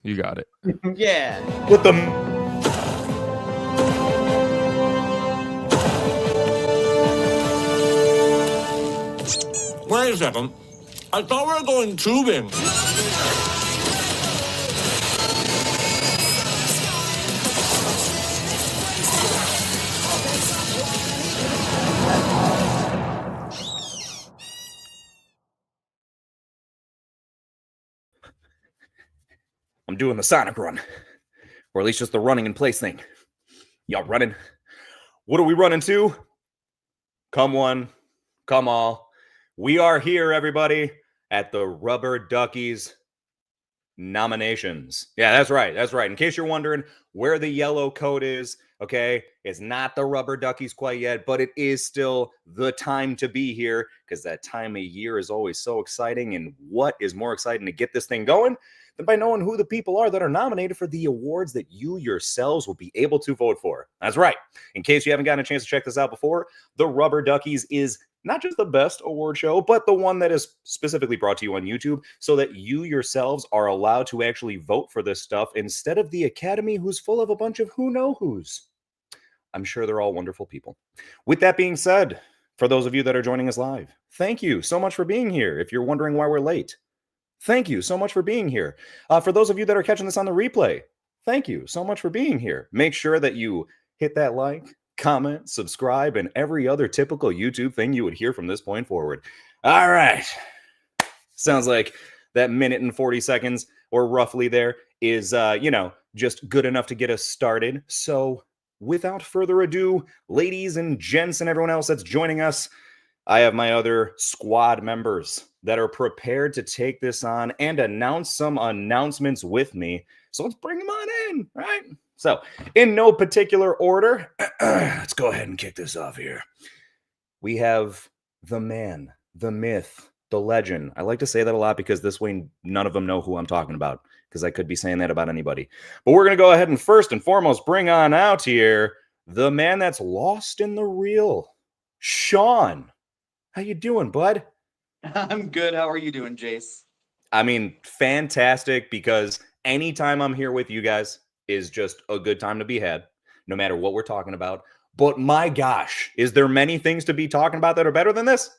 You got it. Yeah. With the Wait a second. I thought we were going tubing. I'm doing the Sonic run, or at least just the running in place thing. Y'all running? What are we running to? Come one, come all. We are here, everybody, at the Rubber Duckies nominations. Yeah, that's right. That's right. In case you're wondering where the yellow coat is, okay, it's not the Rubber Duckies quite yet, but it is still the time to be here because that time of year is always so exciting. And what is more exciting to get this thing going than by knowing who the people are that are nominated for the awards that you yourselves will be able to vote for? That's right. In case you haven't gotten a chance to check this out before, the Rubber Duckies is not just the best award show, but the one that is specifically brought to you on YouTube so that you yourselves are allowed to actually vote for this stuff instead of the Academy, who's full of a bunch of who-know-whos. I'm sure they're all wonderful people. With that being said, for those of you that are joining us live, thank you so much for being here. If you're wondering why we're late, thank you so much for being here. For those of you that are catching this on the replay, thank you so much for being here. Make sure that you hit that like, comment, subscribe, and every other typical YouTube thing you would hear from this point forward. All right. Sounds like that minute and 40 seconds or roughly there is, just good enough to get us started. So without further ado, ladies and gents and everyone else that's joining us, I have my other squad members that are prepared to take this on and announce some announcements with me. So let's bring them on in, right? So, in no particular order, let's go ahead and kick this off here. We have the man, the myth, the legend. I like to say that a lot because this way none of them know who I'm talking about, because I could be saying that about anybody. But we're going to go ahead and first and foremost bring on out here the man that's lost in the reel, Sean. How you doing, bud? I'm good. How are you doing, Jace? I mean, fantastic, because anytime I'm here with you guys is just a good time to be had, no matter what we're talking about. But my gosh, is there many things to be talking about that are better than this?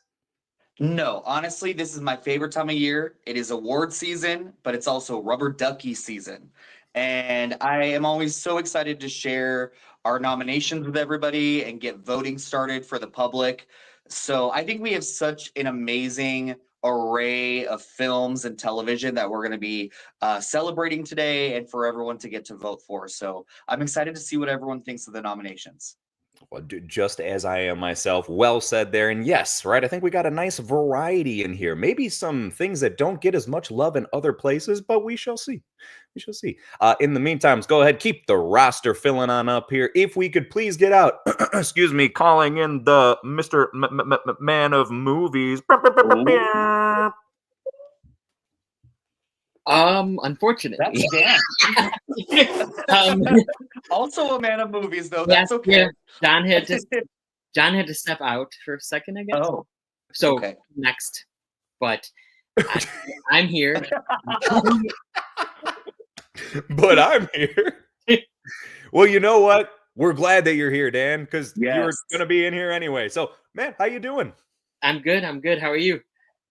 No, honestly, this is my favorite time of year. It is award season, but it's also Rubber Ducky season. And I am always so excited to share our nominations with everybody and get voting started for the public. So I think we have such an amazing array of films and television that we're going to be celebrating today and for everyone to get to vote for. So I'm excited to see what everyone thinks of the nominations. Well, just as I am myself. Well said there. And yes, right, I think we got a nice variety in here. Maybe some things that don't get as much love in other places, but we shall see. We shall see. In the meantime, let's go ahead, keep the roster filling on up here. If we could please get out, excuse me, calling in the Mr. Man of Movies. Unfortunately. That's Dan. Also a man of movies, though. That's okay. Yeah. John had to step out for a second, I guess. Oh, so okay. Next, but I'm here. But I'm here. Well, you know what? We're glad that you're here, Dan, because Yes. you're going to be in here anyway. So, man, how you doing? I'm good. How are you?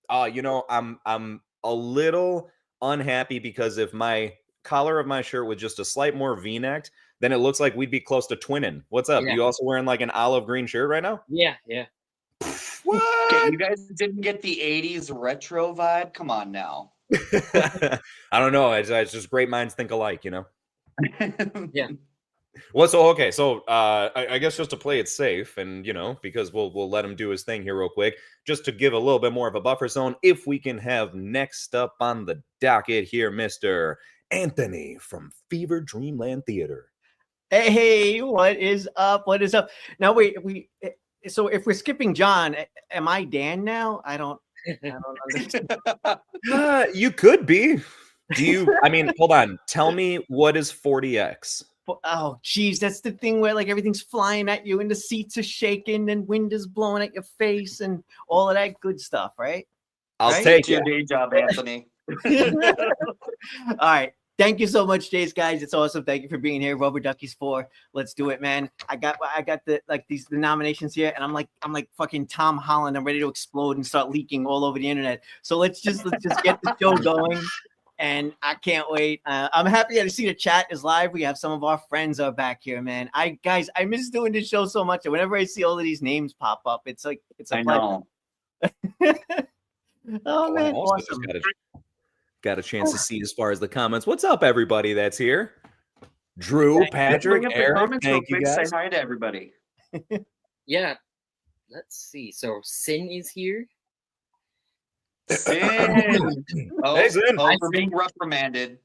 I'm a little unhappy because if my collar of my shirt was just a slight more V-necked, then it looks like we'd be close to twinning. What's up? Yeah. You also wearing like an olive green shirt right now? Yeah. What? Okay, you guys didn't get the 80s retro vibe? Come on now. I don't know. It's just great minds think alike, you know? Yeah. Well, so I guess just to play it safe, and because we'll let him do his thing here real quick, just to give a little bit more of a buffer zone. If we can have next up on the docket here, Mr. Anthony from Fever Dreamland Theater. Hey, what is up? What is up? Now wait, so if we're skipping John, am I Dan now? I don't understand. You could be. Do you? I mean, hold on. Tell me, what is 40X? Oh, geez, that's the thing where like everything's flying at you and the seats are shaking and wind is blowing at your face and all of that good stuff, right? I'll Right? take Your it. day job, Anthony. All right. Thank you so much, Jace, guys. It's awesome. Thank you for being here. Rubber Duckies 4. Let's do it, man. I got the the nominations here, and I'm like fucking Tom Holland. I'm ready to explode and start leaking all over the internet. So let's just get the show going. And I can't wait. I'm happy to see the chat is live. We have some of our friends are back here, man. I miss doing this show so much. And whenever I see all of these names pop up, it's a I pleasure. know. Oh man, I also awesome. just got a chance to see as far as the comments. What's up, everybody that's here? Drew, Thank you. Patrick, Bring up the Eric, comments real thank you quick. guys. Say hi to everybody. Yeah. Let's see. So Sin is here. Sin. Oh, Hey, Sin. oh, we're being reprimanded.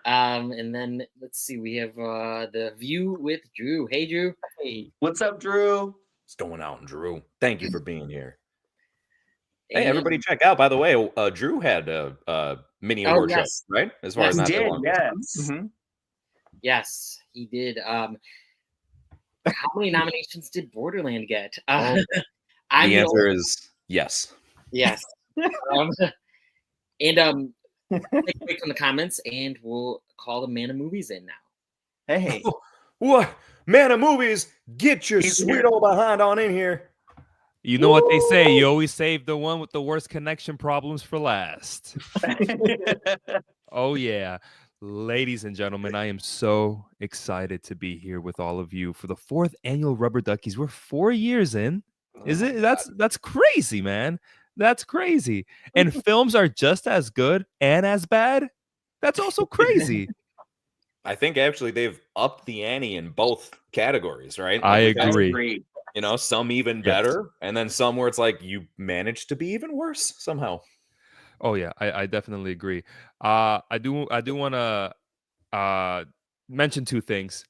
And then let's see. We have the View with Drew. Hey, Drew. Hey. What's up, Drew? What's going on, Drew? Thank you for being here. Hey, And- everybody, check out. By the way, Drew had a mini award show, yes. right? As far Yes, as He not that did, long. yes. Mhm. Yes, he did. How many nominations did Borderland get? The I'm answer is yes. yes. Take a break from the comments, and we'll call the Man of Movies in now. Hey. What? Man of movies, get your He's sweet here. old behind on in here. You know what they say, you always save the one with the worst connection problems for last. Oh, yeah. Ladies and gentlemen, I am so excited to be here with all of you for the 4th annual Rubber Duckies. We're 4 years in. Is it? That's crazy, man. That's crazy. And films are just as good and as bad. That's also crazy. I think actually they've upped the ante in both categories, right? I we've had, agree. You know, some even Yes. better, and then some where it's like you managed to be even worse somehow. Oh yeah, I definitely agree. I do want to mention 2 things.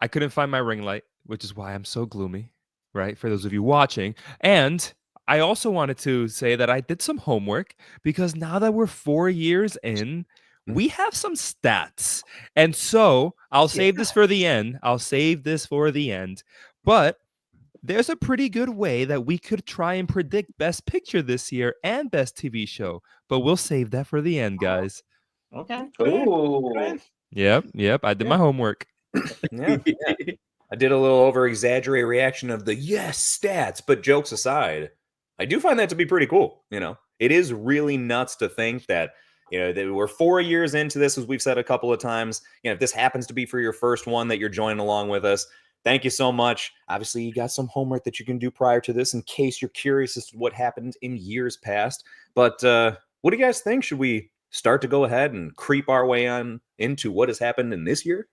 I couldn't find my ring light, which is why I'm so gloomy, right? For those of you watching. And I also wanted to say that I did some homework because now that we're 4 years in, we have some stats. And so I'll save this for the end. But there's a pretty good way that we could try and predict Best Picture this year and Best TV Show. But we'll save that for the end, guys. Okay. Ooh. Yep. I did my homework. Yeah. I did a little over exaggerated reaction of the yes stats, but jokes aside, I do find that to be pretty cool. You know, it is really nuts to think that, you know, that we're 4 years into this, as we've said a couple of times. You know, if this happens to be for your first one that you're joining along with us, thank you so much. Obviously, you got some homework that you can do prior to this in case you're curious as to what happened in years past. But what do you guys think? Should we start to go ahead and creep our way on into what has happened in this year?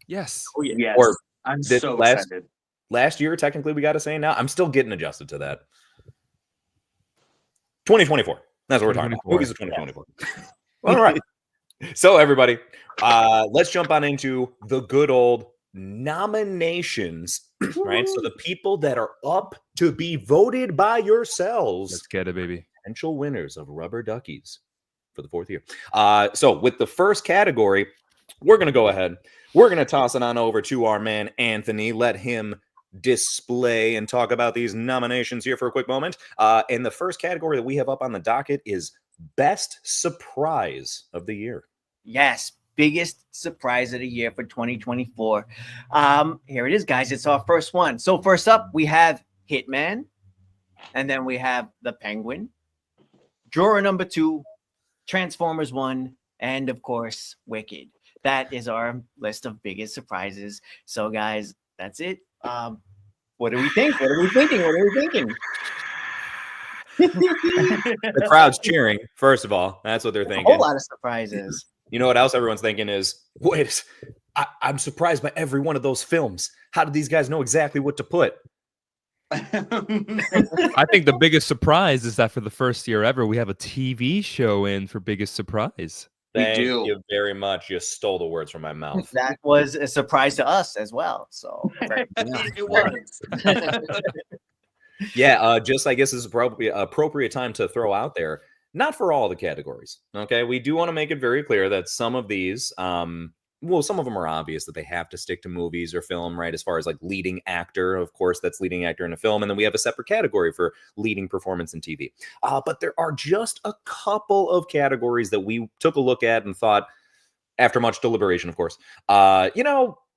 Yes. Oh yeah. Yes. Or I'm this so last- excited. Last year, technically, we got to say now. I'm still getting adjusted to that. 2024. That's what we're talking about. 2024. Movies of 2024. All right. So, everybody, let's jump on into the good old nominations, right? So, the people that are up to be voted by yourselves, Let's get it, baby. potential winners of Rubber Duckies for the 4th year. So, with the first category, we're going to go ahead. We're going to toss it on over to our man, Anthony. Let him display and talk about these nominations here for a quick moment. And the first category that we have up on the docket is Best Surprise of the Year. Yes, biggest surprise of the year for 2024. Here it is, guys. It's our first one. So first up, we have Hitman, and then we have The Penguin, Drawer number 2, Transformers 1, and of course, Wicked. That is our list of biggest surprises. So, guys, that's it. What do we think? What are we thinking? What are we thinking? The crowd's cheering, first of all. That's what they're A thinking. whole lot of surprises. You know what else everyone's thinking is, wait, I'm surprised by every one of those films. How did these guys know exactly what to put? I think the biggest surprise is that for the first year ever, we have a TV show in for biggest surprise. We Thank do. you very much. You stole the words from my mouth. That was a surprise to us as well. So, It was. Yeah, just I guess this is probably appropriate time to throw out there. Not for all the categories. Okay, we do want to make it very clear that some of these, well, some of them are obvious that they have to stick to movies or film, right? As far as like leading actor, of course, that's leading actor in a film. And then we have a separate category for leading performance in TV. But there are just a couple of categories that we took a look at and thought, after much deliberation, of course,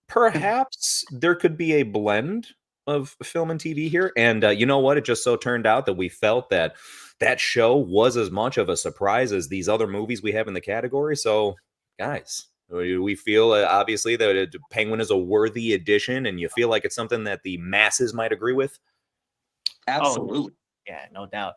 perhaps there could be a blend of film and TV here. And you know what? It just so turned out that we felt that that show was as much of a surprise as these other movies we have in the category. So, guys, we feel obviously that Penguin is a worthy addition, and you feel like it's something that the masses might agree with. Absolutely. Yeah, no doubt.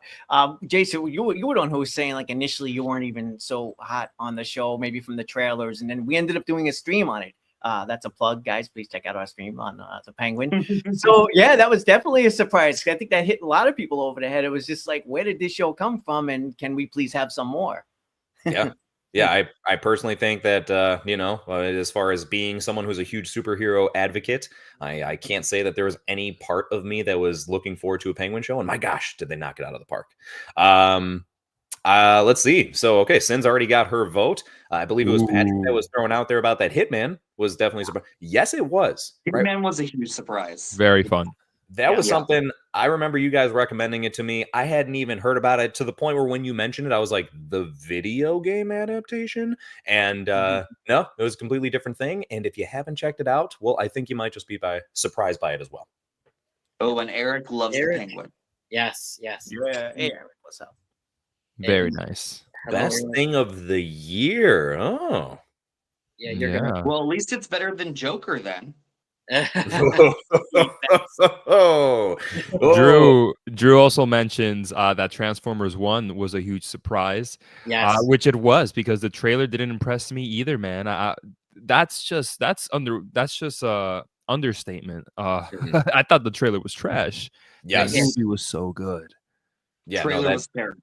Jason, you were the one who was saying like initially you weren't even so hot on the show, maybe from the trailers, and then we ended up doing a stream on it. That's a plug, guys. Please check out our stream on the Penguin. So yeah, that was definitely a surprise. I think that hit a lot of people over the head. It was just like, where did this show come from, and can we please have some more? Yeah. Yeah, I personally think that, as far as being someone who's a huge superhero advocate, I can't say that there was any part of me that was looking forward to a Penguin show. And my gosh, did they knock it out of the park. Let's see. So, okay, Sin's already got her vote. I believe it was Patrick that was thrown out there about that Hitman was definitely surprised. Yes, it was. Hitman was a huge surprise. Very fun. That was something I remember you guys recommending it to me. I hadn't even heard about it to the point where when you mentioned it, I was like, the video game adaptation? And no, it was a completely different thing. And if you haven't checked it out, well, I think you might just be surprised by it as well. Oh, and Eric loves the Penguin. Yes. Yeah. Hey, Eric, what's up? Very nice. Best thing of the year. Oh. Yeah, you're gonna. Well, at least it's better than Joker then. Drew also mentions that Transformers 1 was a huge surprise. Yes. Which it was, because the trailer didn't impress me either, man. That's understatement. I thought the trailer was trash. Yes. The movie was so good. Yeah, trailer was terrible.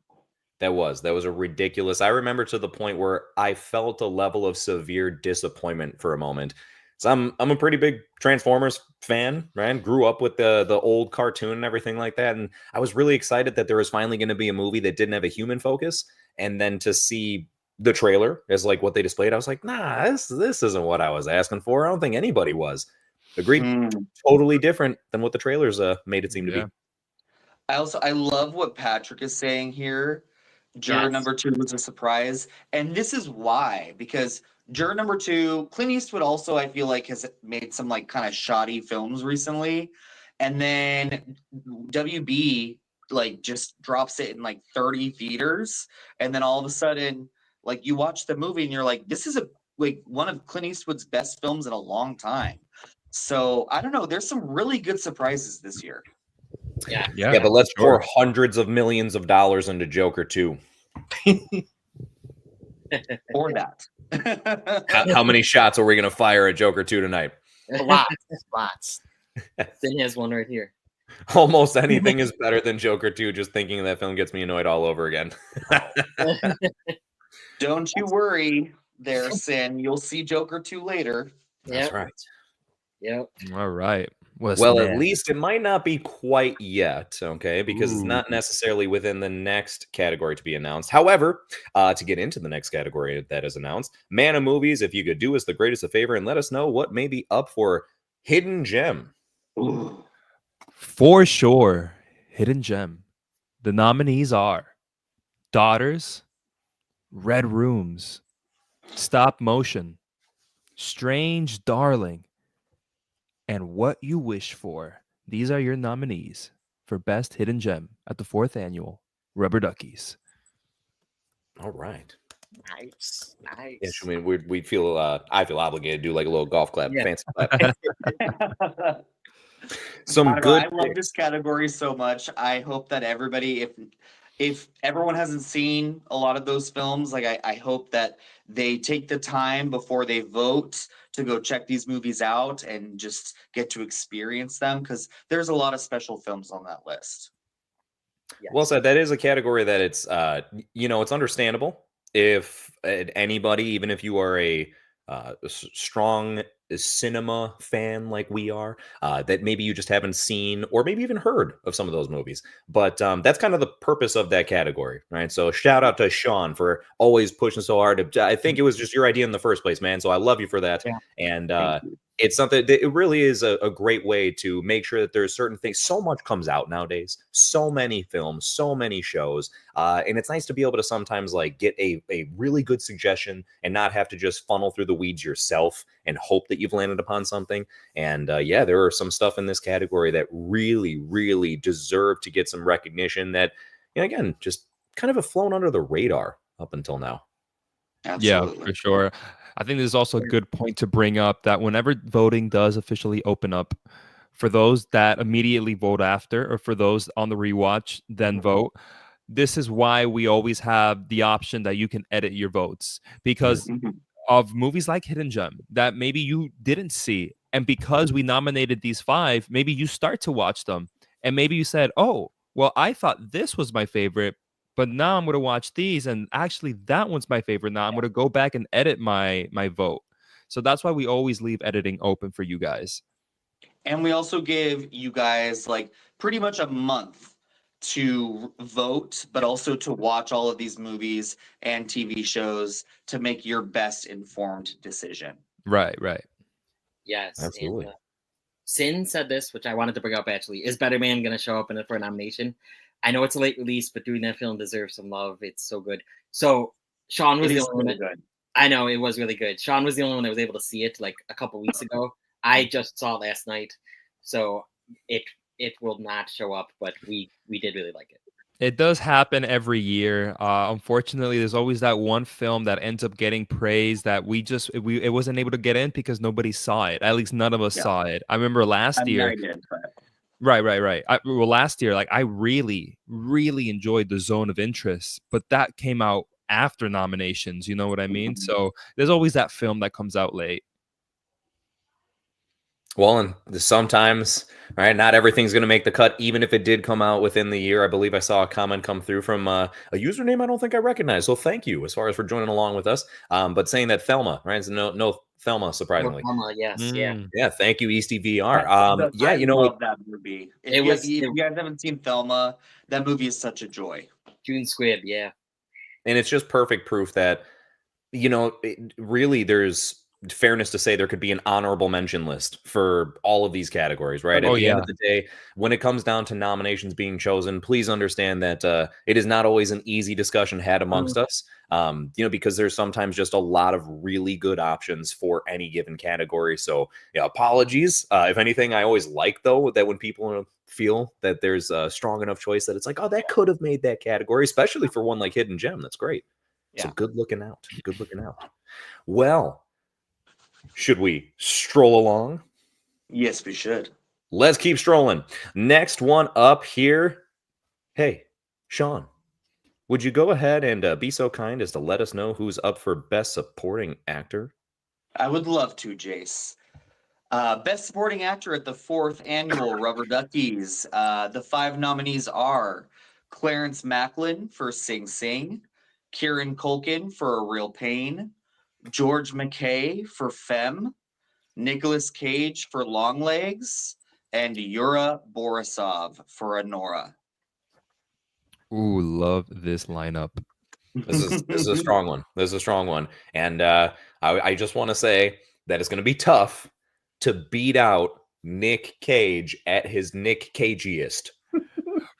That was a ridiculous. I remember to the point where I felt a level of severe disappointment for a moment. So I'm a pretty big Transformers fan, right? Grew up with the old cartoon and everything like that, and I was really excited that there was finally going to be a movie that didn't have a human focus. And then to see the trailer as like what they displayed, I was like, nah, this isn't what I was asking for. I don't think anybody was. Agreed. Totally different than what the trailers made it seem to be. I love what Patrick is saying here. Juror number 2 was a surprise, and this is why, because juror number 2, Clint Eastwood also, I feel like, has made some like kind of shoddy films recently, and then WB like just drops it in like 30 theaters, and then all of a sudden, like, you watch the movie and you're like, this is one of Clint Eastwood's best films in a long time. So I don't know, there's some really good surprises this year. Yeah, but let's pour hundreds of millions of dollars into Joker 2. Or that. How many shots are we going to fire at Joker 2 tonight? Lots. Then he has one right here. Almost anything is better than Joker 2. Just thinking of that film gets me annoyed all over again. Don't you worry there, Sin. You'll see Joker 2 later. That's right. Yep. All right. Well, at least it might not be quite yet, okay, because it's not necessarily within the next category to be announced. However, to get into the next category that is announced, Man of Movies, if you could do us the greatest a favor and let us know what may be up for Hidden Gem. Ooh. For sure, Hidden Gem. The nominees are Daughters, Red Rooms, Stop Motion, Strange Darling, and What You Wish For. These are your nominees for Best Hidden Gem at the 4th Annual Rubber Duckies. All right. Nice. Yes, I mean, we'd feel, I feel obligated to do like a little golf clap, fancy clap. I love this category so much. I hope that everybody, if everyone hasn't seen a lot of those films, like I hope that they take the time before they vote to go check these movies out and just get to experience them, because there's a lot of special films on that list. Yes. Well said. That is a category that it's, it's understandable if anybody, even if you are a strong cinema fan like we are, that maybe you just haven't seen or maybe even heard of some of those movies. But that's kind of the purpose of that category, right? So shout out to Sean for always pushing so hard. I think it was just your idea in the first place, man. So I love you for that. Yeah. And Thank you. it's something that it really is a great way to make sure that there's certain things. So much comes out nowadays, so many films, so many shows. And it's nice to be able to sometimes like get a really good suggestion and not have to just funnel through the weeds yourself and hope that you've landed upon something. And yeah, there are some stuff in this category that really, really deserve to get some recognition that, you know, again, just kind of have flown under the radar up until now. Absolutely. Yeah, for sure. I think this is also a good point to bring up that whenever voting does officially open up, for those that immediately vote after, or for those on the rewatch, then vote, this is why we always have the option that you can edit your votes, because Mhm. of movies like Hidden Gem that maybe you didn't see. And because we nominated these 5, maybe you start to watch them. And maybe you said, oh, well, I thought this was my favorite, but now I'm going to watch these. And actually, that one's my favorite. Now I'm going to go back and edit my vote. So that's why we always leave editing open for you guys. And we also give you guys like pretty much a month to vote, but also to watch all of these movies and TV shows to make your best informed decision. Right, right. Yes. Absolutely. And, Sin said this, which I wanted to bring up actually. Is Better Man going to show up in it for a nomination? I know it's a late release, but doing that film deserves some love. It's so good. So Sean was It the is only one. really good. I know it was really good. Sean was the only one that was able to see it like a couple weeks ago. I just saw it last night, so it will not show up. But we did really like it. It does happen every year. Unfortunately, there's always that one film that ends up getting praise that it wasn't able to get in because nobody saw it. At least none of us Yeah. saw it. I remember last year. I did, but Right. Well, last year, like I really, really enjoyed The Zone of Interest, but that came out after nominations. You know what I mean? Mhm. So there's always that film that comes out late. Well, and sometimes, right, not everything's going to make the cut, even if it did come out within the year. I believe I saw a comment come through from a username I don't think I recognize. So thank you as far as for joining along with us. But saying that Thelma, right? So no Thelma, surprisingly. Yes, yeah. Yeah, thank you, EastVR. I you know, love that movie. If It you guys haven't seen Thelma, that movie is such a joy. June Squibb, yeah. and it's just perfect proof that, you know, really there's fairness to say there could be an honorable mention list for all of these categories, right? At Oh, the end yeah. of the day, when it comes down to nominations being chosen, please understand that it is not always an easy discussion had amongst us, you know, because there's sometimes just a lot of really good options for any given category. So, yeah, apologies. If anything, I always like, though, that when people feel that there's a strong enough choice that it's like, oh, that could have made that category, especially for one like Hidden Gem. That's great. So Yeah. good looking out. Good looking out. Well, should we stroll along? Yes, we should. Let's keep strolling. Next one up here. Hey, Sean, would you go ahead and be so kind as to let us know who's up for Best Supporting Actor? I would love to, Jace. Best Supporting Actor at the 4th Annual Rubber Duckies. The 5 nominees are Clarence Macklin for Sing Sing, Kieran Culkin for A Real Pain, George McKay for Femme, Nicolas Cage for Longlegs, and Yura Borisov for Anora. Ooh, love this lineup. This is a strong one. This is a strong one. And I just want to say that it's going to be tough to beat out Nick Cage at his Nick Cageiest.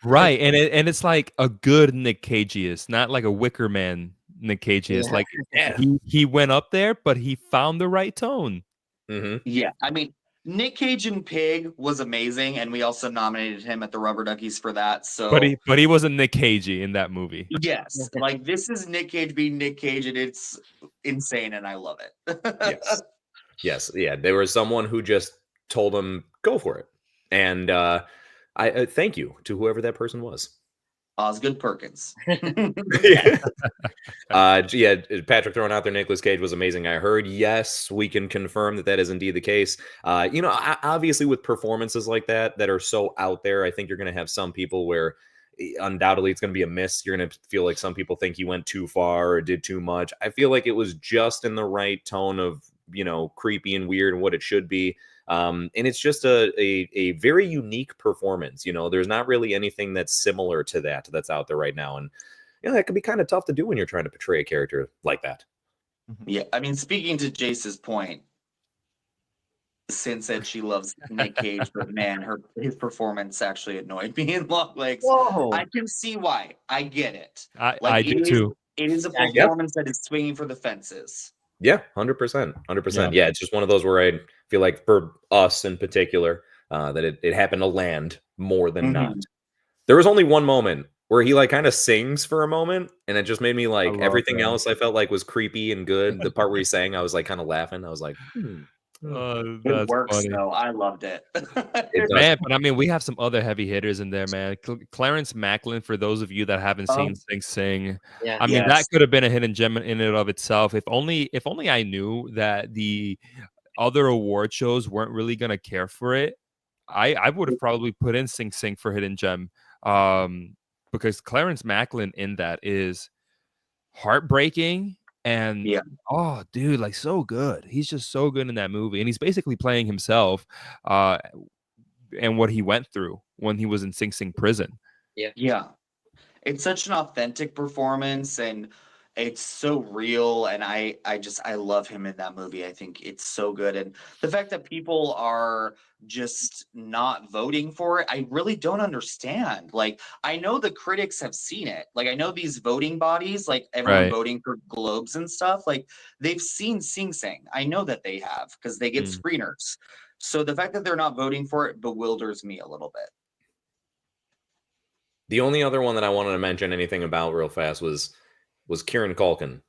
Right, and it's like a good Nick Cageiest, not like a Wicker Man Nick Cageiest. Yeah. Like Yeah. he went up there, but he found the right tone. Mm-hmm. Yeah, I mean, Nick Cage and Pig was amazing, and we also nominated him at the Rubber Duckies for that. So, But he wasn't Nick Cagey in that movie. yes, like this is Nick Cage being Nick Cage, and it's insane, and I love it. Yes. Yes. Yeah. There was someone who just told him, go for it. And I thank you to whoever that person was. Osgood Perkins. Yeah, Patrick throwing out there Nicolas Cage was amazing. I heard, yes, we can confirm that is indeed the case. You know, obviously with performances like that are so out there, I think you're going to have some people where undoubtedly it's going to be a miss. You're going to feel like some people think he went too far or did too much. I feel like it was just in the right tone of creepy and weird and what it should be. And it's just a very unique performance. There's not really anything that's similar to that's out there right now. And that can be kind of tough to do when you're trying to portray a character like that. Yeah, I mean, speaking to Jace's point, Sin said she loves Nick Cage, but man, his performance actually annoyed me in Long Legs. Whoa. I can see why. I get it. I do too. It is a Yep. performance that is swinging for the fences. Yeah, 100%. Yeah, it's just one of those where I feel like for us in particular, that it happened to land more than not. There was only one moment where he like kind of sings for a moment, and it just made me like love everything that. else I felt like was creepy and good. The part where he sang, I was like kind of laughing. I was like, It That's works funny. though. I loved it. It does. Man, but I mean, we have some other heavy hitters in there, man. Clarence Macklin, for those of you that haven't seen Sing, Yeah. I mean, that Yes. could have been a hidden gem in and of itself. If only I knew that the other award shows weren't really gonna care for it, I would have probably put in Sing Sing for hidden gem. Because Clarence Macklin in that is heartbreaking and Yeah. oh dude, like so good. He's just so good in that movie, and he's basically playing himself and what he went through when he was in Sing Sing prison. Yeah. It's such an authentic performance, and it's so real, and I love him in that movie. I think it's so good, and the fact that people are just not voting for it, I really don't understand. Like, I know the critics have seen it. Like, I know these voting bodies, like everyone Right. voting for Globes and stuff, like they've seen Sing Sing. I know that they have because they get screeners. So the fact that they're not voting for it bewilders me a little bit. The only other one that I wanted to mention anything about real fast was Kieran Culkin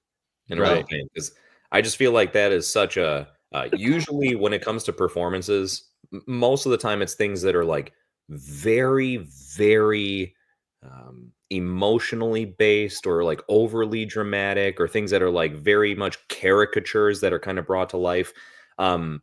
in a real Right. pain, because I just feel like that is such a usually when it comes to performances, most of the time it's things that are like very, very emotionally based or like overly dramatic, or things that are like very much caricatures that are kind of brought to life. And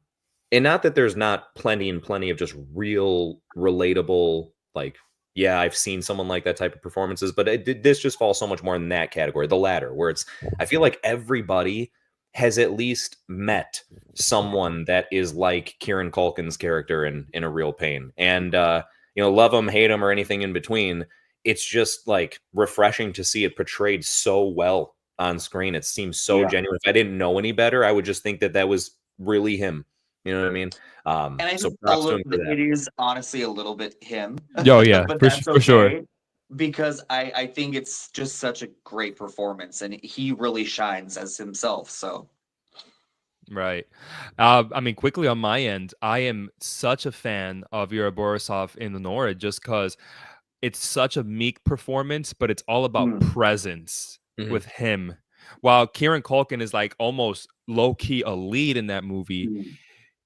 not that there's not plenty of just real relatable, like, yeah, I've seen someone like that type of performances, but this just falls so much more in that category, the latter, where I feel like everybody has at least met someone that is like Kieran Culkin's character in A Real Pain. And, love him, hate him, or anything in between. It's just like refreshing to see it portrayed so well on screen. It seems so genuine. If I didn't know any better, I would just think that was really him. You know what I mean? And I So think props to him for that. it is honestly a little bit him. Oh, yeah, but for that's for sure. okay, because I think it's just such a great performance, and he really shines as himself. So Right. I mean, quickly on my end, I am such a fan of Yura Borisov in the Nora just because it's such a meek performance, but it's all about presence with him. While Kieran Culkin is like almost low key a lead in that movie,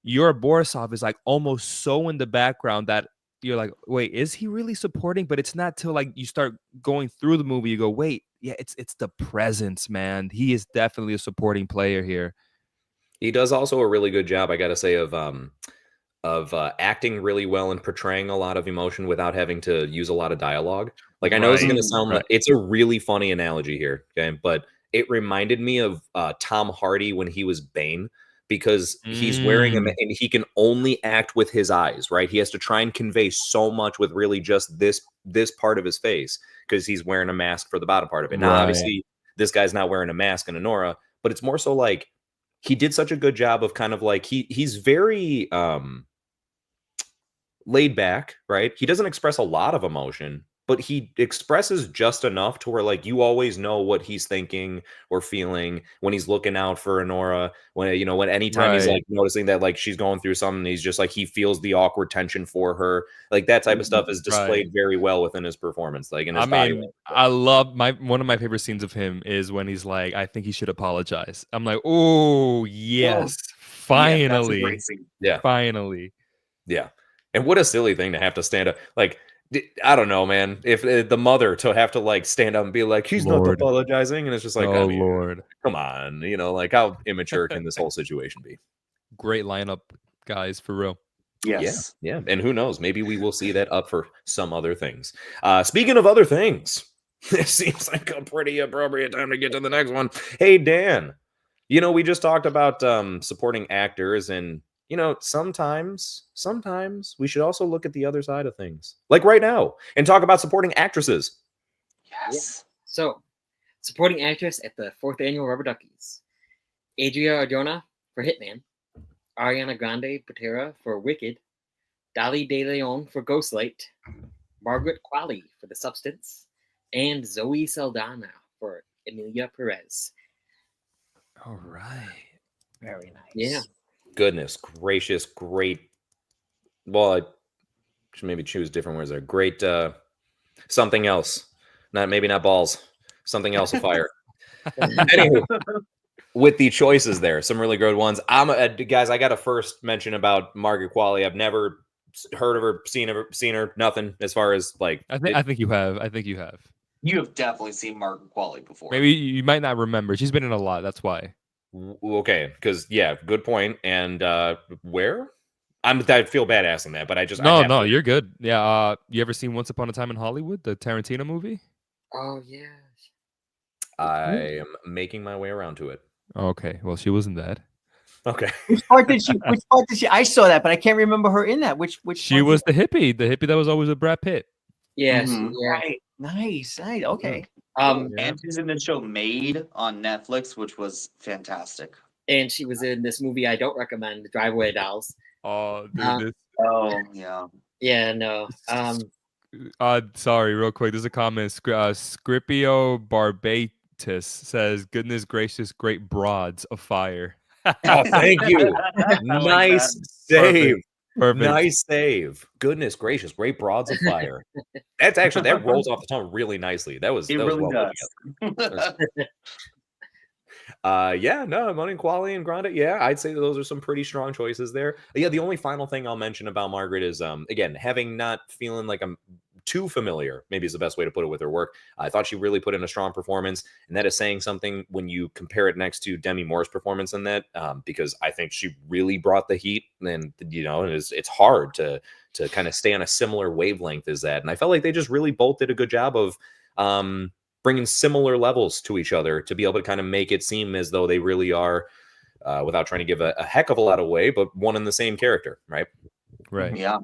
Yura Borisov is like almost so in the background that you're like, wait, is he really supporting? But it's not till like you start going through the movie, you go, wait, yeah, it's the presence, man. He is definitely a supporting player here. He does also a really good job, I gotta say, of acting really well and portraying a lot of emotion without having to use a lot of dialogue. Like, I know this is going to sound like it's a really funny analogy here, okay? But it reminded me of Tom Hardy when he was Bane, because he's wearing and he can only act with his eyes, right? He has to try and convey so much with really just this part of his face, because he's wearing a mask for the bottom part of it. Now, obviously, this guy's not wearing a mask in Anora, but it's more so like he did such a good job of kind of like he's very laid back, right? He doesn't express a lot of emotion, but he expresses just enough to where like you always know what he's thinking or feeling when he's looking out for Anora, when anytime he's like noticing that like she's going through something, he's just like he feels the awkward tension for her. Like that type of stuff is displayed very well within his performance, like in his body. I love one of my favorite scenes of him is when he's like, I think he should apologize. I'm like, oh yes, finally. that's a great scene. Yeah. Finally. Yeah. And what a silly thing to have to stand up. Like, I don't know, man. If the mother to have to like stand up and be like, he's not apologizing. And it's just like, oh, Lord. Come on. Like how immature can this whole situation be? Great lineup, guys, for real. Yes. Yeah. And who knows? Maybe we will see that up for some other things. Speaking of other things, it seems like a pretty appropriate time to get to the next one. Hey, Dan, You know, we just talked about supporting actors, and you know, sometimes we should also look at the other side of things, like right now, and talk about supporting actresses. Yes. So, supporting actress at the 4th Annual Rubber Duckies. Adria Arjona for Hitman. Ariana Grande Butera for Wicked. Dolly De Leon for Ghostlight. Margaret Qualley for The Substance. And Zoe Saldana for Emilia Perez. All right. Very nice. Yeah. Goodness gracious, great. Well, I should maybe choose different words there. Great something else. Maybe not balls. Something else of fire. Anyway, with the choices there, some really good ones. Guys, I got to first mention about Margaret Qualley. I've never heard of her, seen her, nothing as far as like. I think you have. I think you have. You have definitely seen Margaret Qualley before. Maybe you might not remember. She's been in a lot. That's why. Okay, because yeah, good point. And where? I feel bad asking that, but I No, you're good. Yeah. You ever seen Once Upon a Time in Hollywood, the Tarantino movie? Oh, yeah. I am making my way around to it. Okay. Well, she wasn't that. Okay. Which part did she? I saw that, but I can't remember her in that. Which She was the hippie that was always with Brad Pitt. Yeah. Mhm. Yeah. right. Nice. Okay. Yeah. And she's in the show Made on Netflix, which was fantastic. And she was in this movie I don't recommend, Driveway Dolls. Oh, Uh, dude. Oh, yeah. Yeah, no. Sorry, real quick. There's a comment. Scripio Barbatus says, "Goodness gracious, great broads of fire." Oh, thank you. I like Nice that. save. Perfect. Nice save. Goodness gracious, great broads of fire. That rolls off the tongue really nicely. That was It that was really well put does. together. Yeah, no, Money Qualley and Grande. Yeah, I'd say those are some pretty strong choices there. Yeah, the only final thing I'll mention about Margaret is again, having not feeling like I'm too familiar, maybe is the best way to put it, with her work. I thought she really put in a strong performance, and that is saying something when you compare it next to Demi Moore's performance in that, because I think she really brought the heat, and you know, it's hard to kind of stay on a similar wavelength as that. And I felt like they just really both did a good job of bringing similar levels to each other to be able to kind of make it seem as though they really are, without trying to give a heck of a lot away, but one and the same character, right? Right. Yeah.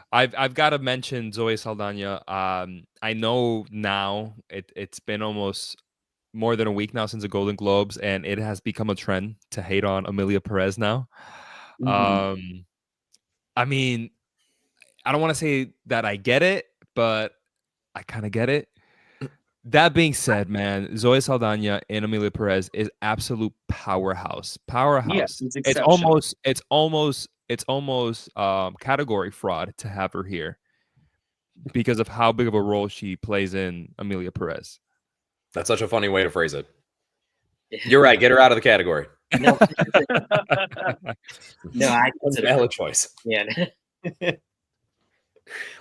I've got to mention Zoe Saldana. I know now it's been almost more than a week now since the Golden Globes, and it has become a trend to hate on Emilia Perez now. Mhm. I mean, I don't want to say that I get it, but I kind of get it. That being said, man, Zoe Saldana and Emilia Perez is absolute powerhouse. Yes, it's It's exceptional. almost category fraud to have her here because of how big of a role she plays in Emilia Perez. That's such a funny way to phrase it. You're right. Get her out of the category. No, no, I That's a consider valid choice. Yeah.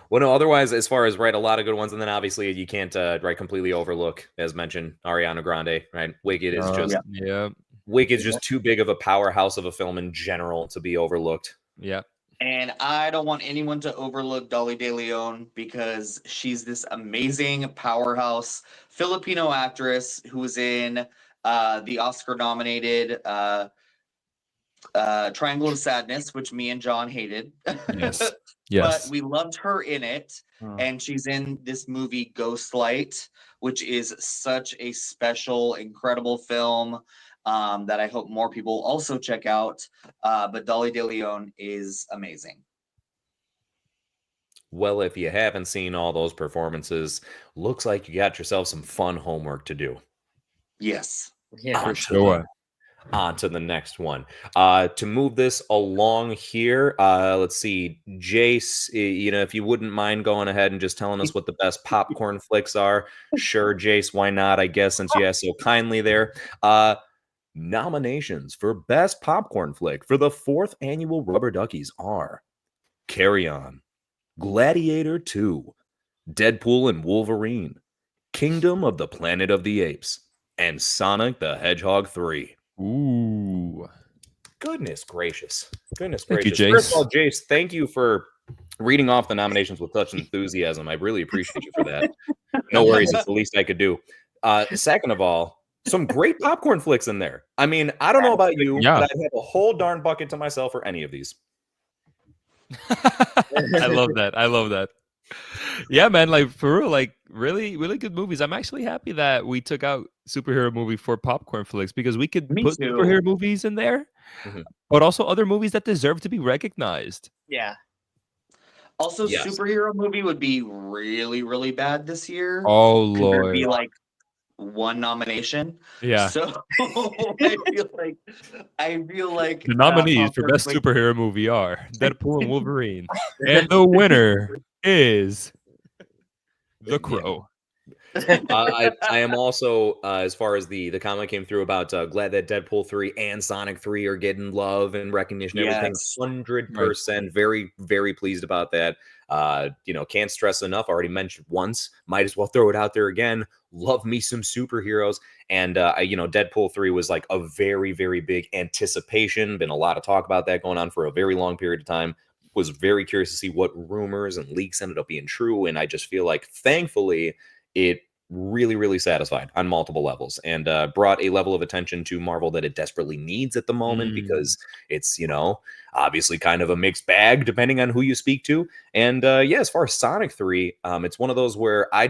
Well, no, otherwise, as far as, right, a lot of good ones. And then obviously you can't, right, completely overlook, as mentioned, Ariana Grande, right? Wicked is just, yeah. Wicked's just too big of a powerhouse of a film in general to be overlooked. Yeah. And I don't want anyone to overlook Dolly De Leon because she's this amazing powerhouse Filipino actress who was in the Oscar-nominated Triangle of Sadness, which me and John hated. Yes. Yes. But we loved her in it. And she's in this movie Ghostlight, which is such a special, incredible film that I hope more people also check out. But Dolly De Leon is amazing. Well, if you haven't seen all those performances, looks like you got yourself some fun homework to do. Yes. Yeah. For sure. On to the next one. To move this along here, let's see, Jace, you know, if you wouldn't mind going ahead and just telling us what the best popcorn flicks are. Sure, Jace, why not, I guess, since you asked so kindly there. Nominations for best popcorn flick for the 4th Annual Rubber Duckies are Carry On, Gladiator 2, Deadpool and Wolverine, Kingdom of the Planet of the Apes, and Sonic the Hedgehog 3. Ooh. Goodness gracious. Goodness Thank you, gracious. First of Jace. all, Jace, thank you for reading off the nominations with such enthusiasm. I really appreciate you for that. No worries. It's the least I could do. Second of all, some great popcorn flicks in there. I mean, I don't know about you, Yeah. but I'd have a whole darn bucket to myself for any of these. I love that. I love that. Yeah, man, like for real, like really, really good movies. I'm actually happy that we took out superhero movie for popcorn flicks because we could Me put too. superhero movies in there, Mhm. but also other movies that deserve to be recognized. Yeah. Also, Yes. superhero movie would be really, really bad this year. Oh 'cause there'd be Lord. like one nomination. Yeah. So I feel like The nominees for popcorn best flick- superhero movie are Deadpool and Wolverine. And the winner is The Crow. I am also, as far as the comment came through about glad that Deadpool 3 and Sonic 3 are getting love and recognition, everything. Yes. 100% very, very pleased about that. Can't stress enough. Already mentioned once. Might as well throw it out there again. Love me some superheroes. And, Deadpool 3 was like a very, very big anticipation. Been a lot of talk about that going on for a very long period of time. Was very curious to see what rumors and leaks ended up being true. And I just feel like, thankfully, it really, really satisfied on multiple levels and brought a level of attention to Marvel that it desperately needs at the moment because it's, obviously kind of a mixed bag depending on who you speak to. And as far as Sonic 3, it's one of those where I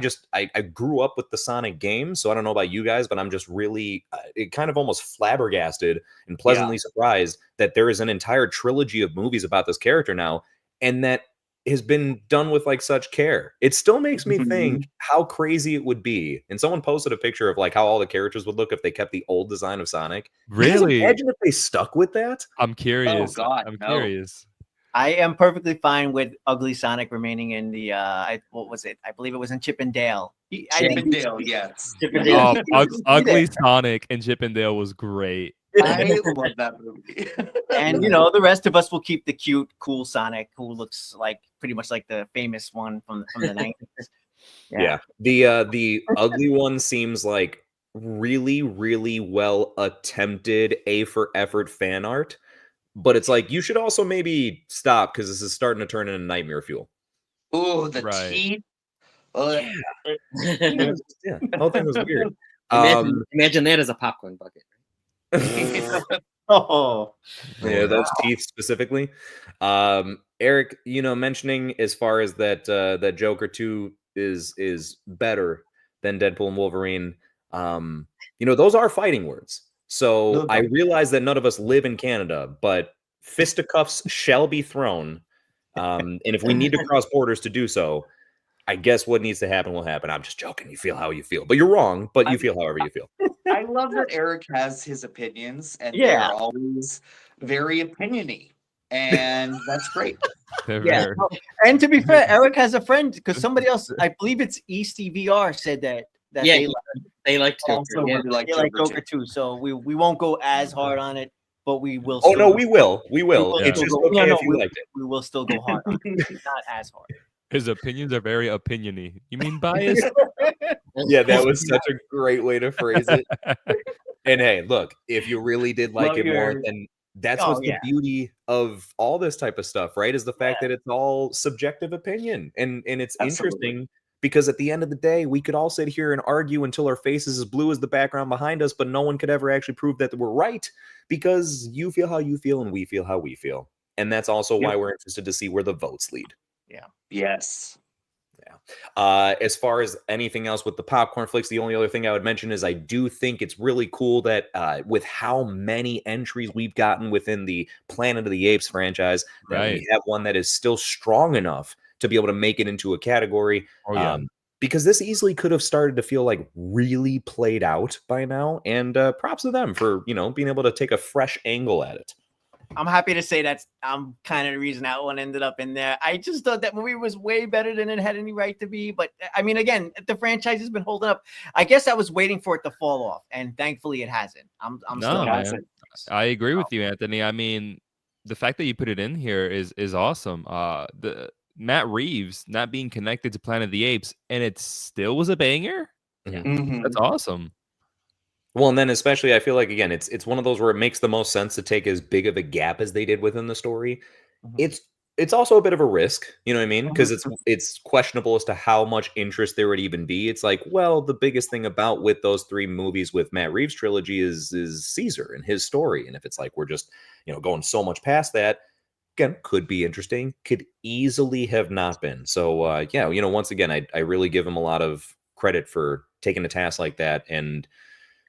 grew up with the Sonic games. So I don't know about you guys, but I'm just really kind of almost flabbergasted and pleasantly surprised that there is an entire trilogy of movies about this character now. And that has been done with like such care. It still makes me think how crazy it would be. And someone posted a picture of like how all the characters would look if they kept the old design of Sonic. Can you guys Really? imagine if they stuck with that? I'm curious. God, I'm no. curious. I am perfectly fine with Ugly Sonic remaining in the what was it? I believe it was in Chip and Dale. Chip and Dale, yes. Chip and Dale. Ugly Sonic and Chip and Dale was great. I love that movie. And the rest of us will keep the cute, cool Sonic who looks like pretty much like the famous one from the 90s. Yeah. The ugly one seems like really, really well attempted A for effort fan art. But it's like you should also maybe stop because this is starting to turn into nightmare fuel. Oh, the Right. teeth. Yeah, the whole thing was weird. Imagine that as a popcorn bucket. Oh, Yeah, those teeth specifically. Eric, mentioning as far as that Joker 2 is better than Deadpool and Wolverine. Those are fighting words. So I realize that none of us live in Canada, but fisticuffs shall be thrown. And if we need to cross borders to do so, I guess what needs to happen will happen. I'm just joking. You feel how you feel, but you're wrong. But you feel however you feel. I love that Eric has his opinions, and Yeah. they're always very opiniony, and that's great. They're yeah. very- And to be fair, Eric has a friend because somebody else, I believe it's EastVR, said that Yeah, they like to. Also, Yeah. really like they like Joker Joker too. So we won't go as hard on it, but we will. Oh still no, go- we will. We will. Yeah. It's just go- okay no, if you we- liked it. We will still go hard on it, not as hard. His opinions are very opiniony. You mean biased? Yeah, that was such a great way to phrase it. And hey, look, if you really did like Love it more, your- then that's Oh, what's yeah. the beauty of all this type of stuff, right? Is the fact that it's all subjective opinion. And it's Absolutely. interesting because at the end of the day, we could all sit here and argue until our face is as blue as the background behind us, but no one could ever actually prove that we're right because you feel how you feel and we feel how we feel. And that's also why we're interested to see where the votes lead. Yes. As far as anything else with the popcorn flicks, the only other thing I would mention is I do think it's really cool that with how many entries we've gotten within the Planet of the Apes franchise, that Right. we have one that is still strong enough to be able to make it into a category. Oh, yeah. Because this easily could have started to feel like really played out by now. And props to them for, being able to take a fresh angle at it. I'm happy to say that's kind of the reason that one ended up in there. I just thought that movie was way better than it had any right to be. But I mean, again, the franchise has been holding up. I guess I was waiting for it to fall off, and thankfully it hasn't. I'm No, still man. Hasn't. I agree with you, Anthony. I mean, the fact that you put it in here is awesome. The Matt Reeves not being connected to Planet of the Apes, and it still was a banger. Mhm. That's awesome. Well, and then especially I feel like, again, it's one of those where it makes the most sense to take as big of a gap as they did within the story. Mhm. It's it's also a bit of a risk, you know what I mean? Because it's questionable as to how much interest there would even be. It's like, well, the biggest thing about with those 3 movies with Matt Reeves trilogy is Caesar and his story. And if it's like we're just, going so much past that, again, could be interesting, could easily have not been. So yeah, once again, I really give him a lot of credit for taking a task like that and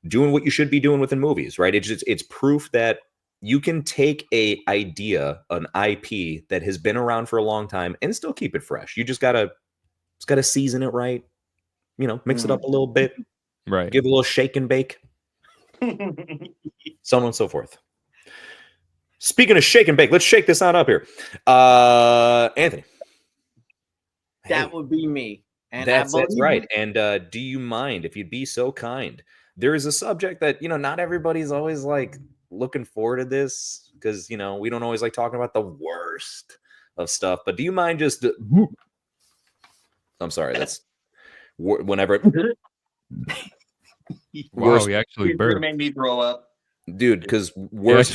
doing what you should be doing within movies, right? It's proof that you can take an IP that has been around for a long time and still keep it fresh. You just gotta season it right, mix it up a little bit, Right. give it a little shake and bake, so on and so forth. Speaking of shake and bake, let's shake this on up here. Anthony. That would be me. And That's right. And do you mind if you'd be so kind? There is a subject that, not everybody's always like looking forward to this because, we don't always like talking about the worst of stuff. But do you mind just. I'm sorry. That's whenever. Wow, he actually burped. Made me throw up. Dude, because worst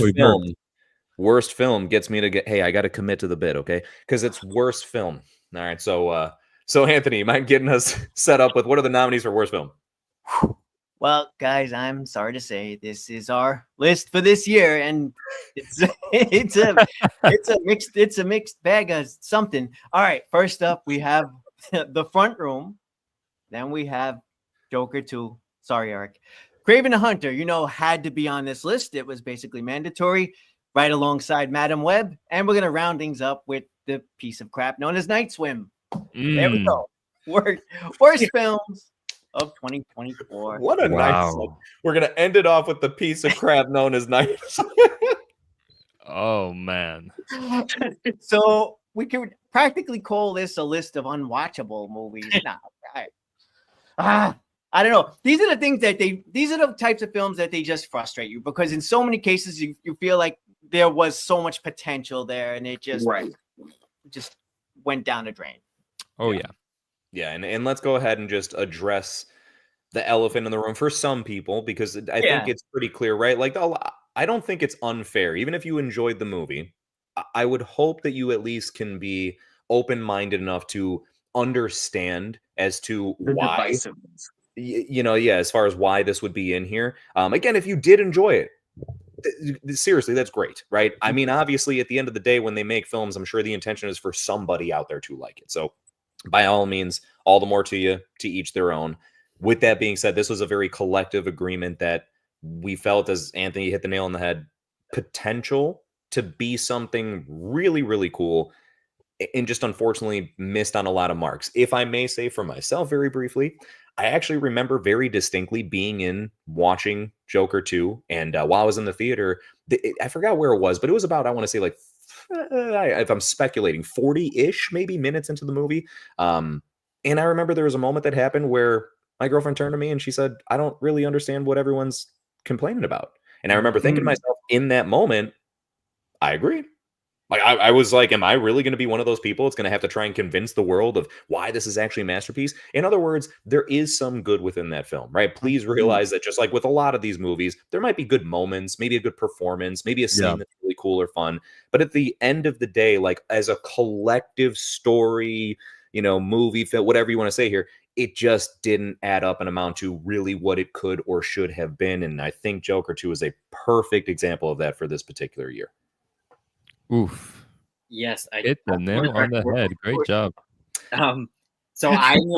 film gets me to get, hey, I got to commit to the bit, okay? Because it's worst film. All right. So Anthony, you mind getting us set up with what are the nominees for worst film? Well, guys, I'm sorry to say this is our list for this year, and it's a mixed bag of something. All right, first up we have The Front Room, then we have Joker 2. Sorry, Eric. Kraven the Hunter, had to be on this list. It was basically mandatory, right alongside Madam Web, and we're gonna round things up with the piece of crap known as Night Swim. There we go. Worst films of 2024. What a nice one. We're gonna end it off with the piece of crap known as Night Swim. Oh man. So we could practically call this a list of unwatchable movies. I don't know. These are the types of films that they just frustrate you because in so many cases you feel like there was so much potential there and it just went down the drain. Oh yeah. Yeah, and let's go ahead and just address the elephant in the room for some people because I think it's pretty clear, right? Like I don't think it's unfair. Even if you enjoyed the movie, I would hope that you at least can be open-minded enough to understand as to why, as far as why this would be in here. Again, if you did enjoy it, seriously, that's great, right? I mean, obviously, at the end of the day, when they make films, I'm sure the intention is for somebody out there to like it. So by all means, all the more to you, to each their own. With that being said, this was a very collective agreement that we felt, as Anthony hit the nail on the head, potential to be something really, really cool and just unfortunately missed on a lot of marks. If I may say for myself very briefly, I actually remember very distinctly being in watching Joker 2. And while I was in the theater, I forgot where it was, but it was about, I want to say like, if I'm speculating, 40-ish maybe minutes into the movie. And I remember there was a moment that happened where my girlfriend turned to me and she said, I don't really understand what everyone's complaining about. And I remember thinking to myself in that moment, I agree. Like I was like, am I really going to be one of those people that's going to have to try and convince the world of why this is actually a masterpiece? In other words, there is some good within that film, right? Please realize that just like with a lot of these movies, there might be good moments, maybe a good performance, maybe a scene that's really cool or fun. But at the end of the day, like as a collective story, movie, film, whatever you want to say here, it just didn't add up and amount to really what it could or should have been. And I think Joker 2 is a perfect example of that for this particular year. Oof. Yes, I hit the nail on the head. Great job. So I'm the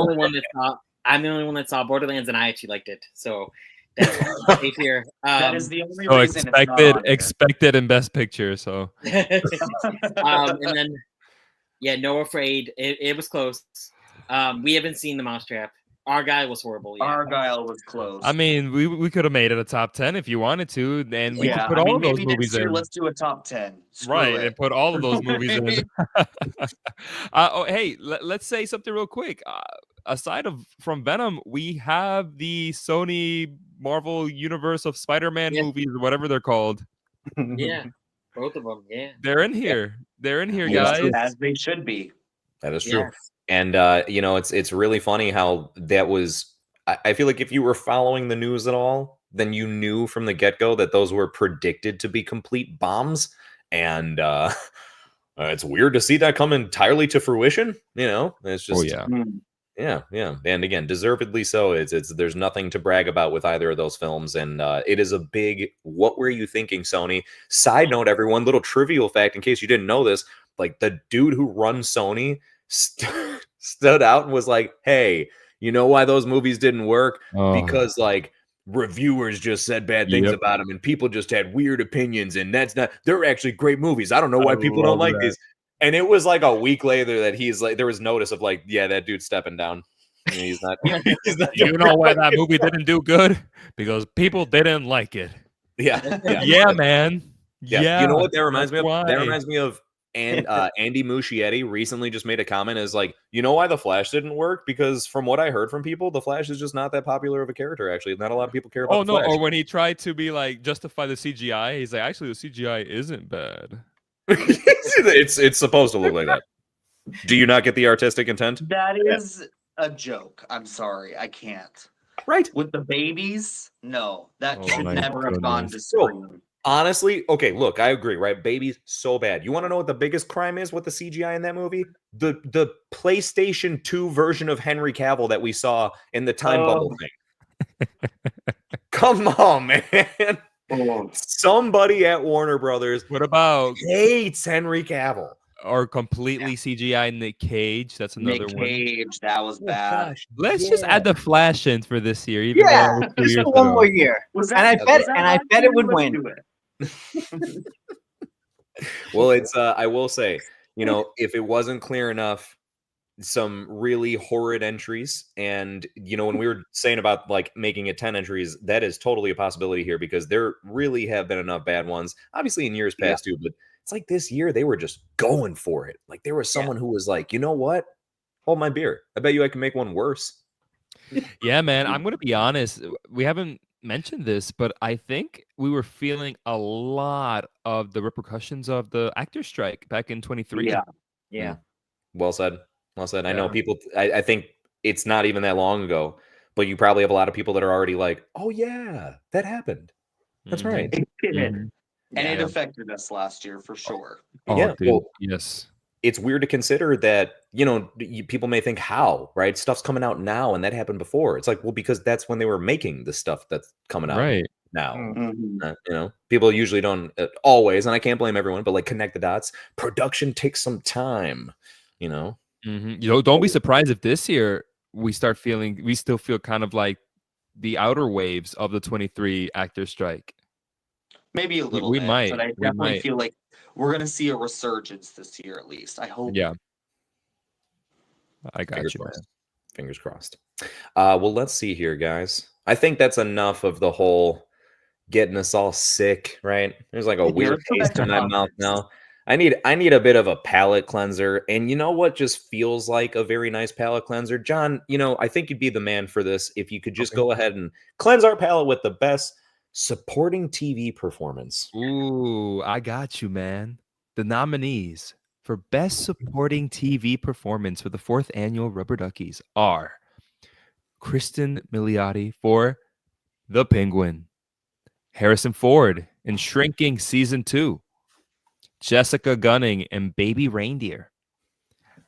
only one that saw Borderlands, and I actually liked it. So that's why here. That is the only reason expected in Best Picture. So and then No Afraid. It was close. We haven't seen The Mousetrap. Argyle was horrible. Yeah. Argyle was close. I mean, we could have made it a top 10 if you wanted to, and we could put all of those movies in. Let's do a top 10. Right, and put all of those movies in. Hey, let's say something real quick. Aside from Venom, we have the Sony Marvel Universe of Spider-Man movies, or whatever they're called. Yeah, both of them. Yeah, they're in here. They're in here, guys. As they should be. That is true. Yes. And it's really funny how that was. I feel like if you were following the news at all, then you knew from the get-go that those were predicted to be complete bombs. And It's weird to see that come entirely to fruition. You know, it's just yeah. Yeah, and again, deservedly so. It's there's nothing to brag about with either of those films, and it is a big. What were you thinking, Sony? Side note, everyone, little trivial fact in case you didn't know this: like the dude who runs Sony stood out and was like, "Hey, you know why those movies didn't work? Because like." Reviewers just said bad things about them, and people just had weird opinions, and they're actually great movies. I don't know why people don't like these. And it was like a week later that he's like, there was notice of like, yeah, that dude's stepping down. And he's not. He's not You know why that movie didn't do good? Because people didn't like it. Yeah, man. Yeah. You know what that reminds me of? Why? That reminds me of. And Andy Muschietti recently just made a comment as like, you know why the Flash didn't work? Because from what I heard from people, the Flash is just not that popular of a character. Actually, not a lot of people care about. Oh no! Or when he tried to be like justify the CGI, he's like, actually, the CGI isn't bad. it's supposed to look like that. Do you not get the artistic intent? That is a joke. I'm sorry, I can't. Right. With the babies, no, that Oh should my never have gone to goodness. screen. Honestly, okay, look, I agree, right? Babies, so bad. You want to know what the biggest crime is with the CGI in that movie? The PlayStation 2 version of Henry Cavill that we saw in the time bubble thing. Come on, man. Somebody at Warner Brothers What about hates Henry Cavill. or completely CGI Nick Cage? That's another Nick one. Cage, that was bad. Let's just add the Flash in for this year. Even Yeah, though it was 2 just years for one ago. more year. Was And I that- bet was that and I last bet year? it would Let's win. do it. Well, it's I will say, you know, if it wasn't clear enough, some really horrid entries, and you know, when we were saying about like making it 10 entries, that is totally a possibility here because there really have been enough bad ones, obviously in years past too, but it's like this year they were just going for it. Like there was someone who was like, you know what, hold my beer, I bet you I can make one worse. Yeah, man. I'm gonna be honest. We haven't mentioned this, but I think we were feeling a lot of the repercussions of the actor strike back in 23. Yeah. Well said. Well said. I know Yeah. people, I think it's not even that long ago, but you probably have a lot of people that are already like, oh yeah, that happened. That's Mhm. right. It did. Mhm. And it Yeah. affected us last year for sure. Oh, Yeah, dude. well, Yes. it's weird to consider that, you know, people may think how, right? Stuff's coming out now and that happened before. It's like, well, because that's when they were making the stuff that's coming out Right. now. Mhm. You know, people usually don't always, and I can't blame everyone, but like connect the dots. Production takes some time, you know? You know, don't be surprised if this year we still feel kind of like the outer waves of the 23 actor strike. Maybe a little we bit, might, but I we definitely might. feel like we're gonna see a resurgence this year at least. I hope. Yeah. I got Fingers you, man. crossed. Fingers crossed. Well, let's see here, guys. I think that's enough of the whole getting us all sick, right? There's like a weird let's go back taste to in my mouth topics. now. I need a bit of a palate cleanser. And you know what just feels like a very nice palate cleanser? John, you know, I think you'd be the man for this if you could just go ahead and cleanse our palate with the best supporting TV performance. Ooh, I got you, man. The nominees for Best Supporting TV Performance for the 4th Annual Rubber Duckies are Kristen Milioti for The Penguin, Harrison Ford in Shrinking Season 2, Jessica Gunning in Baby Reindeer,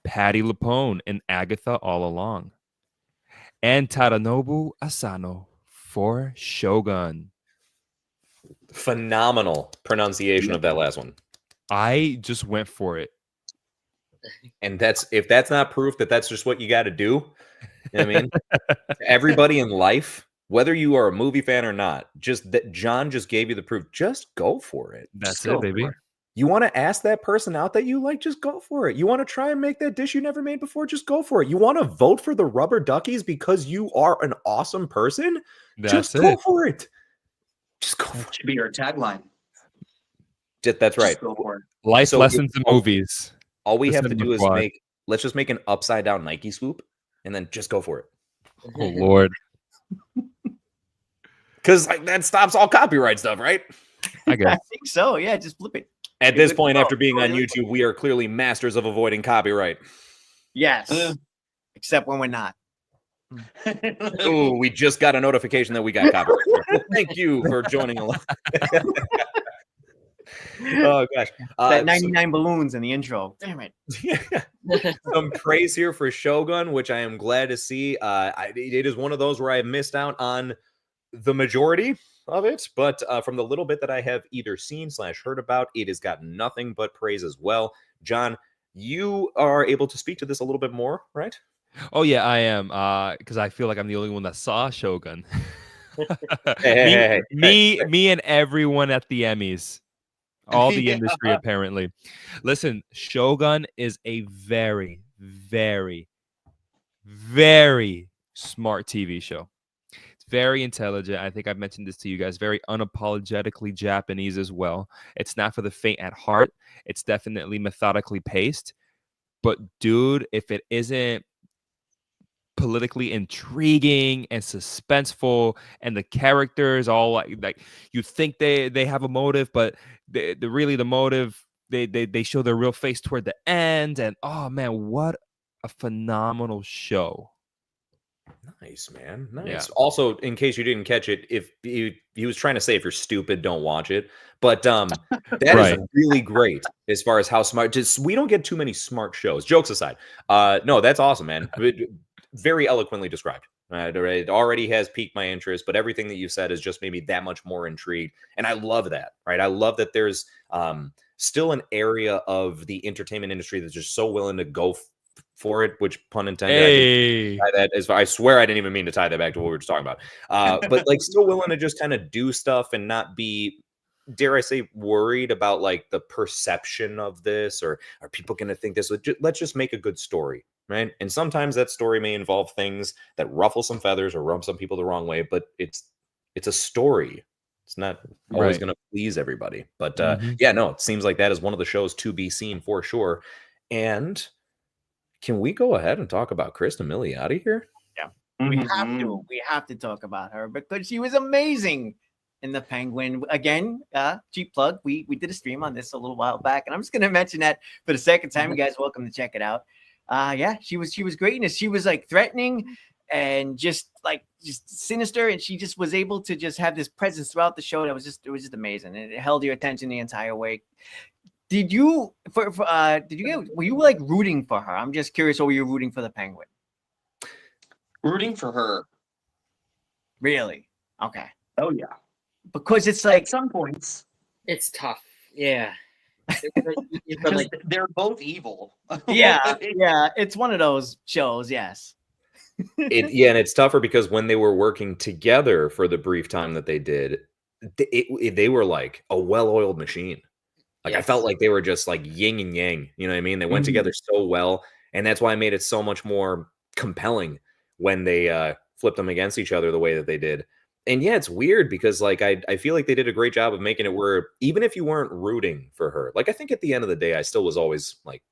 Patty LuPone in Agatha All Along, and Tadanobu Asano for Shogun. Phenomenal pronunciation of that last one. I just went for it. And if that's not proof that that's just what you got to do, you know what I mean? Everybody in life, whether you are a movie fan or not, just that John just gave you the proof. Just go for it. That's Go it, baby. for it. You want to ask that person out that you like, just go for it. You want to try and make that dish you never made before, just go for it. You want to vote for the Rubber Duckies because you are an awesome person, That's just go it. for it. Just go for That should be our tagline. it. That's right. Just go for it. Life So lessons in movies. All we The have to Cinema do is Squad. let's just make an upside down Nike swoop and then just go for it. Oh Lord. Because like that stops all copyright stuff, right? I I guess. think so. Yeah, just flip it. At Is this it- point, oh, after being oh, on really? YouTube, we are clearly masters of avoiding copyright. Yes. Uh. Except when we're not. Ooh, we just got a notification that we got copyright. Thank you for joining along. Oh gosh. That 99 balloons in the intro. Damn it. Some praise here for Shogun, which I am glad to see. It is one of those where I missed out on the majority of it, but from the little bit that I have either seen / heard about, it has gotten nothing but praise as well. John, you are able to speak to this a little bit more, right? Oh yeah, I am. Because I feel like I'm the only one that saw Shogun. Hey, me, and everyone at the Emmys, all the Yeah. industry apparently. Listen, Shogun is a very, very, very smart TV show. It's very intelligent. I think I've mentioned this to you guys. Very unapologetically Japanese as well. It's not for the faint at heart. It's definitely methodically paced. But dude, if it isn't politically intriguing and suspenseful, and the characters all like you think they have a motive, but the really the motive they show their real face toward the end, and oh man, what a phenomenal show. Nice, man. Nice. Yeah. Also, in case you didn't catch it, if he was trying to say if you're stupid, don't watch it. But that is Right. really great as far as how smart. Just we don't get too many smart shows. Jokes aside, no, that's awesome, man. Very eloquently described. It already has piqued my interest, but everything that you said has just made me that much more intrigued, and I love that. Right, I love that there's still an area of the entertainment industry that's just so willing to go for it, which pun intended. Hey. I swear I didn't even mean to tie that back to what we were just talking about. But like still willing to just kind of do stuff and not be, dare I say, worried about like the perception of this, or are people going to think this? Let's just make a good story, right? And sometimes that story may involve things that ruffle some feathers or rub some people the wrong way, but it's a story. It's not always Right. going to please everybody. But Mhm. yeah, no, it seems like that is one of the shows to be seen for sure. And can we go ahead and talk about Kristen Milioti here? We have Mhm. to. We have to talk about her because she was amazing in the Penguin. Again, cheap plug. We did a stream on this a little while back, and I'm just gonna mention that for the second time. You guys are welcome to check it out. Yeah, she was great. She was like threatening and just sinister, and she just was able to just have this presence throughout the show. It was just amazing. And it held your attention the entire way. Did you were you like rooting for her? I'm just curious, or were you rooting for the Penguin? Rooting for her. Really? Okay. Oh yeah. Because it's like At some points, It's tough. Yeah. But because like, they're both evil. yeah, it's one of those shows, yes. Yeah, and it's tougher because when they were working together for the brief time that they did, they were like a well-oiled machine. Like I felt yes. like they were just like yin and yang. You know what I mean? They went Mhm. together so well, and that's why I made it so much more compelling when they flipped them against each other the way that they did. And yeah, it's weird because like I feel like they did a great job of making it where even if you weren't rooting for her, like I think at the end of the day, I still was always like,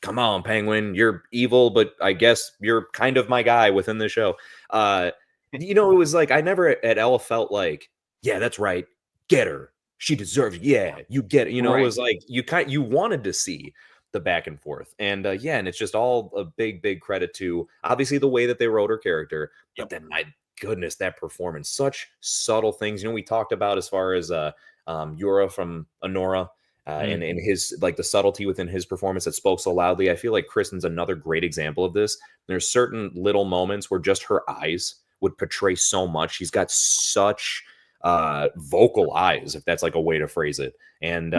come on, Penguin, you're evil, but I guess you're kind of my guy within the show. It was like I never at all felt like, yeah, that's right, get her, she deserves it. Yeah, you get it. It Right. was like you wanted to see the back and forth, and yeah, and it's just all a big credit to obviously the way that they wrote her character, but then my goodness, that performance, such subtle things. We talked about as far as Yura from Honora. And his like the subtlety within his performance that spoke so loudly. I feel like Kristen's another great example of this. There's certain little moments where just her eyes would portray so much. She's got such vocal eyes, if that's like a way to phrase it. And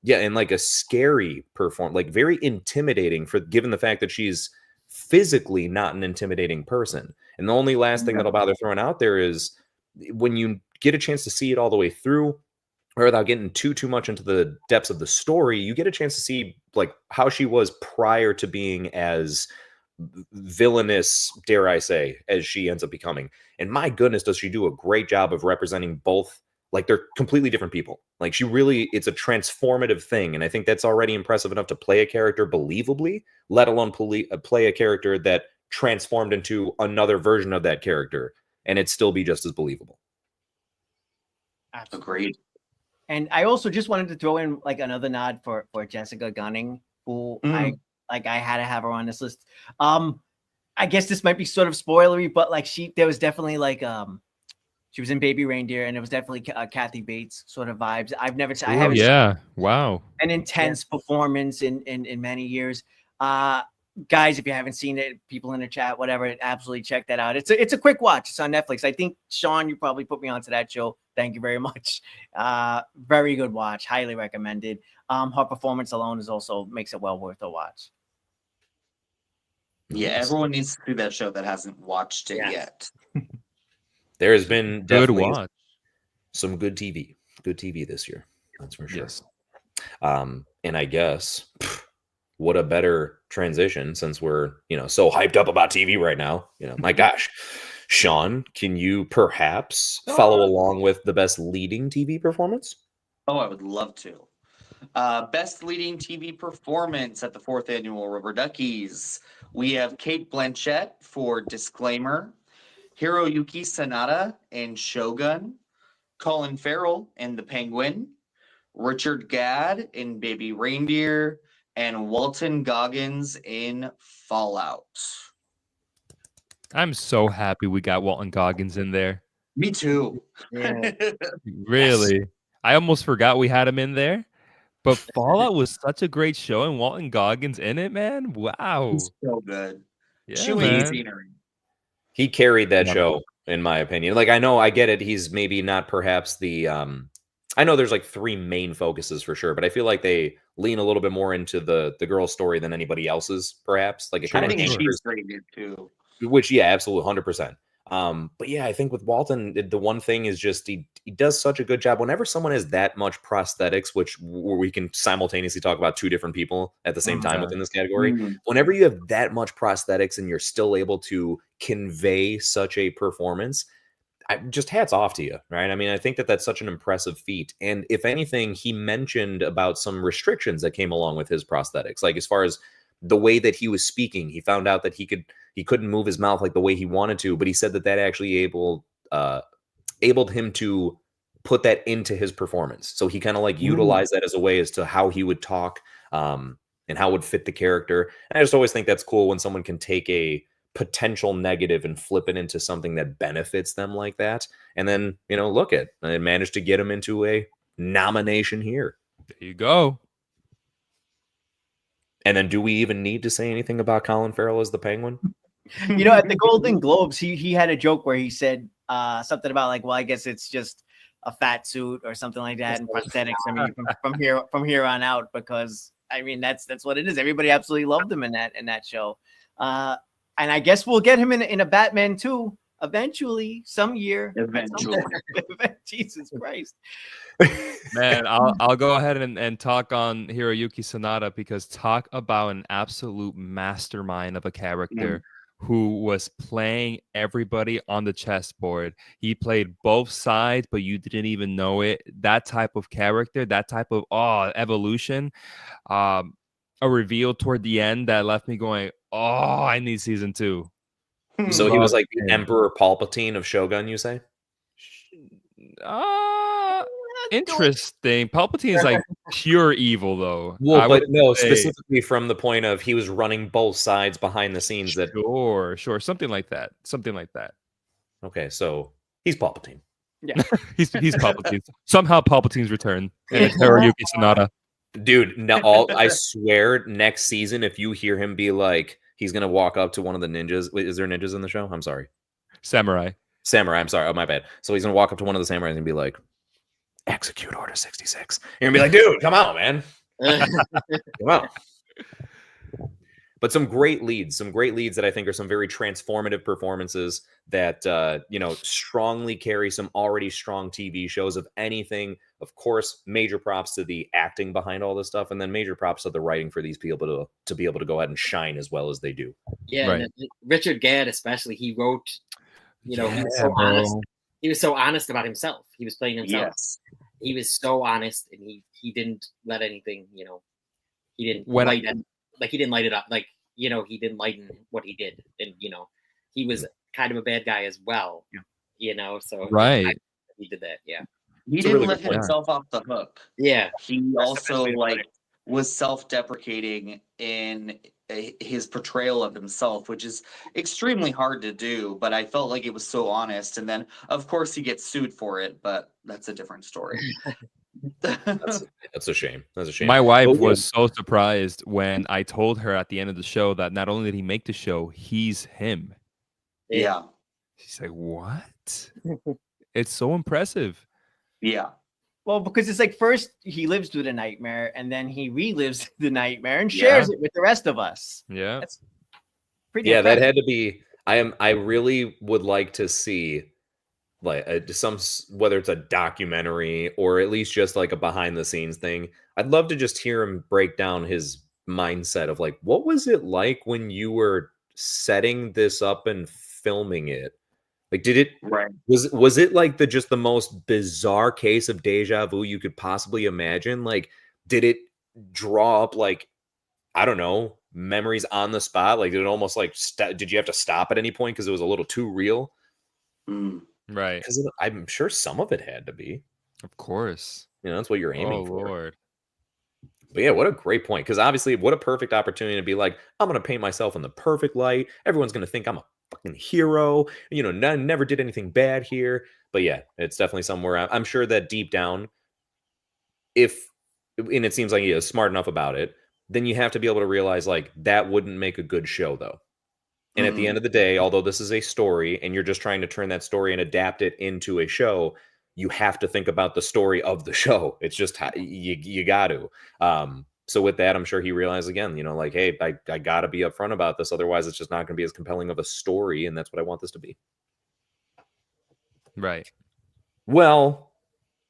yeah, and like a scary perform, like very intimidating for given the fact that she's physically not an intimidating person. And the only last thing that'll bother throwing out there is when you get a chance to see it all the way through, or without getting too much into the depths of the story, you get a chance to see like how she was prior to being as villainous, dare I say, as she ends up becoming. And my goodness, does she do a great job of representing both. Like they're completely different people. Like it's a transformative thing. And I think that's already impressive enough to play a character believably, let alone play a character that transformed into another version of that character and it still be just as believable. Absolutely. Agreed. And I also just wanted to throw in like another nod for Jessica Gunning, who I had to have her on this list. I guess this might be sort of spoilery, but like there was definitely like She was in Baby Reindeer, and it was definitely Kathy Bates sort of vibes. I Oh, haven't seen yeah. Wow. an intense performance in many years. Guys, if you haven't seen it, people in the chat, whatever, absolutely check that out. It's a quick watch. It's on Netflix. I think Sean, you probably put me onto that show. Thank you very much. Very good watch. Highly recommended. Her performance alone is also makes it well worth a watch. Yeah, everyone needs to see that show that hasn't watched it Yeah. yet. There has been Good definitely watch. some good TV this year. That's for sure. Yes. And I guess what a better transition since we're, so hyped up about TV right now. My gosh. Sean, can you perhaps follow along with the best leading TV performance? Oh, I would love to. Best leading TV performance at the 4th Annual Rubber Duckies. We have Kate Blanchett for Disclaimer, Hiroyuki Sanada in Shogun, Colin Farrell in The Penguin, Richard Gadd in Baby Reindeer, and Walton Goggins in Fallout. I'm so happy we got Walton Goggins in there. Me too. Yeah. Really. I almost forgot we had him in there. But Fallout was such a great show, and Walton Goggins in it, man. Wow. He's so good. Yeah, Chewing man. scenery. He carried that Yeah. show, in my opinion. Like, I know, I get it. He's maybe not perhaps the I know there's like 3 main focuses for sure, but I feel like they lean a little bit more into the girl's story than anybody else's, perhaps. Like, it Sure, I kind of think sure. she's great too. which, yeah, absolutely, 100%. But yeah, I think with Walton, the one thing is just he does such a good job. Whenever someone has that much prosthetics, where we can simultaneously talk about 2 different people at the same time Okay. within this category, Mm. whenever you have that much prosthetics and you're still able to convey such a performance, just hats off to you, right? I mean, I think that that's such an impressive feat. And if anything, he mentioned about some restrictions that came along with his prosthetics, like as far as the way that he was speaking. He found out that he couldn't move his mouth like the way he wanted to, but he said that actually enabled him to put that into his performance. So he kind of like utilized that as a way as to how he would talk, and how it would fit the character. And I just always think that's cool when someone can take a potential negative and flip it into something that benefits them like that. And then, look at and managed to get him into a nomination here. There you go. And then do we even need to say anything about Colin Farrell as the Penguin? At the Golden Globes, he had a joke where he said something about like, well, I guess it's just a fat suit or something like that, and prosthetics. I mean, from here on out, because I mean that's what it is. Everybody absolutely loved him in that show, and I guess we'll get him in a Batman 2 eventually, some year. Eventually. Jesus Christ. Man, I'll go ahead and talk on Hiroyuki Sanada, because talk about an absolute mastermind of a character who was playing everybody on the chessboard. He played both sides, but you didn't even know it. That type of character, that type of evolution, a reveal toward the end that left me going, I need season 2. So he was like Love the him. Emperor Palpatine of Shogun, you say? Interesting. Palpatine is like pure evil, though. Well, I but would no, say- specifically from the point of he was running both sides behind the scenes. That Sure, something like that. okay, so he's Palpatine. He's Palpatine. Somehow Palpatine's return, and it's Hiroyuki Sanada. Dude, I swear, next season, if you hear him be like, he's gonna walk up to one of the ninjas. Wait, is there ninjas in the show? I'm sorry. Samurai. I'm sorry. Oh, my bad. So he's gonna walk up to one of the samurais and be like, "Execute Order 66." You're gonna be like, "Dude, come on, man, come on." But some great leads that I think are some very transformative performances that strongly carry some already strong TV shows of anything. Of course, major props to the acting behind all this stuff, and then major props to the writing for these people to be able to go ahead and shine as well as they do. Yeah, Right. and Richard Gadd especially, he wrote, he was Yeah, so bro. honest. He was so honest about himself. He was playing himself. Yes. He was so honest, and he didn't let anything, he didn't When- light it, like he didn't light it up, like he didn't lighten what he did, and he was kind of a bad guy as well, so Right. he did that, yeah. He It's a didn't really let good point. himself off the hook. Yeah, He also was self-deprecating in his portrayal of himself, which is extremely hard to do, but I felt like it was so honest. And then, of course, he gets sued for it, but that's a different story. That's a shame. That's a shame. My wife But yeah, was so surprised when I told her at the end of the show that not only did he make the show, he's him. Yeah. She's like, what? It's so impressive. Yeah. Well, because it's like first he lives through the nightmare and then he relives the nightmare and shares it with the rest of us. Yeah. That's pretty yeah, that impressive. had to be. I really would like to see like whether it's a documentary or at least just like a behind the scenes thing. I'd love to just hear him break down his mindset of like, what was it like when you were setting this up and filming it? Like, did it Right. was it like the most bizarre case of deja vu you could possibly imagine? Like, did it draw up like, I don't know, memories on the spot? Like, did it almost like did you have to stop at any point because it was a little too real? Mm. Right. Because I'm sure some of it had to be. Of course. You know, that's what you're aiming Oh, for. Lord. But yeah, what a great point. Because obviously, what a perfect opportunity to be like, I'm going to paint myself in the perfect light. Everyone's going to think I'm a fucking hero. You know, never did anything bad here. But yeah, it's definitely somewhere. I'm sure that deep down, and it seems like he is smart enough about it, then you have to be able to realize like that wouldn't make a good show though. And at the end of the day, although this is a story and you're just trying to turn that story and adapt it into a show, you have to think about the story of the show. It's just how you got to. So with that, I'm sure he realized again, you know, like, hey, I got to be upfront about this. Otherwise, it's just not going to be as compelling of a story. And that's what I want this to be. Right. Well,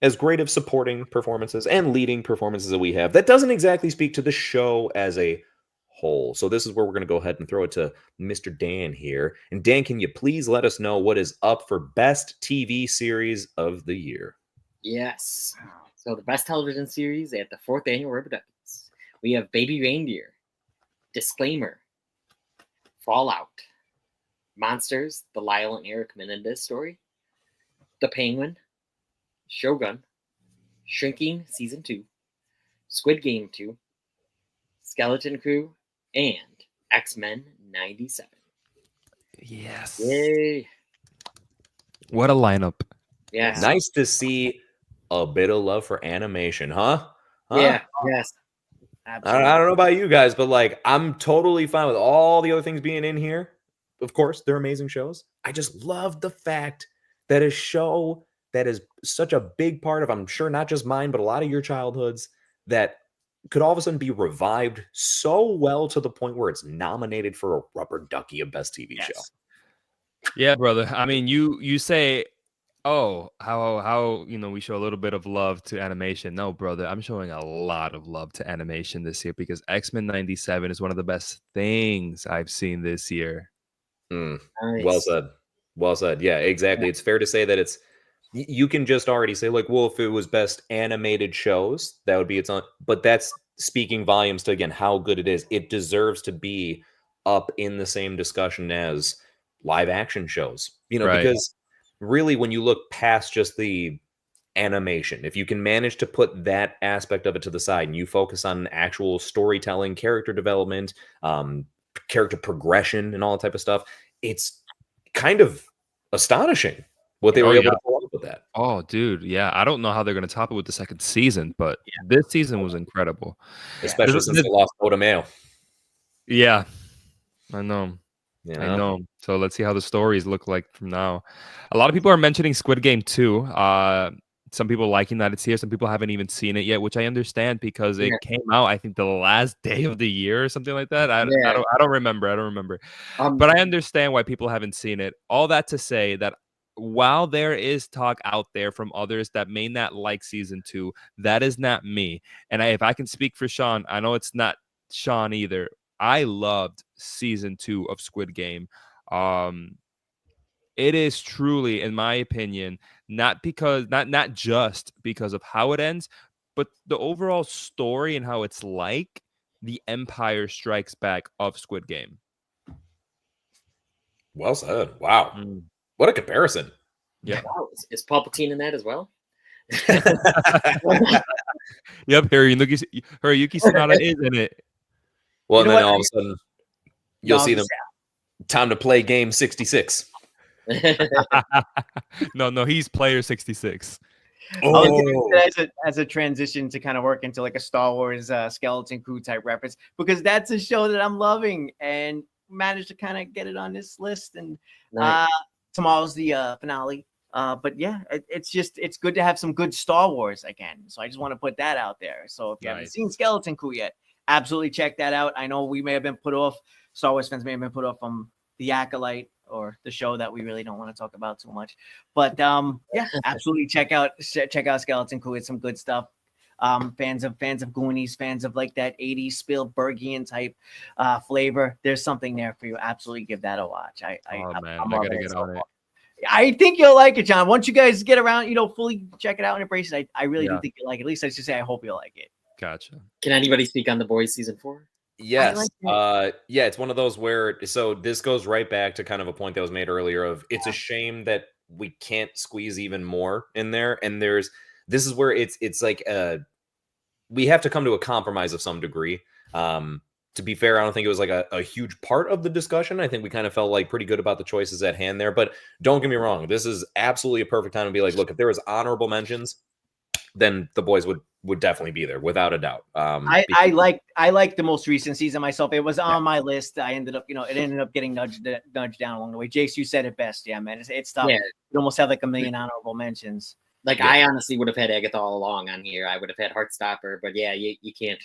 as great of supporting performances and leading performances that we have, that doesn't exactly speak to the show as a whole. So this is where we're going to go ahead and throw it to Mr. Dan here. And Dan, can you please let us know what is up for Best TV Series of the Year? Yes. So the best television series at the 4th Annual Rubber Duckies. We have Baby Reindeer, Disclaimer, Fallout, Monsters, the Lyle and Eric Menendez story, The Penguin, Shogun, Shrinking Season 2, Squid Game 2, Skeleton Crew, and X-Men 97. Yes. Yay. What a lineup. Yes. Nice to see a bit of love for animation, huh? Yeah. Yes. I don't know about you guys, but like I'm totally fine with all the other things being in here. Of course, they're amazing shows. I just love the fact that a show that is such a big part of, I'm sure, not just mine, but a lot of your childhoods, that could all of a sudden be revived so well to the point where it's nominated for a Rubber Ducky of Best TV show. Yeah, brother. I mean, you say, oh, how we show a little bit of love to animation. No, brother, I'm showing a lot of love to animation this year because X-Men 97 is one of the best things I've seen this year. Nice. Well said. Well said. Yeah, exactly. Yeah. It's fair to say that you can just already say like, well, if it was best animated shows, that would be its own. But that's speaking volumes to, again, how good it is. It deserves to be up in the same discussion as live action shows, Right. because really when you look past just the animation, if you can manage to put that aspect of it to the side and you focus on actual storytelling, character development, character progression and all that type of stuff, it's kind of astonishing what they were able to pull off with that. Oh, dude, yeah. I don't know how they're going to top it with the second season, but this season was incredible. Especially since they lost Oda Mayo. Yeah, I know. You I know. So let's see how the stories look like from now. A lot of people are mentioning Squid Game too. Some people liking that it's here. Some people haven't even seen it yet, which I understand because it came out, I think, the last day of the year or something like that. I don't remember. But I understand why people haven't seen it. All that to say that while there is talk out there from others that may not like season 2, that is not me. And if I can speak for Sean, I know it's not Sean either. I loved season 2 of Squid Game. It is truly, in my opinion, not just because of how it ends, but the overall story and how it's like the Empire Strikes Back of Squid Game. Well said. Wow. What a comparison. Yeah. Wow. Is Palpatine in that as well? Yep. Hiroyuki Sanada is in it. Well, You and know then what? all of a sudden, You'll see them. Time to play game 66. No, he's player 66. I was gonna use that as a transition to kind of work into like a Star Wars skeleton crew type reference, because that's a show that I'm loving and managed to kind of get it on this list. And tomorrow's the finale. But yeah, it's good to have some good Star Wars again. So I just want to put that out there. So if you haven't seen Skeleton Crew yet, absolutely check that out. I know we may have been put off, Star Wars fans may have been put off from The Acolyte, or the show that we really don't want to talk about too much. But yeah, absolutely check out Skeleton Crew. It's some good stuff. Fans of Goonies, fans of like that 80s Spielbergian type flavor. There's something there for you. Absolutely give that a watch. I gotta get on it. I think you'll like it, John. Once you guys get around, fully check it out and embrace it, I really do think you'll like it. At least I should say I hope you'll like it. Gotcha. Can anybody speak on The Boys season 4? Yes. Yeah, it's one of those where, so this goes right back to kind of a point that was made earlier of it's a shame that we can't squeeze even more in there. And this is where it's like we have to come to a compromise of some degree. To be fair, I don't think it was like a huge part of the discussion. I think we kind of felt like pretty good about the choices at hand there. But don't get me wrong, this is absolutely a perfect time to be like, look, if there was honorable mentions, then The Boys would definitely be there without a doubt. I like the most recent season myself. It was on my list. I ended up, it ended up getting nudged down along the way. Jace, you said it best. Yeah, man, it's tough. Yeah. You almost have like a million honorable mentions. Like I honestly would have had Agatha all along on here. I would have had Heartstopper, but yeah, you can't.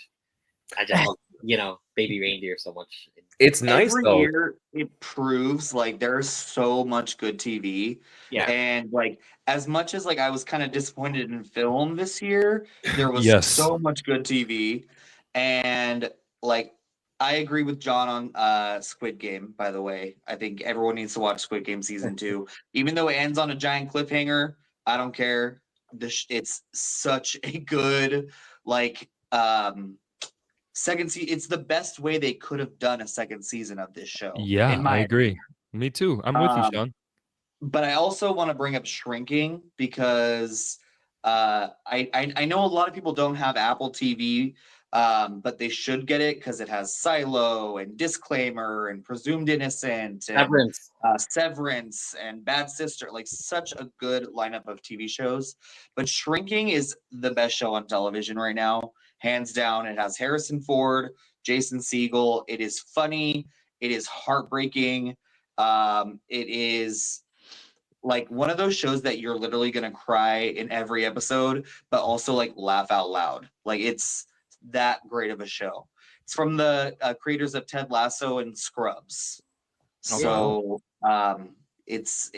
I just love, Baby Reindeer so much. It's nice Every though. year it proves like there's so much good TV. Yeah. And like as much as like I was kind of disappointed in film this year, there was so much good TV. And like I agree with John on Squid Game, by the way. I think everyone needs to watch Squid Game season 2. Even though it ends on a giant cliffhanger, I don't care. It's such a good second season. It's the best way they could have done a second season of this show. Yeah, I agree. Me too. I'm with you, Sean. But I also want to bring up Shrinking because I know a lot of people don't have Apple TV, but they should get it because it has Silo and Disclaimer and Presumed Innocent and Severance and Bad Sister. Like such a good lineup of TV shows. But Shrinking is the best show on television right now. Hands down. It has Harrison Ford, Jason Segel. It is funny. It is heartbreaking. It is like one of those shows that you're literally going to cry in every episode, but also like laugh out loud. Like it's that great of a show. It's from the creators of Ted Lasso and Scrubs. So it's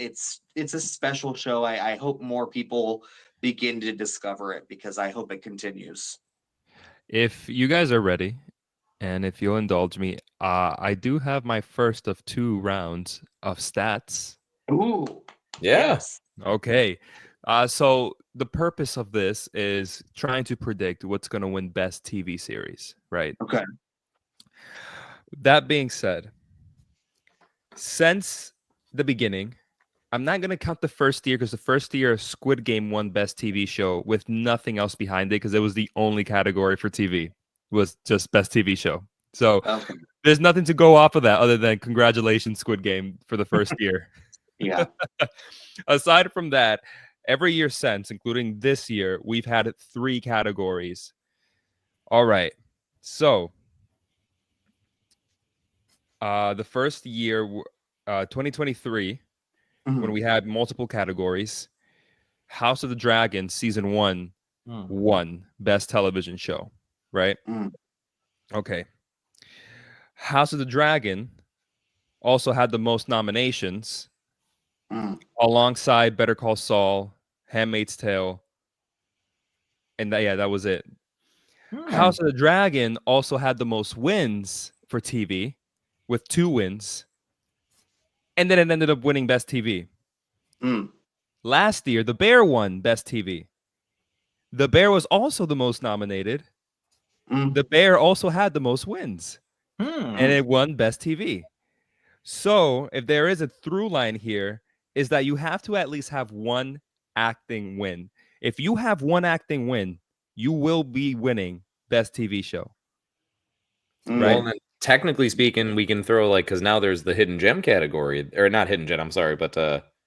a special show. I hope more people begin to discover it because I hope it continues. If you guys are ready, and if you'll indulge me, I do have my first of 2 rounds of stats. Ooh. Yes. Okay. So the purpose of this is trying to predict what's going to win best TV series, right? Okay. That being said, since the beginning, I'm not going to count the first year because the first year Squid Game won best TV show with nothing else behind it because it was the only category for TV. It was just best TV show. So there's nothing to go off of that other than congratulations, Squid Game, for the first year. Yeah. Aside from that, every year since, including this year, we've had 3 categories. All right. So the first year, 2023, when we had multiple categories, House of the Dragon season 1 won best television show, right? Okay. House of the Dragon also had the most nominations alongside Better Call Saul, Handmaid's Tale, and that was it. House of the Dragon also had the most wins for TV with 2 wins. And then it ended up winning Best TV. Last year, The Bear won Best TV. The Bear was also the most nominated. The Bear also had the most wins. And it won Best TV. So if there is a through line here, is that you have to at least have 1 acting win. If you have 1 acting win, you will be winning Best TV show. Right? Well, then technically speaking, we can throw like because now there's the hidden gem category, or not hidden gem. I'm sorry, but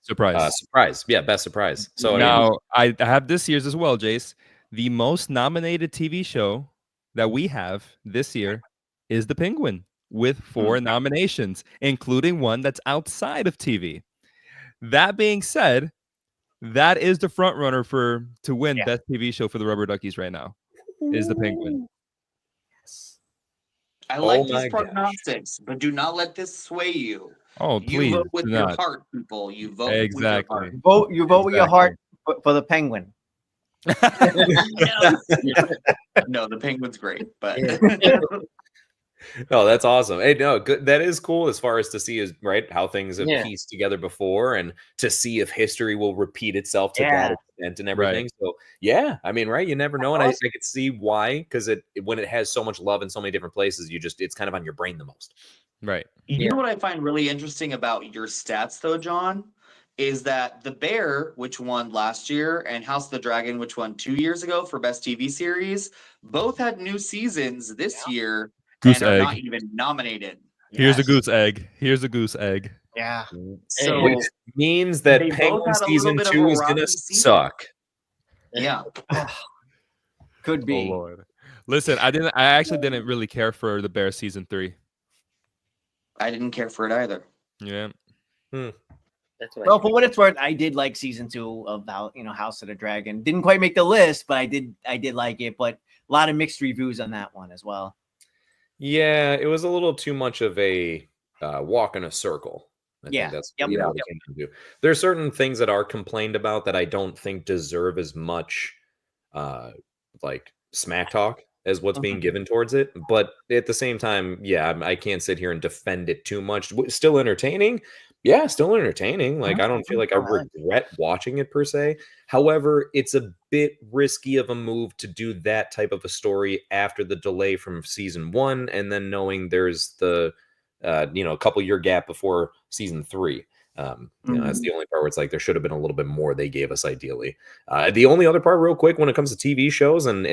Surprise. surprise. Yeah, best surprise. So I mean, Now, I have this year's as well, Jace. The most nominated TV show that we have this year is The Penguin with 4 nominations, including one that's outside of TV. That being said, that is the front runner to win best TV show for the Rubber Duckies right now. Is The Penguin. I like my these gosh. prognostics, but do not let this sway you. Oh, You please vote with do your not. heart, people. You vote with your heart. Exactly. You vote with your heart for the Penguin. No, the Penguin's great, but Oh, that's awesome. Hey, no, good. That is cool as far as to see is right how things have Yeah. pieced together before, and to see if history will repeat itself to Yeah. that extent and everything. So yeah, I mean, right? You never know, and I could see why because when it has so much love in so many different places, it's kind of on your brain the most. Right. you know what I find really interesting about your stats, though, John, is that The Bear, which won last year, and House of the Dragon, which won 2 years ago for Best TV Series, both had new seasons this year Goose and are egg. not even nominated. Here's a Yes. goose egg. Here's a goose egg. Yeah. So Which means that they both Penguin had a little season bit of 2 a is gonna rocky season. suck. yeah, Could Oh be. Lord. Listen, I actually didn't really care for The Bear season 3. I didn't care for it either. Yeah. That's what Well, for what it's worth, I did like season 2 of House of the Dragon. Didn't quite make the list, but I did like it. But a lot of mixed reviews on that one as well. Yeah, it was a little too much of a walk in a circle. I Yeah. think that's Yep. what it came down to. There are certain things that are complained about that I don't think deserve as much like smack talk as what's being given towards it. But at the same time, yeah, I can't sit here and defend it too much. Still entertaining. Yeah, still entertaining. Like I don't feel like I regret watching it per se. However, it's a bit risky of a move to do that type of a story after the delay from season 1 and then knowing there's the a couple year gap before season 3. That's the only part where it's like there should have been a little bit more they gave us ideally. The only other part real quick when it comes to TV shows and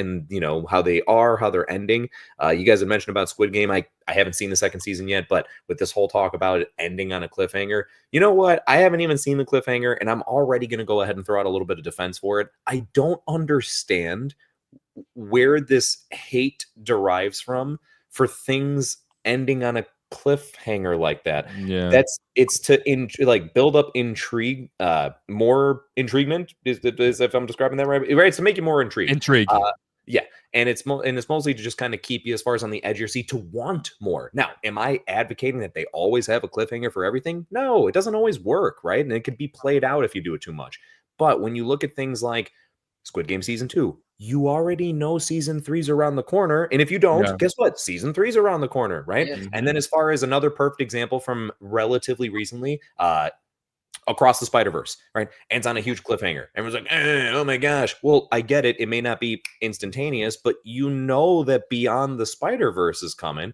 how they're ending. You guys had mentioned about Squid Game. I haven't seen the second season yet, but with this whole talk about it ending on a cliffhanger, you know what? I haven't even seen the cliffhanger and I'm already going to go ahead and throw out a little bit of defense for it. I don't understand where this hate derives from for things ending on a cliffhanger like that. Yeah. It's to build up intrigue, more intriguement is if I'm describing that right. It's to make you more intrigued. Intrigue. Yeah, and it's mostly to just kind of keep you as far as on the edge of your seat to want more. Now, am I advocating that they always have a cliffhanger for everything? No, it doesn't always work, right? And it could be played out if you do it too much. But when you look at things like Squid Game season 2, you already know season 3's around the corner. And if you don't, guess what? Season 3's around the corner, right? Yeah. And then as far as another perfect example from relatively recently, Across the Spider-Verse, right? Ends on a huge cliffhanger. Everyone's like, oh my gosh. Well, I get it. It may not be instantaneous, but you know that Beyond the Spider-Verse is coming.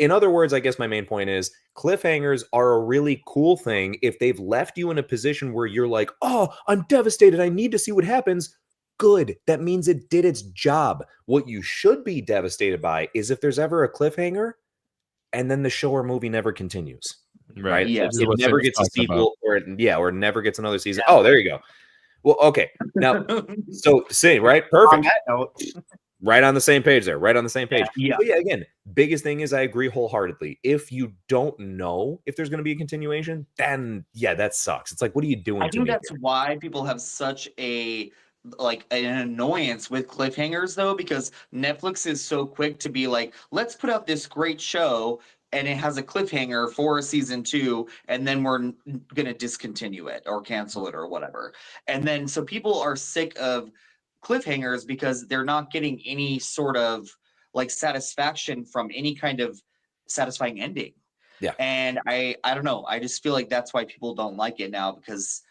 In other words, I guess my main point is cliffhangers are a really cool thing if they've left you in a position where you're like, oh, I'm devastated. I need to see what happens. Good. That means it did its job. What you should be devastated by is if there's ever a cliffhanger and then the show or movie never continues. Right? Yeah. It never gets a sequel or it never gets another season. Oh, there you go. Well, okay. Now, so see, right? Perfect. On that note, Right on the same page there. Right on the same page. Yeah. But yeah, again, biggest thing is I agree wholeheartedly. If you don't know if there's going to be a continuation, then yeah, that sucks. It's like, what are you doing? I think that's why people have such an annoyance with cliffhangers, though, because Netflix is so quick to be like, let's put out this great show and it has a cliffhanger for a season 2, and then we're going to discontinue it or cancel it or whatever. And then so people are sick of cliffhangers because they're not getting any sort of like satisfaction from any kind of satisfying ending. Yeah. And I don't know. I just feel like that's why people don't like it now, because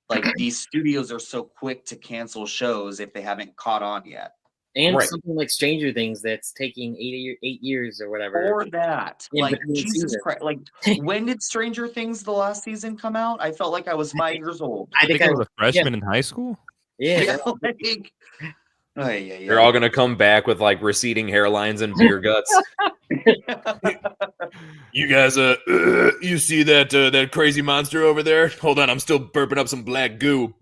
like these studios are so quick to cancel shows if they haven't caught on yet. And Right. something like Stranger Things that's taking 8 years or whatever. Or that. In Like, between Jesus seasons. Christ. Like, when did Stranger Things, the last season, come out? I felt like I was 5 years old. I think I was a freshman in high school. Yeah. Like, They're all gonna come back with like receding hairlines and beer guts. You guys, you see that that crazy monster over there? Hold on, I'm still burping up some black goo.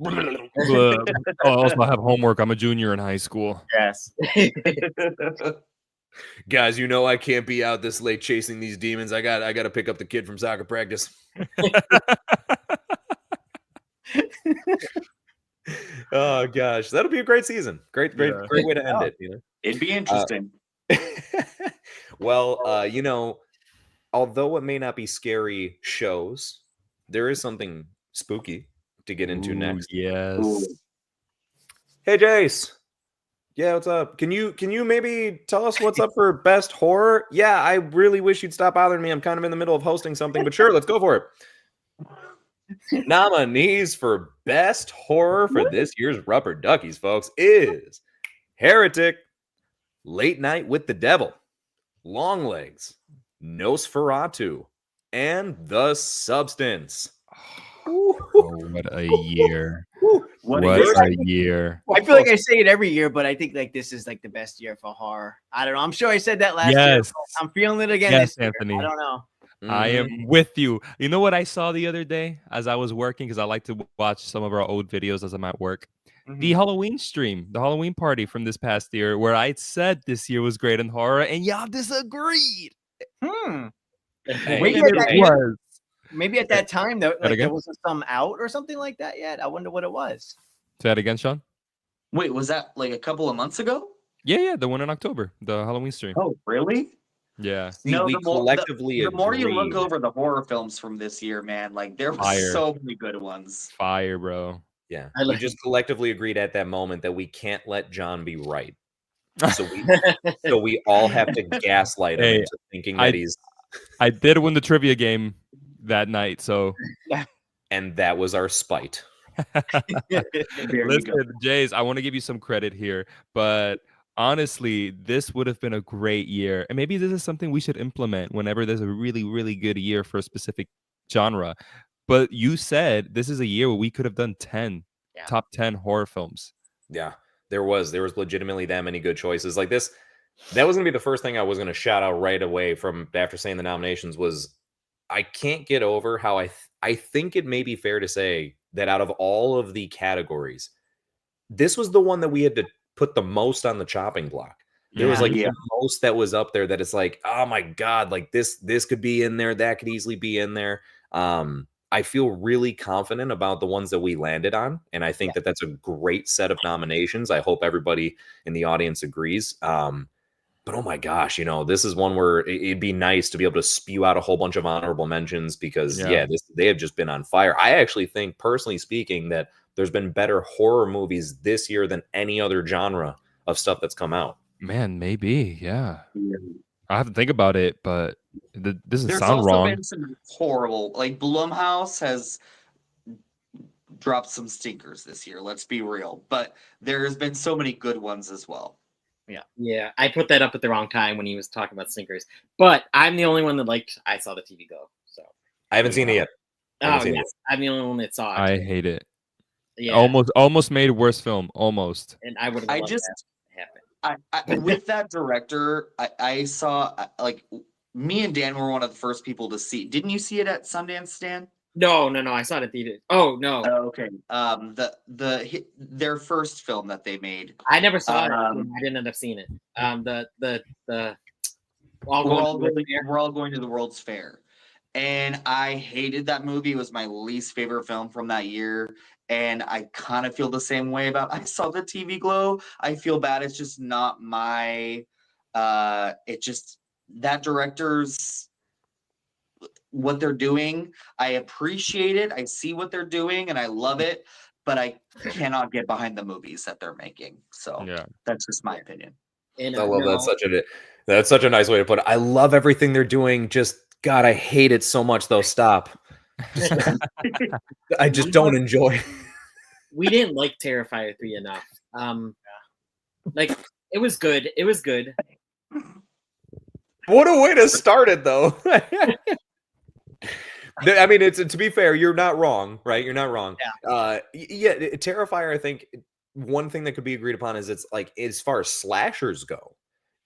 Also, I have homework. I'm a junior in high school. Yes. Guys, you know I can't be out this late chasing these demons. I got to pick up the kid from soccer practice. Oh gosh, that'll be a great season. Great way to end it. You know, It'd be interesting. Well, you know, although it may not be scary shows, there is something spooky to get into next. Yes. Ooh. Hey, Jace. Yeah, what's up? Can you maybe tell us what's up for best horror? Yeah, I really wish you'd stop bothering me. I'm kind of in the middle of hosting something, but sure, let's go for it. Nominees for best horror for this year's Rubber Duckies, folks, is Heretic, Late Night with the Devil, Longlegs, Nosferatu, and The Substance. Oh, what a year. What What a a year. I feel like I say it every year, but I think like this is like the best year for horror. I don't know. I'm sure I said that last year. Yes. I'm feeling it again Yes, this year. Anthony. I don't know. I am with you. You know what I saw the other day as I was working? Because I like to watch some of our old videos as I'm at work. The Halloween stream, the Halloween party from this past year, where I said this year was great in horror, and y'all disagreed. Hey, Maybe, And at it that, was. maybe at that time though, like again? there wasn't some out or something like that yet. I wonder what it was. Say that again, Sean. Wait, was that like a couple of months ago? Yeah, the one in October, the Halloween stream. Oh, really? Yeah, See, we collectively the more you look agreed. over the horror films from this year, man, like there were Fire. so many good ones. fire, bro. Yeah, I we like- just collectively agreed at that moment that we can't let John be right. So we all have to gaslight him Hey, into thinking that he's, I did win the trivia game that night, so and that was our spite. There you go. listen, Jays, I want to give you some credit here, but honestly, this would have been a great year, and maybe this is something we should implement whenever there's a really, really good year for a specific genre. But you said this is a year where we could have done 10 top 10 horror films. Yeah, there was legitimately that many good choices like this. That was gonna be the first thing I was gonna shout out right away from after saying the nominations was I can't get over how I think it may be fair to say that out of all of the categories, this was the one that we had to put the most on the chopping block. There was like Yeah. the most that was up there that it's like, oh my God, like this could be in there, that could easily be in there. I feel really confident about the ones that we landed on, and I think that that's a great set of nominations. I hope everybody in the audience agrees. But oh my gosh, you know, this is one where it'd be nice to be able to spew out a whole bunch of honorable mentions because they have just been on fire. I actually think, personally speaking, that there's been better horror movies this year than any other genre of stuff that's come out. Man, maybe, yeah. I have to think about it, but this doesn't There's sound also wrong. been some horrible, like Blumhouse has dropped some stinkers this year. Let's be real, but there's been so many good ones as well. Yeah, I put that up at the wrong time when he was talking about sinkers. But I'm the only one that liked I Saw the TV Go. So I haven't seen it yet. oh yes, I'm the only one that saw it. I hate it. Yeah, Almost made worse film. Almost. and I would have I loved just, that to happen. I with that director, I saw like me and Dan were one of the first people to see. Didn't you see it at Sundance, Dan? No, I saw it at theater. Oh no, Oh, okay. Their first film that they made. I never saw it. I um, didn't end up seeing it. The We're all going to the World's Fair, and I hated that movie. It was my least favorite film from that year, and I kind of feel the same way about I Saw the TV Glow. I feel bad. It's just not my. It just that director's what they're doing. I appreciate it. I see what they're doing, and I love it. But I cannot get behind the movies that they're making. So Yeah. that's just my opinion. and I love that. That's such a nice way to put it. I love everything they're doing. Just God, I hate it so much though. Stop. I just don't enjoy. we didn't like Terrifier 3 enough. Like it was good. It was good. What a way to start it, though. I mean, it's to be fair, you're not wrong, right? You're not wrong. Yeah, Terrifier, I think, one thing that could be agreed upon is it's like, as far as slashers go,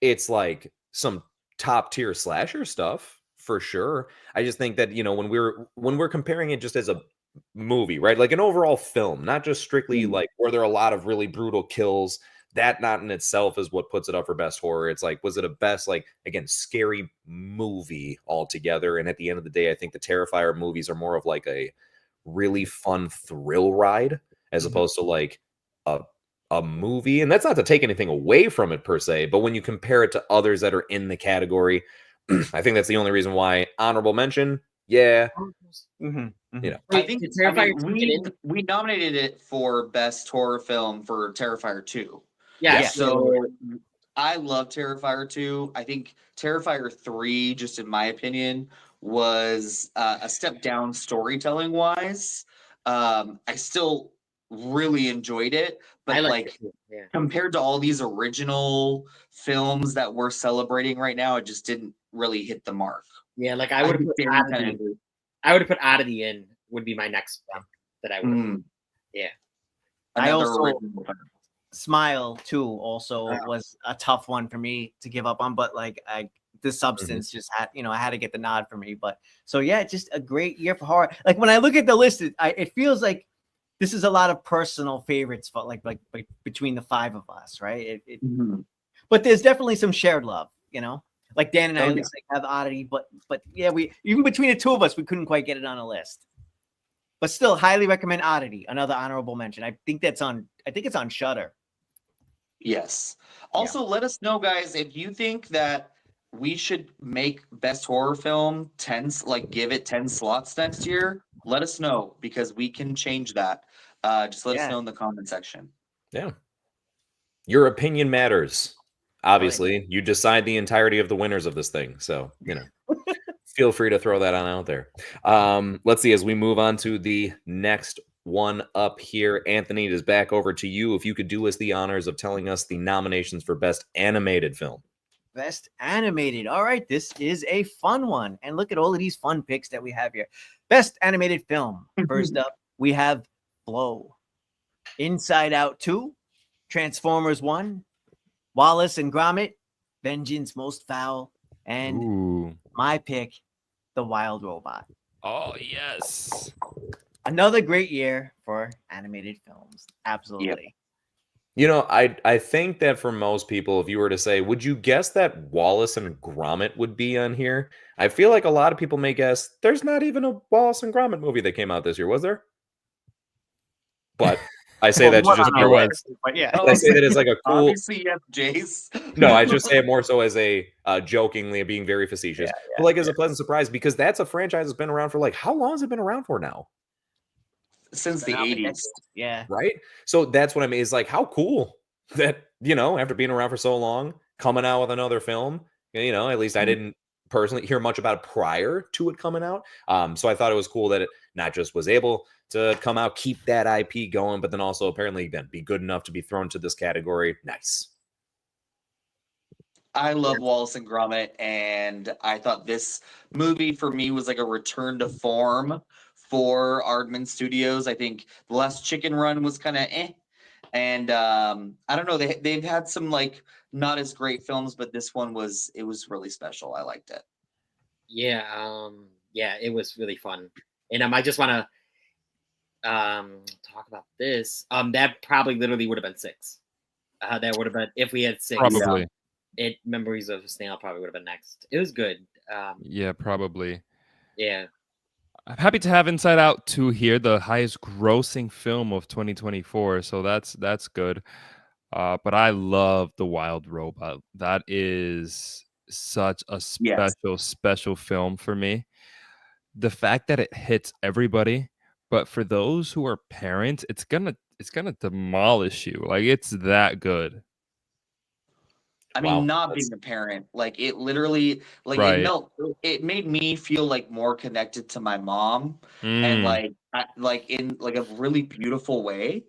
it's like some top tier slasher stuff for sure. I just think that, when we're comparing it just as a movie, right? Like an overall film, not just strictly like where there are a lot of really brutal kills. That not in itself is what puts it up for best horror. It's like, was it a best, like, again, scary movie altogether? And at the end of the day, I think the Terrifier movies are more of like a really fun thrill ride as opposed to like a movie. And that's not to take anything away from it per se, but when you compare it to others that are in the category, I think that's the only reason why honorable mention. Yeah. I think we nominated it for best horror film for Terrifier 2. Yeah. So I love Terrifier 2. I think Terrifier 3, just in my opinion, was a step down storytelling wise. I still really enjoyed it, but compared to all these original films that we're celebrating right now, it just didn't really hit the mark. Yeah, like I would have put Oddity in, would be my next one that I would. Yeah. I also Smile too also was a tough one for me to give up on, but like the substance just had, I had to get the nod for me. But so yeah, just a great year for horror. Like when I look at the list, it feels like this is a lot of personal favorites for like between the five of us, right? But there's definitely some shared love, like Dan and I have Oddity, but yeah, we even between the two of us, we couldn't quite get it on a list. But still, highly recommend Oddity. Another honorable mention. I think it's on Shudder. Yes. Also, let us know, guys, if you think that we should make best horror film 10, like give it 10 slots next year. Let us know because we can change that. Just let us know in the comment section. Yeah. Your opinion matters. Obviously, you decide the entirety of the winners of this thing. So, feel free to throw that on out there. Let's see, as we move on to the next one up here, Anthony, it is back over to you. If you could do us the honors of telling us the nominations for Best Animated Film. Best Animated. All right, this is a fun one. And look at all of these fun picks that we have here. Best Animated Film. First up, we have Flow, Inside Out 2, Transformers 1, Wallace and Gromit, Vengeance Most Foul, and my pick, The Wild Robot. Oh, yes. Another great year for animated films. Absolutely. I think that for most people, if you were to say, would you guess that Wallace and Gromit would be on here? I feel like a lot of people may guess there's not even a Wallace and Gromit movie that came out this year, was there? But I say that to just be aware. But yeah, I say that as like a cool. Obviously, yes, Jace. No, I just say it more so as a jokingly, being very facetious, but like as a pleasant surprise because that's a franchise that's been around for like how long has it been around for now? Since the 80s. Yeah. Right. So that's what I mean. Is like how cool that after being around for so long, coming out with another film. At least I didn't personally hear much about it prior to it coming out. So I thought it was cool that it not just was able to come out, keep that IP going, but then also apparently then be good enough to be thrown to this category. Nice. I love Wallace and Gromit, and I thought this movie for me was like a return to form for Aardman Studios. I think The Last Chicken Run was kind of and I don't know. They've had some like not as great films, but this one was really special. I liked it. Yeah, it was really fun, and I just want to talk about this. That probably literally would have been 6. That would have been if we had 6. Probably. Memories of a Snail probably would have been next. It was good. Yeah, probably. Yeah. I'm happy to have Inside Out 2 here, the highest grossing film of 2024. So that's good. But I love The Wild Robot. That is such a special film for me. The fact that it hits everybody, but for those who are parents, it's gonna demolish you. Like it's that good. I mean, not being a parent, like it literally, like it made me feel like more connected to my mom, and like in like a really beautiful way.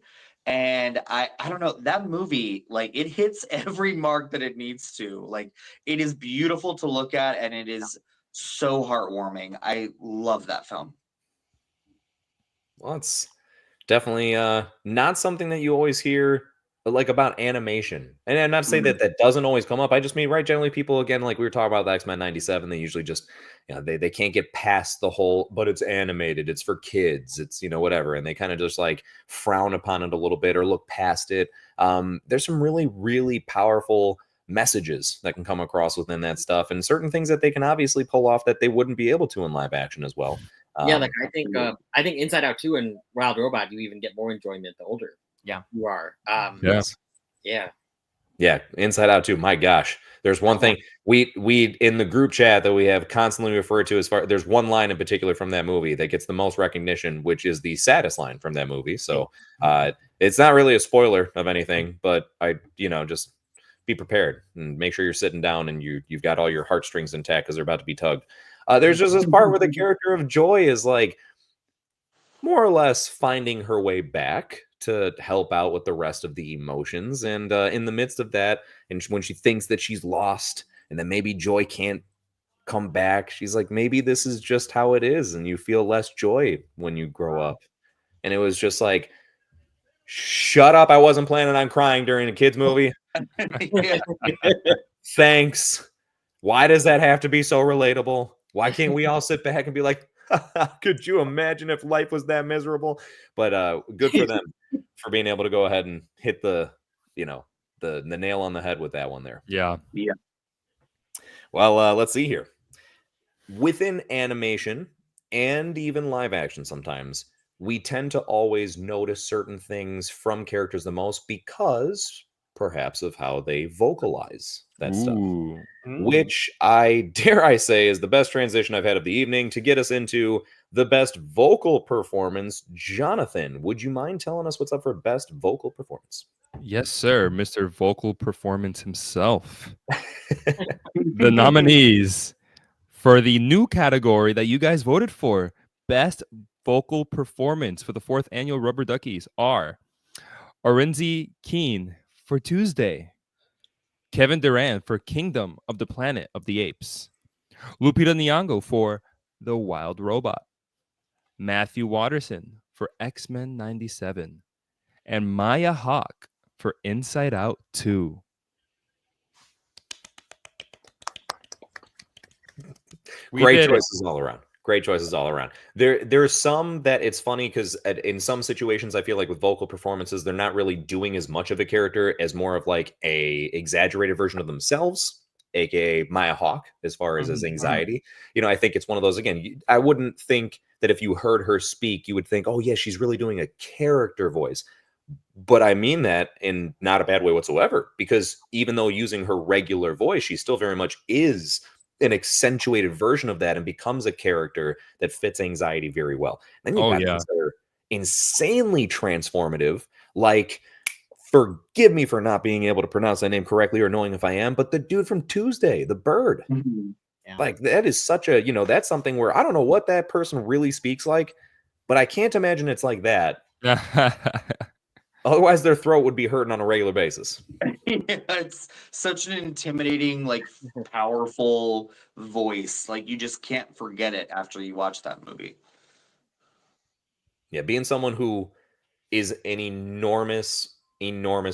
And I don't know, that movie, like it hits every mark that it needs to. Like it is beautiful to look at, and it is so heartwarming. I love that film. Well, it's definitely not something that you always hear like about animation. And I'm not saying that that doesn't always come up. I just mean, right, generally people, again, like we were talking about the X-Men 97, they usually just, you know, they can't get past the whole, but it's animated, it's for kids, it's, you know, whatever. And they kind of just like frown upon it a little bit or look past it. There's some really, really powerful messages that can come across within that stuff, and certain things that they can obviously pull off that they wouldn't be able to in live action as well. Yeah, like I think Inside Out 2 and Wild Robot, you even get more enjoyment the older you are. Yeah, Inside Out too. My gosh, there's one thing we in the group chat that we have constantly referred to as far. There's one line in particular from that movie that gets the most recognition, which is the saddest line from that movie. So it's not really a spoiler of anything, but just be prepared and make sure you're sitting down and you've got all your heartstrings intact because they're about to be tugged. There's just this part where the character of Joy is like more or less finding her way back to help out with the rest of the emotions. And in the midst of that, and when she thinks that she's lost and that maybe Joy can't come back, she's like, maybe this is just how it is. And you feel less joy when you grow up. And it was just like, shut up. I wasn't planning on crying during a kid's movie. Thanks. Why does that have to be so relatable? Why can't we all sit back and be like, could you imagine if life was that miserable? But good for them for being able to go ahead and hit the nail on the head with that one there. Yeah. Well, let's see here. Within animation and even live action sometimes, we tend to always notice certain things from characters the most because perhaps of how they vocalize that stuff. Which I dare I say is the best transition I've had of the evening to get us into the best vocal performance. Jonathan, would you mind telling us what's up for best vocal performance? Yes, sir. Mr. Vocal Performance himself. The nominees for the new category that you guys voted for, Best Vocal Performance for the 4th Annual Rubber Duckies, are Orenzi Keene for Tuesday, Kevin Durant for Kingdom of the Planet of the Apes, Lupita Nyong'o for The Wild Robot, Matthew Watterson for X-Men 97, and Maya Hawke for Inside Out 2. Great choices all around. Great choices all around. There's some that it's funny because in some situations I feel like with vocal performances they're not really doing as much of a character as more of like a exaggerated version of themselves, aka Maya Hawke, as far as anxiety. I think it's one of those, again, I wouldn't think that if you heard her speak you would think, oh yeah, she's really doing a character voice. But I mean that in not a bad way whatsoever, because even though using her regular voice, she still very much is an accentuated version of that and becomes a character that fits anxiety very well. Then you've got things that are insanely transformative, like, forgive me for not being able to pronounce that name correctly or knowing if I am, but the dude from Tuesday, the bird. Like, that is such a, that's something where I don't know what that person really speaks like, but I can't imagine it's like that. Otherwise, their throat would be hurting on a regular basis. It's such an intimidating, like, powerful voice. Like, you just can't forget it after you watch that movie. Yeah, being someone who is an enormous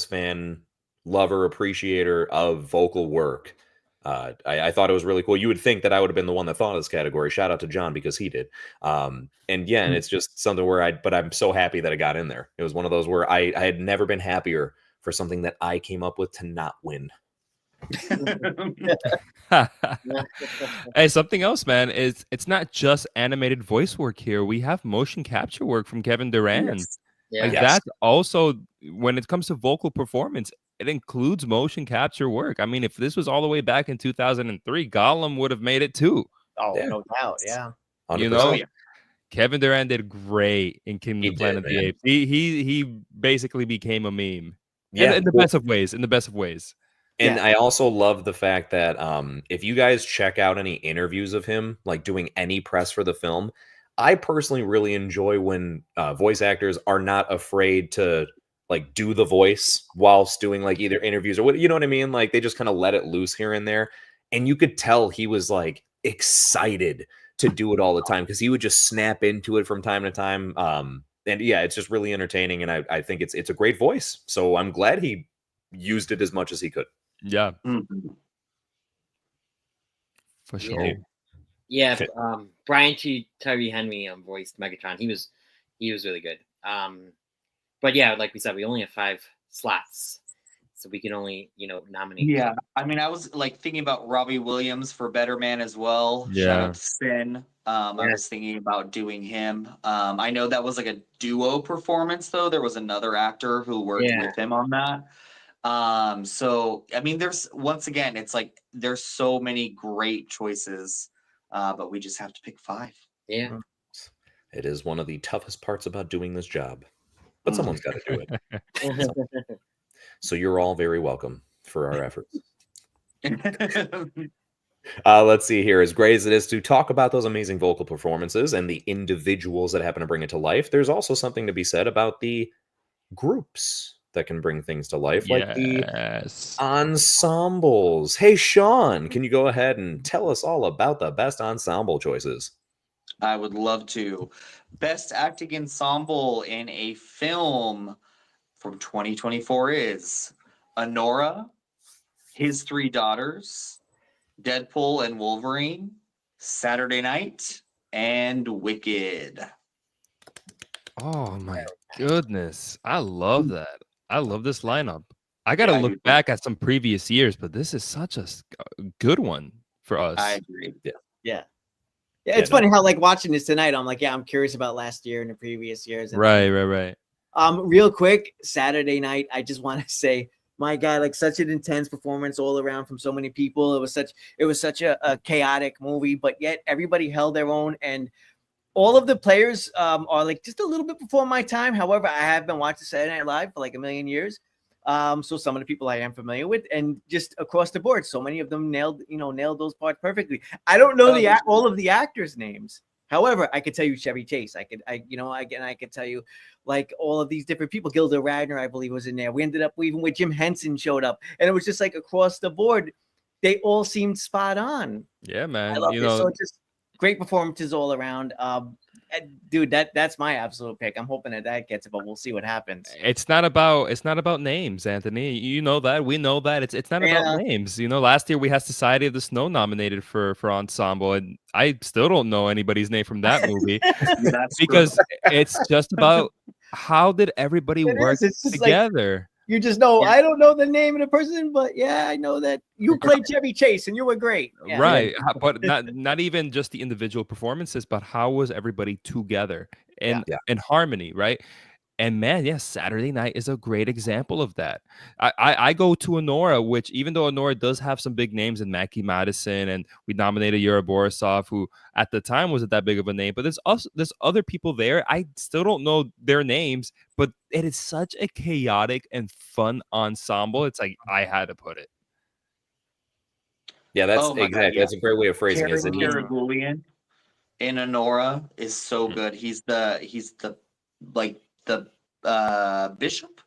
fan, lover, appreciator of vocal work, I thought it was really cool. You would think that I would have been the one that thought of this category. Shout out to John because he did. And it's just something where but I'm so happy that I got in there. It was one of those where I had never been happier for something that I came up with to not win. Hey, something else, man, is it's not just animated voice work here. We have motion capture work from Kevin Durant. That's also, when it comes to vocal performance, it includes motion capture work. I mean, if this was all the way back in 2003, Gollum would have made it too. Oh, no doubt. Yeah. 100%. Kevin Durant did great in Kingdom of the Planet of the Apes. He basically became a meme. Yeah, in the best of ways. And I also love the fact that if you guys check out any interviews of him, like doing any press for the film, I personally really enjoy when voice actors are not afraid to like do the voice whilst doing like either interviews or what, you know what I mean? Like they just kind of let it loose here and there. And you could tell he was like excited to do it all the time because he would just snap into it from time to time. And yeah, it's just really entertaining, and I think it's a great voice. So I'm glad he used it as much as he could. Yeah, Mhm. for Yeah. sure. Yeah, Brian Tyree Henry voiced Megatron. He was really good. But yeah, like we said, we only have 5 slots, so we can only nominate. Yeah, I mean, I was like thinking about Robbie Williams for Better Man as well. Shout Yeah. out to Sin. I Yeah. was thinking about doing him. I know that was like a duo performance, though. There was another actor who worked Yeah. with him on that. So I mean, once again, it's like there's so many great choices, but we just have to pick 5. Yeah. It is one of the toughest parts about doing this job, but someone's got to do it. So you're all very welcome for our efforts. Let's see here. As great as it is to talk about those amazing vocal performances and the individuals that happen to bring it to life, there's also something to be said about the groups that can bring things to life, like the Yes. ensembles. Hey, Sean, can you go ahead and tell us all about the best ensemble choices? I would love to. Best acting ensemble in a film from 2024 is Honora, His Three Daughters, Deadpool and Wolverine, Saturday Night, and Wicked. Oh my goodness. I love that. I love this lineup. I got to Yeah, I do look too. back at some previous years, but this is such a good one for us. I agree. Yeah, it's no. funny how like watching this tonight, I'm like, yeah, I'm curious about last year and the previous years. And Right. real quick, Saturday Night, I just want to say, my God, like such an intense performance all around from so many people. It was such a chaotic movie, but yet everybody held their own, and all of the players are like just a little bit before my time. However, I have been watching Saturday Night Live for like a million years. So some of the people I am familiar with, and just across the board, so many of them nailed those parts perfectly. I don't know all of the actors' names. However, I could tell you Chevy Chase. I could tell you like all of these different people. Gilda Radner, I believe, was in there. We ended up even with Jim Henson showed up, and it was just like across the board, they all seemed spot on. Yeah, man. I love it. So it's just great performances all around. Dude, that's my absolute pick. I'm hoping that gets it, but we'll see what happens. It's not about names, Anthony. You know that. We know that. It's not about names. Last year we had Society of the Snow nominated for ensemble, and I still don't know anybody's name from that movie because it's just about how did everybody work together. You just know, I don't know the name of the person, but yeah, I know that you played Chevy Chase and you were great. Yeah. Right. But not even just the individual performances, but how was everybody together in harmony, right? And man, yes, Saturday Night is a great example of that. I go to Honora, which even though Honora does have some big names in Mackie Madison, and we nominated Yura Borisov, who at the time wasn't that big of a name, but there's other people there. I still don't know their names, but it is such a chaotic and fun ensemble. It's like I had to put it. Yeah, that's exactly. That's a great way of phrasing it. Karagulian in Honora is so good. He's the bishop.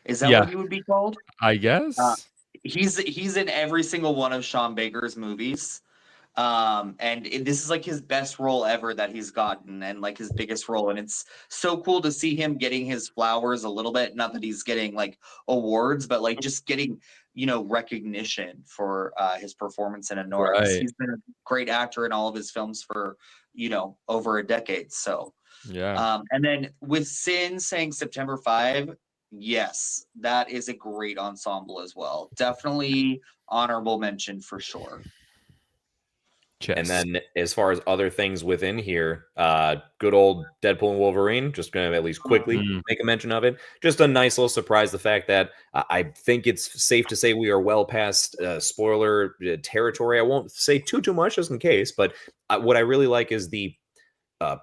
Is that what he would be called? I guess. He's in every single one of Sean Baker's movies. And this is like his best role ever that he's gotten, and like his biggest role. And it's so cool to see him getting his flowers a little bit. Not that he's getting like awards, but like just getting, recognition for his performance in Honora. Right. He's been a great actor in all of his films for, over a decade. So, yeah. And then with Sin saying September 5, yes, that is a great ensemble as well. Definitely honorable mention for sure. And then as far as other things within here, good old Deadpool and Wolverine, just going to at least quickly make a mention of it. Just a nice little surprise, the fact that I think it's safe to say we are well past spoiler territory. I won't say too much just in case, but what I really like is the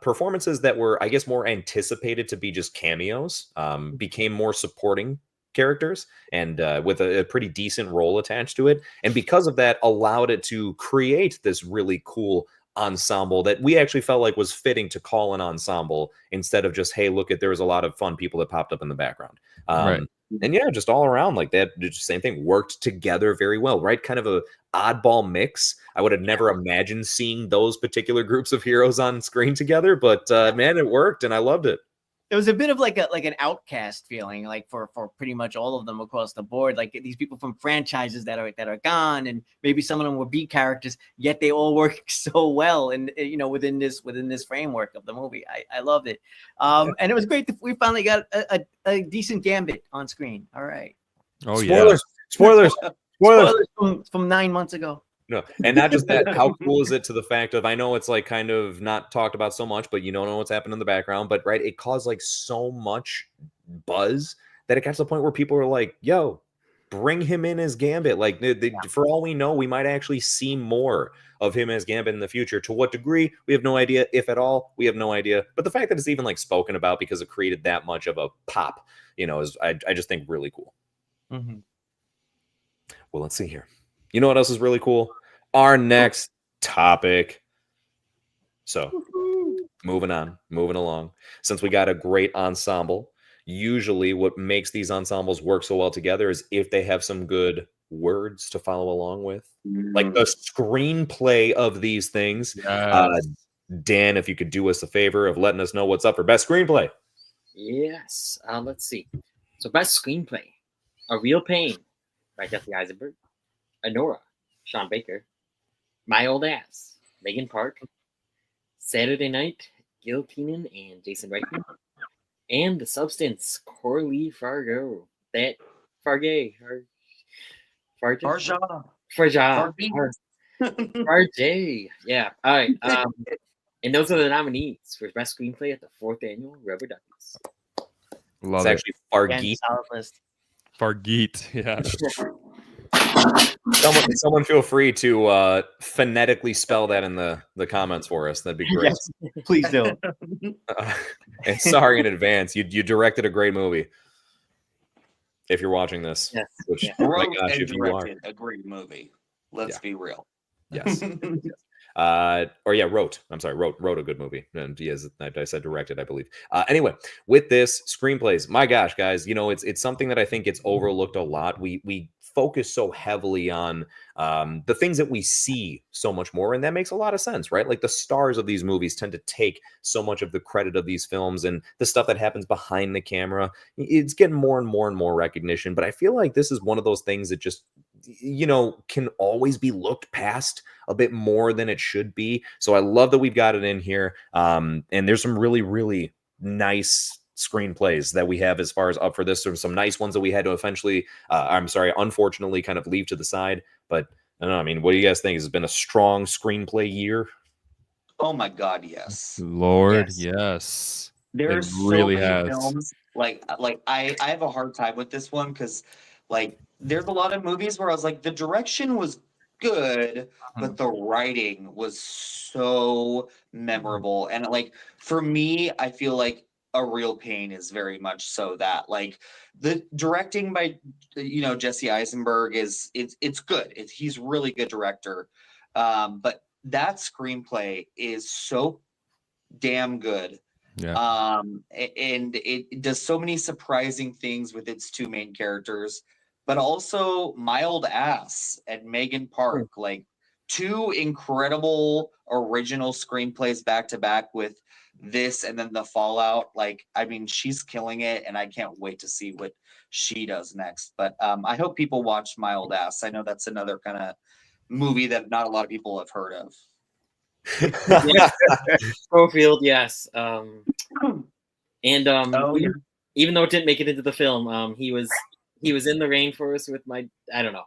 performances that were, I guess, more anticipated to be just cameos became more supporting characters, and with a pretty decent role attached to it, and because of that allowed it to create this really cool ensemble that we actually felt like was fitting to call an ensemble instead of just, hey, look, there was a lot of fun people that popped up in the background. Right. And yeah, just all around like that, just same thing, worked together very well, right? Kind of a oddball mix. I would have never imagined seeing those particular groups of heroes on screen together, but man, it worked and I loved it. It was a bit of like an outcast feeling, like for pretty much all of them across the board. Like these people from franchises that are gone, and maybe some of them were B characters, yet they all work so well, and within this framework of the movie. I loved it, and it was great that we finally got a decent Gambit on screen. All right, Oh Spoilers, yeah. spoilers, spoilers. spoilers from 9 months ago. No, and not just that. How cool is it to the fact of, I know it's like kind of not talked about so much, but you don't know what's happening in the background. But right, it caused like so much buzz that it got to the point where people are like, "Yo, bring him in as Gambit." Like, for all we know, we might actually see more of him as Gambit in the future. To what degree, we have no idea. If at all, we have no idea. But the fact that it's even like spoken about because it created that much of a pop, is I just think really cool. Mm-hmm. Well, let's see here. You know what else is really cool? Our next topic. So, moving along. Since we got a great ensemble, usually what makes these ensembles work so well together is if they have some good words to follow along with. Like the screenplay of these things. Yes. Dan, if you could do us a favor of letting us know what's up for best screenplay. Yes. Let's see. So best screenplay: A Real Pain by Jesse Eisenberg, Anora, Sean Baker, My Old Ass, Megan Park, Saturday Night, Gil Keenan and Jason Reitman, and The Substance, Corley Fargo. Farjay. Yeah. All right. And those are the nominees for best screenplay at the 4th Annual Rubber Duckies. Love It's it. actually Fargeet. Solid list. Fargeet. Yeah. Someone feel free to phonetically spell that in the comments for us. That'd be great. Yes, please do. And sorry in advance. You directed a great movie. If you're watching this, Yes. which, Yeah. my Wrote gosh, and if you are, directed a great movie. Let's Yeah. be real. yes. Wrote a good movie. And yes, I said directed, I believe. Anyway, with this screenplays, my gosh, guys, it's something that I think gets overlooked a lot. We focus so heavily on the things that we see so much more, and that makes a lot of sense, right? Like the stars of these movies tend to take so much of the credit of these films, and the stuff that happens behind the camera, it's getting more and more and more recognition. But I feel like this is one of those things that just can always be looked past a bit more than it should be. So I love that we've got it in here. And there's some really, really nice screenplays that we have as far as up for this. There's some nice ones that we had to unfortunately kind of leave to the side. But I don't know. I mean, what do you guys think? Has it been a strong screenplay year? Oh my God, yes. Lord, Yes. yes. There's It really so many has. films. Like I have a hard time with this one because like there's a lot of movies where I was like, the direction was good, but the writing was so memorable. And like for me, I feel like A Real Pain is very much so that. Like the directing by Jesse Eisenberg it's good. He's really good director. But that screenplay is so damn good. Yeah. And it does so many surprising things with its two main characters, but also My Old Ass and Megan Park, like two incredible original screenplays back to back with this and then The Fallout. Like, I mean, she's killing it, and I can't wait to see what she does next. But I hope people watch My Old Ass. I know that's another kind of movie that not a lot of people have heard of. Schofield, yes. And yeah. even though it didn't make it into the film, he was in the rainforest with my, I don't know.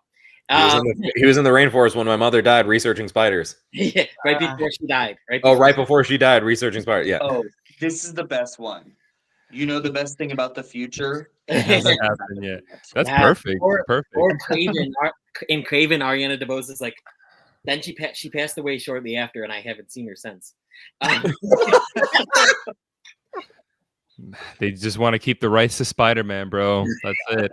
He was in the rainforest when my mother died researching spiders. Yeah, right before she died. Right before she died researching spiders. Yeah. Oh, this is the best one. The best thing about the future? It hasn't happened yet. That's Yeah, perfect. or- Perfect. Or Craven, Ariana DeBose is like, then she passed away shortly after, and I haven't seen her since. They just want to keep the rights to Spider-Man, bro. That's it.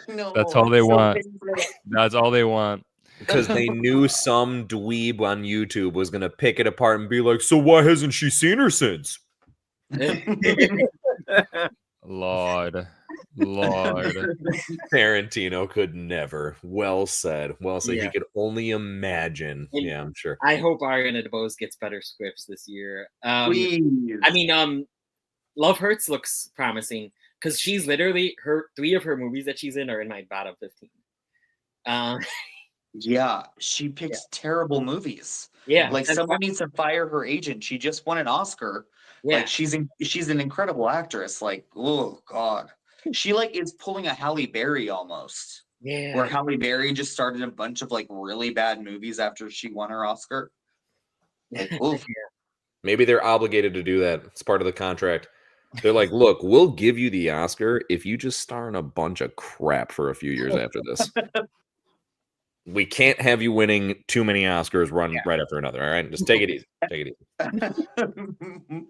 No, That's all they so want. favorite. That's all they want. Because they knew some dweeb on YouTube was going to pick it apart and be like, so why hasn't she seen her since? Lord. Tarantino could never. Well said. Well said. Yeah. He could only imagine. And Yeah, I'm sure. I hope Ariana DeBose gets better scripts this year. Please. I mean, Love Hurts looks promising because she's literally 3 of her movies that she's in are in my bottom 15. Yeah, she picks terrible movies. Yeah, Like someone needs to fire her agent. She just won an Oscar. Yeah. Like she's an incredible actress. Like, oh God. She like is pulling a Halle Berry almost. Yeah. Where Halle Berry just started a bunch of like really bad movies after she won her Oscar. Like, oof. Maybe they're obligated to do that. It's part of the contract. They're like, look, we'll give you the Oscar if you just star in a bunch of crap for a few years after this. We can't have you winning too many Oscars right after another. All right, just take it easy. Take it easy.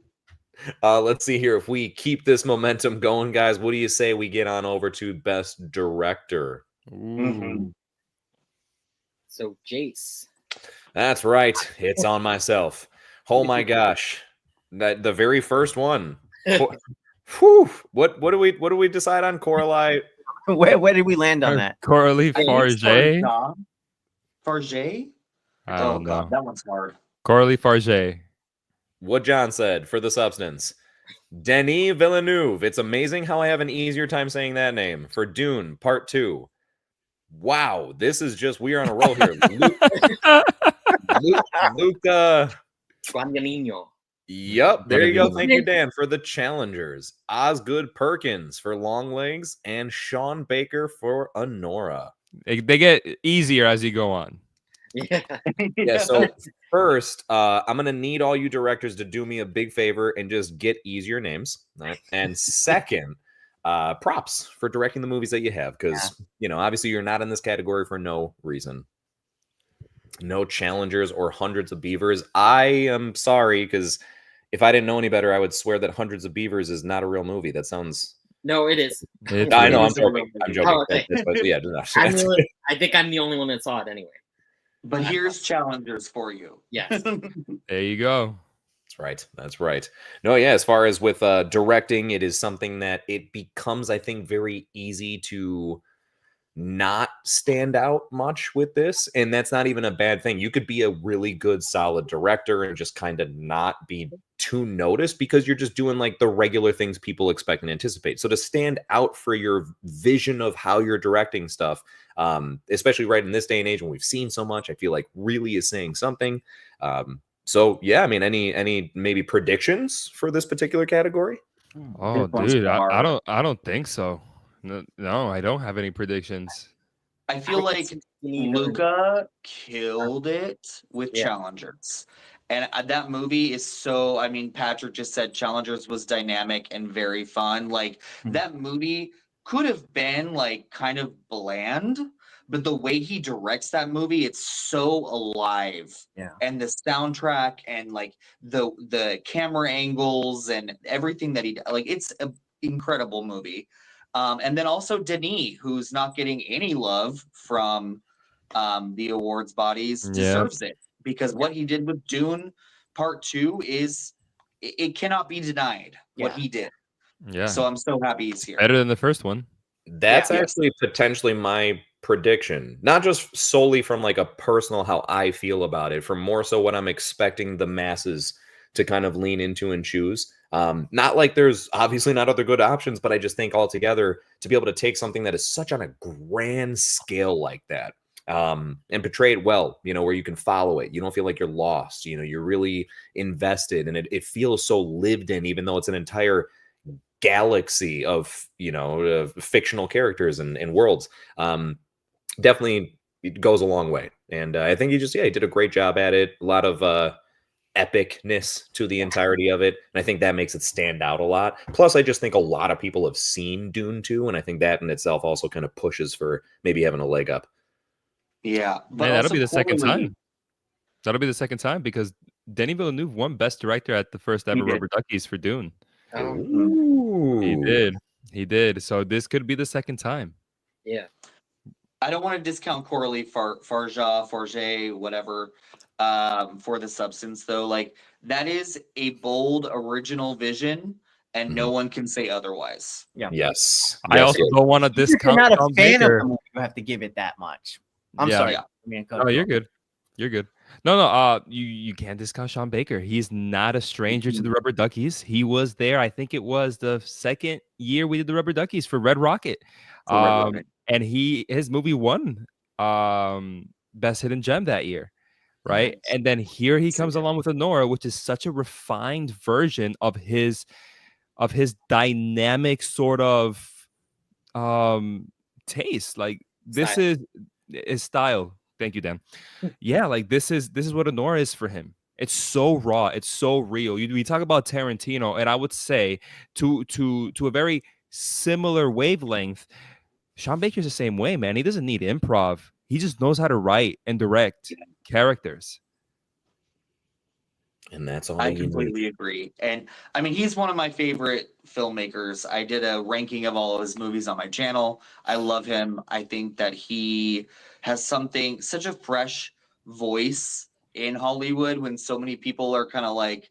Let's see here. If we keep this momentum going, guys, what do you say we get on over to Best Director? So Jace. That's right. It's on myself. Oh my gosh, the very first one. Whew. What do we decide on, Coralie? Where did we land on that? Coralie Farge. Farge? I don't know. God, that one's hard. Coralie Farge. What John said for the substance. Denis Villeneuve. It's amazing how I have an easier time saying that name. For Dune Part 2. Wow, this is just, we are on a roll here. Luca Guadagnino. Yep, there you go. Thank you, Dan, for the challengers. Osgood Perkins for Long Legs and Sean Baker for Honora. They get easier as you go on. Yeah, so first, I'm going to need all you directors to do me a big favor and just get easier names. Right? And second, props for directing the movies that you have, because, obviously you're not in this category for no reason. No challengers or Hundreds of Beavers. I am sorry, because if I didn't know any better, I would swear that Hundreds of Beavers is not a real movie. That sounds... No, it is. I know, I'm joking. I'm joking. Oh, okay. But yeah, I think I'm the only one that saw it anyway. But here's challengers for you. Yes. There you go. That's right. That's right. No, yeah, as far as with directing, it is something that it becomes, I think, very easy to not stand out much with this, and that's not even a bad thing. You could be a really good solid director and just kind of not be too noticed because you're just doing like the regular things people expect and anticipate. So to stand out for your vision of how you're directing stuff, especially right in this day and age when we've seen so much, I feel like really is saying something. So yeah, I mean, any maybe predictions for this particular category? Oh, dude, I don't think so. No, I don't have any predictions. I feel like Luca killed it with Challengers. And that movie is so, I mean, Patrick just said Challengers was dynamic and very fun. Like, that movie could have been, like, kind of bland, but the way he directs that movie, it's so alive. Yeah. And the soundtrack and, like, the camera angles and everything that he, like, it's an incredible movie. And then also Denis, who's not getting any love from the awards bodies, deserves it, because what he did with Dune Part 2 is, it cannot be denied what he did. Yeah. So I'm so happy he's here. Better than the first one. That's actually potentially my prediction, not just solely from like a personal how I feel about it, from more so what I'm expecting the masses to kind of lean into and choose. Not like there's obviously not other good options, but I just think altogether to be able to take something that is such on a grand scale like that, and portray it well, where you can follow it. You don't feel like you're lost, you're really invested, and it feels so lived in, even though it's an entire galaxy of, fictional characters and worlds. Definitely it goes a long way. And I think he did a great job at it. A lot of, epicness to the entirety of it, and I think that makes it stand out a lot. Plus, I just think a lot of people have seen Dune 2, and I think that in itself also kind of pushes for maybe having a leg up. Yeah, but that'll be the second time. That'll be the second time because Denis Villeneuve won Best Director at the first ever Rubber Duckies for Dune. Ooh. He did. So this could be the second time. Yeah. I don't want to discount Coralie Farge, whatever, for the substance, though. Like, that is a bold, original vision, and no one can say otherwise. Yeah. Yes. I also don't want to discount. If you're not a fan of the movie, you have to give it that much. I'm sorry. Yeah. Oh, you're good. You're good. No. You can't discount Sean Baker. He's not a stranger to the Rubber Duckies. He was there. I think it was the second year we did the Rubber Duckies for Red Rocket. For Red Rocket. And his movie won Best Hidden Gem that year, right? Nice. And then here he So comes good. along with Honora, which is such a refined version of his dynamic sort of taste. Like this Style. is his style. Thank you, Dan. Yeah, like this is what Honora is for him. It's so raw, it's so real. We talk about Tarantino, and I would say to a very similar wavelength, Sean Baker's the same way, man. He doesn't need improv. He just knows how to write and direct characters. And that's all I you need. completely agree. And I mean, he's one of my favorite filmmakers. I did a ranking of all of his movies on my channel. I love him. I think that he has such a fresh voice in Hollywood when so many people are kind of like,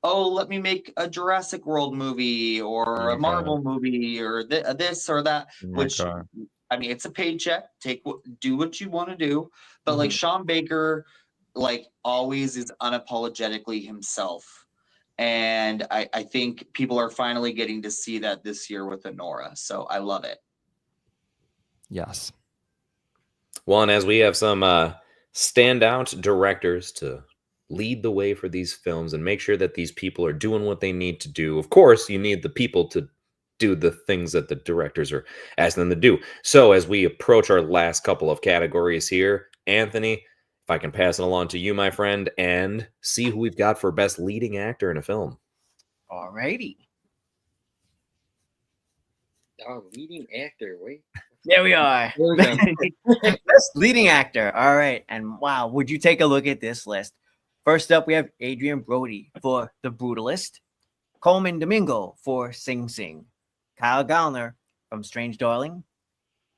oh, let me make a Jurassic World movie or a Marvel movie or this or that, which I mean, it's a paycheck. Do what you want to do. But like Sean Baker, like always is unapologetically himself. And I think people are finally getting to see that this year with Honora. So I love it. Yes. Well, and as we have some standout directors to lead the way for these films and make sure that these people are doing what they need to do, of course, you need the people to do the things that the directors are asking them to do. So as we approach our last couple of categories here, Anthony, if I can pass it along to you, my friend, and see who we've got for best leading actor in a film. Alrighty. Oh, leading actor. Wait. There we are. There we go. Best leading actor. All right. And wow, would you take a look at this list? First up, we have Adrian Brody for The Brutalist, Coleman Domingo for Sing Sing, Kyle Gallner from Strange Darling,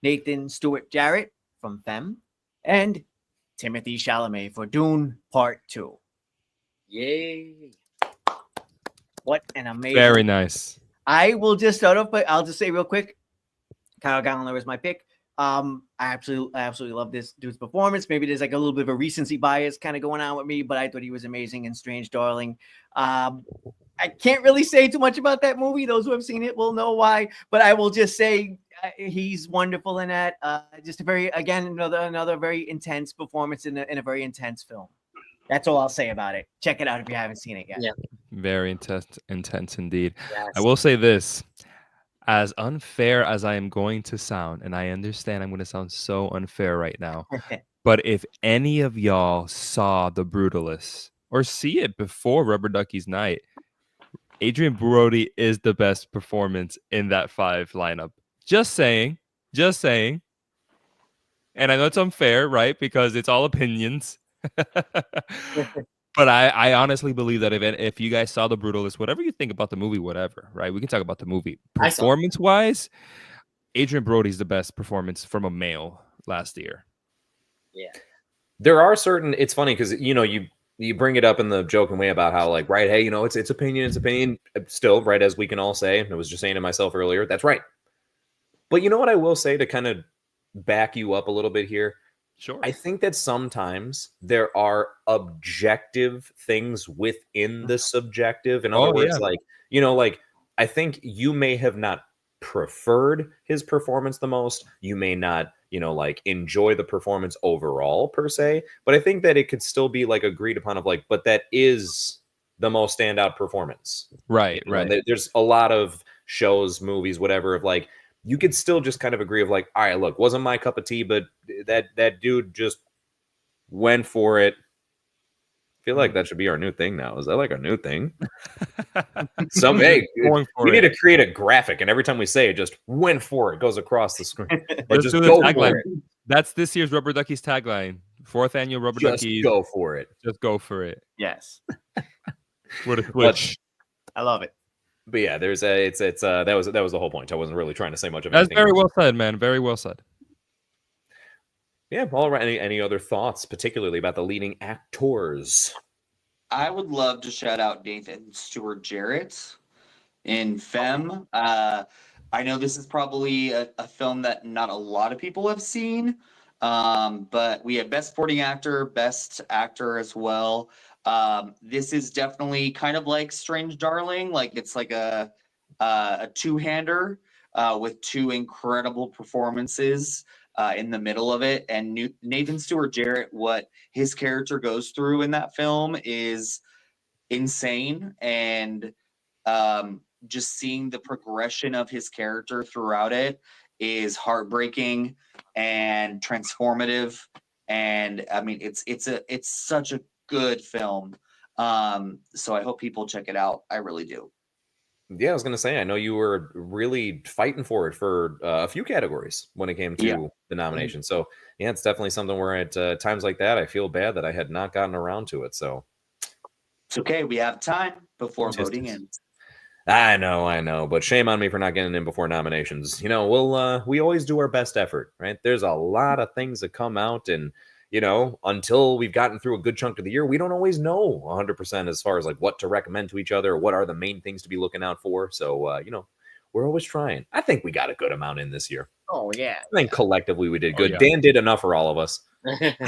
Nathan Stewart Jarrett from Femme, and Timothy Chalamet for Dune Part 2. Yay. What an amazing. Very nice. I will just start off, but I'll just say real quick, Kyle Gallner is my pick. I absolutely love this dude's performance. Maybe there's like a little bit of a recency bias kind of going on with me, but I thought he was amazing in Strange Darling. I can't really say too much about that movie. Those who have seen it will know why, but I will just say he's wonderful in that. Just another very intense performance in a very intense film. That's all I'll say about it. Check it out if you haven't seen it yet. Yeah. Very intense indeed. Yes. I will say this, as unfair as I am going to sound, and I understand I'm going to sound so unfair right now, but if any of y'all saw The Brutalist or see it before Rubber Duckies Night, Adrian Brody is the best performance in that 5 lineup. Just saying. And I know it's unfair, right? Because it's all opinions. But I honestly believe that if you guys saw The Brutalist, whatever you think about the movie, whatever, right? We can talk about the movie. Performance-wise, Adrian Brody's the best performance from a male last year. Yeah. There are certain, it's funny because, you bring it up in the joking way about how, like, right, hey, it's opinion. Still, right, as we can all say, I was just saying to myself earlier, that's right. But you know what I will say to kind of back you up a little bit here? Sure. I think that sometimes there are objective things within the subjective. In other words, I think you may have not preferred his performance the most. You may not, enjoy the performance overall per se, but I think that it could still be like agreed upon of like, but that is the most standout performance. Right, right. There's a lot of shows, movies, whatever, of like, you could still just kind of agree of like, all right, look, wasn't my cup of tea, but that dude just went for it. I feel like that should be our new thing now. Is that like our new thing? We need to create a graphic, and every time we say it, just went for it, goes across the screen. Let's just do the tagline. That's this year's Rubber Duckies tagline. 4th annual Rubber Duckies. Go for it. Just go for it. Yes. What a switch. I love it. But yeah, there's that was the whole point. I wasn't really trying to say much of That's anything. very well said, man. Very well said. Yeah, all right. Any other thoughts, particularly about the leading actors? I would love to shout out Nathan Stewart Jarrett in Femme. I know this is probably a film that not a lot of people have seen, But we have Best Supporting Actor, Best Actor as well. This is definitely kind of like Strange Darling. Like it's like a two-hander with two incredible performances in the middle of it. And Nathan Stewart Jarrett, what his character goes through in that film is insane. And just seeing the progression of his character throughout it is heartbreaking and transformative. And I mean, it's such a good film. So I hope people check it out. I really do. Yeah, I was gonna say, I know you were really fighting for it for a few categories when it came to Yeah. the nomination. So yeah, it's definitely something where at times like that, I feel bad that I had not gotten around to it. So It's okay. We have time before Just- voting ends. I know, but shame on me for not getting in before nominations. You know, we always do our best effort, right? There's a lot of things that come out, and you know, until we've gotten through a good chunk of the year, we don't always know 100% as far as like what to recommend to each other, or what are the main things to be looking out for. So you know, we're always trying. I think we got a good amount in this year. Oh yeah. I think collectively we did Oh, good. yeah. Dan did enough for all of us.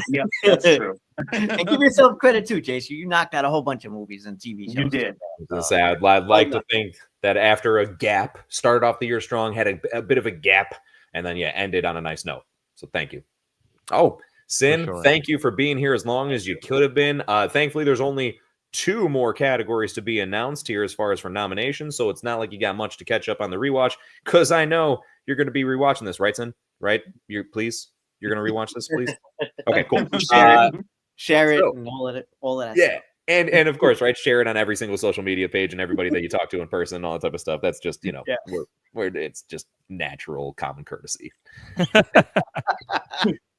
Yeah, that's true. And give yourself credit too, Jason. You knocked out a whole bunch of movies and TV shows. You did. I was gonna say, I'd like to think that after a gap, started off the year strong, had a bit of a gap, and then ended on a nice note. So thank you. Oh, Sin, sure. thank you for being here as long as you could have been. Thankfully, there's only 2 more categories to be announced here as far as for nominations, so it's not like you got much to catch up on the rewatch. Because I know you're going to be rewatching this, right, Sin? Right? You're going to rewatch this, please. Okay, cool. Share it So- and all of that. Yeah. stuff. And of course, right, share it on every single social media page and everybody that you talk to in person and all that type of stuff. That's just, you know, Yeah. where it's just natural common courtesy.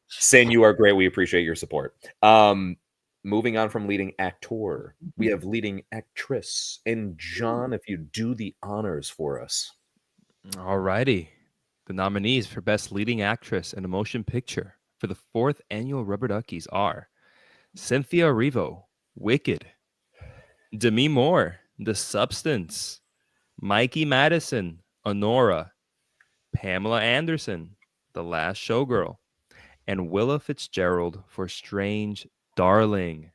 Sin, you are great. We appreciate your support. Moving on from leading actor, we have leading actress. And John, if you do the honors for us. All righty. The nominees for Best Leading Actress in a Motion Picture for the 4th Annual Rubber Duckies are Cynthia Erivo, Wicked; Demi Moore, The Substance; Mikey Madison, Honora; Pamela Anderson, The Last Showgirl; and Willa Fitzgerald for Strange Darling.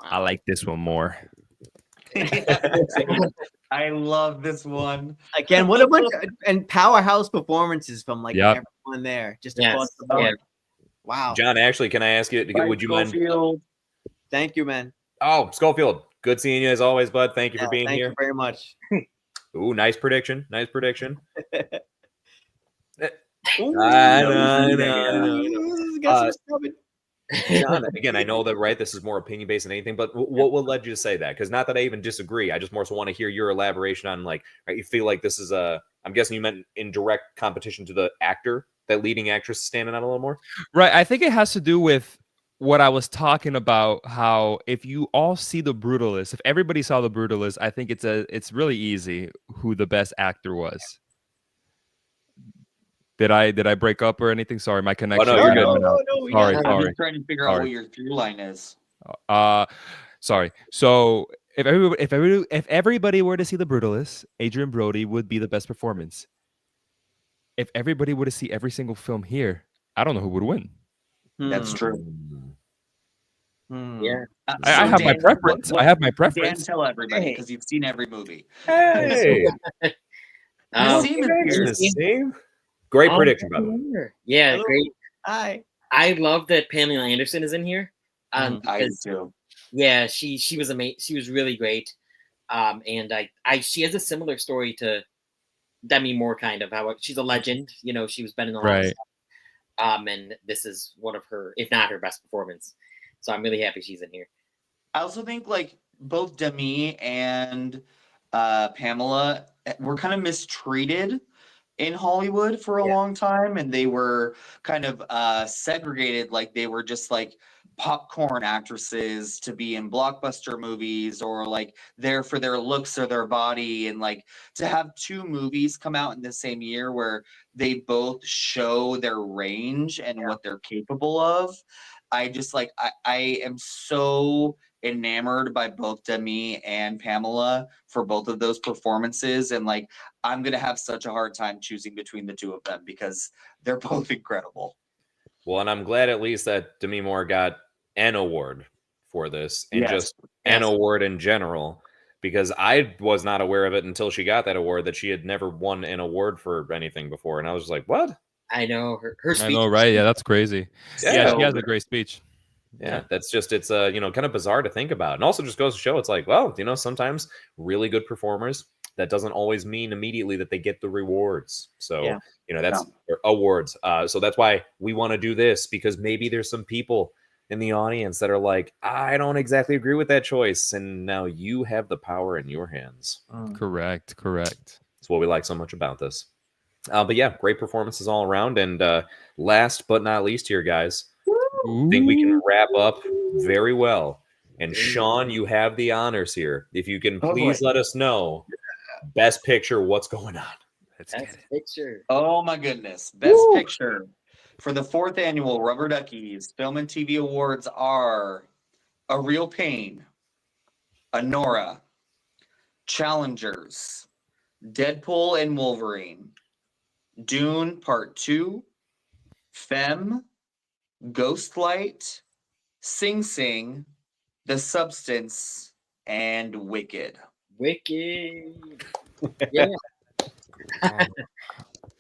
I like this one more. I love this one. Again, what a bunch of, and powerhouse performances from like Yep. everyone there, just Yes, across the board. yeah. Wow. John, actually, can I ask you, would you mind? Schofield. Thank you, man. Oh, Schofield, good seeing you as always, bud. Thank you for Yeah, being thank here. you very much. Ooh, nice prediction. Nice prediction. Ooh, I know. this got some stubborn. John, again, I know that, right? This is more opinion based than anything, but what led you to say that? Because not that I even disagree. I just more so want to hear your elaboration on, like, right, you feel like this is I'm guessing you meant in direct competition to the actor, that leading actress is standing out a little more. Right. I think it has to do with what I was talking about, how if you all see The Brutalist, if everybody saw The Brutalist, I think it's really easy who the best actor was. Did I break up or anything? Sorry, my connection. you're No, good. no, no, we Sorry, got it. I'm sorry. just trying to figure out Sorry. what your through line is. Sorry. So if everybody were to see The Brutalist, Adrian Brody would be the best performance. If everybody were to see every single film here, I don't know who would win. That's true. Yeah. I have my preference. I have my Dan, preference. tell everybody Hey. because you've seen every movie. Hey, Nassim is here. Nassim. Great prediction, by the way. Yeah, Hello. great. Hi. I love that Pamela Anderson is in here. I do Because too. yeah, she was amazing. She was really great. And she has a similar story to Demi Moore, kind of how she's a legend. You know, she was been in a lot of Right. stuff. And this is one of her, if not her best performance. So I'm really happy she's in here. I also think like both Demi and Pamela were kind of mistreated in Hollywood for a long time, and they were kind of segregated, like they were just like popcorn actresses to be in blockbuster movies, or like there for their looks or their body. And like to have 2 movies come out in the same year where they both show their range and what they're capable of, I just like I am so enamored by both Demi and Pamela for both of those performances, and like I'm gonna have such a hard time choosing between the 2 of them because they're both incredible. Well, and I'm glad at least that Demi Moore got an award for this, and Yes, just an award in general, because I was not aware of it until she got that award, that she had never won an award for anything before. And I was like, what? I know her speech. I know, right? Yeah, that's crazy. Yeah, So she has a good. great speech. Yeah, that's just, it's kind of bizarre to think about. And also just goes to show, it's like, well, sometimes really good performers, that doesn't always mean immediately that they get the rewards. So, Yeah. that's awards. So that's why we want to do this, because maybe there's some people in the audience that are like, I don't exactly agree with that choice. And now you have the power in your hands. Correct. That's what we like so much about this. But yeah, great performances all around. And last but not least here, guys, I think we can wrap up very well. And Sean, you have the honors here. If you can please let us know, Best Picture, what's going on? Let's get Best it. picture. Oh my goodness. Best Picture for the 4th annual Rubber Duckies Film and TV Awards are A Real Pain, Anora, Challengers, Deadpool and Wolverine, Dune Part 2, Femme, Ghostlight, Sing Sing, The Substance, and Wicked. Wicked. Yeah.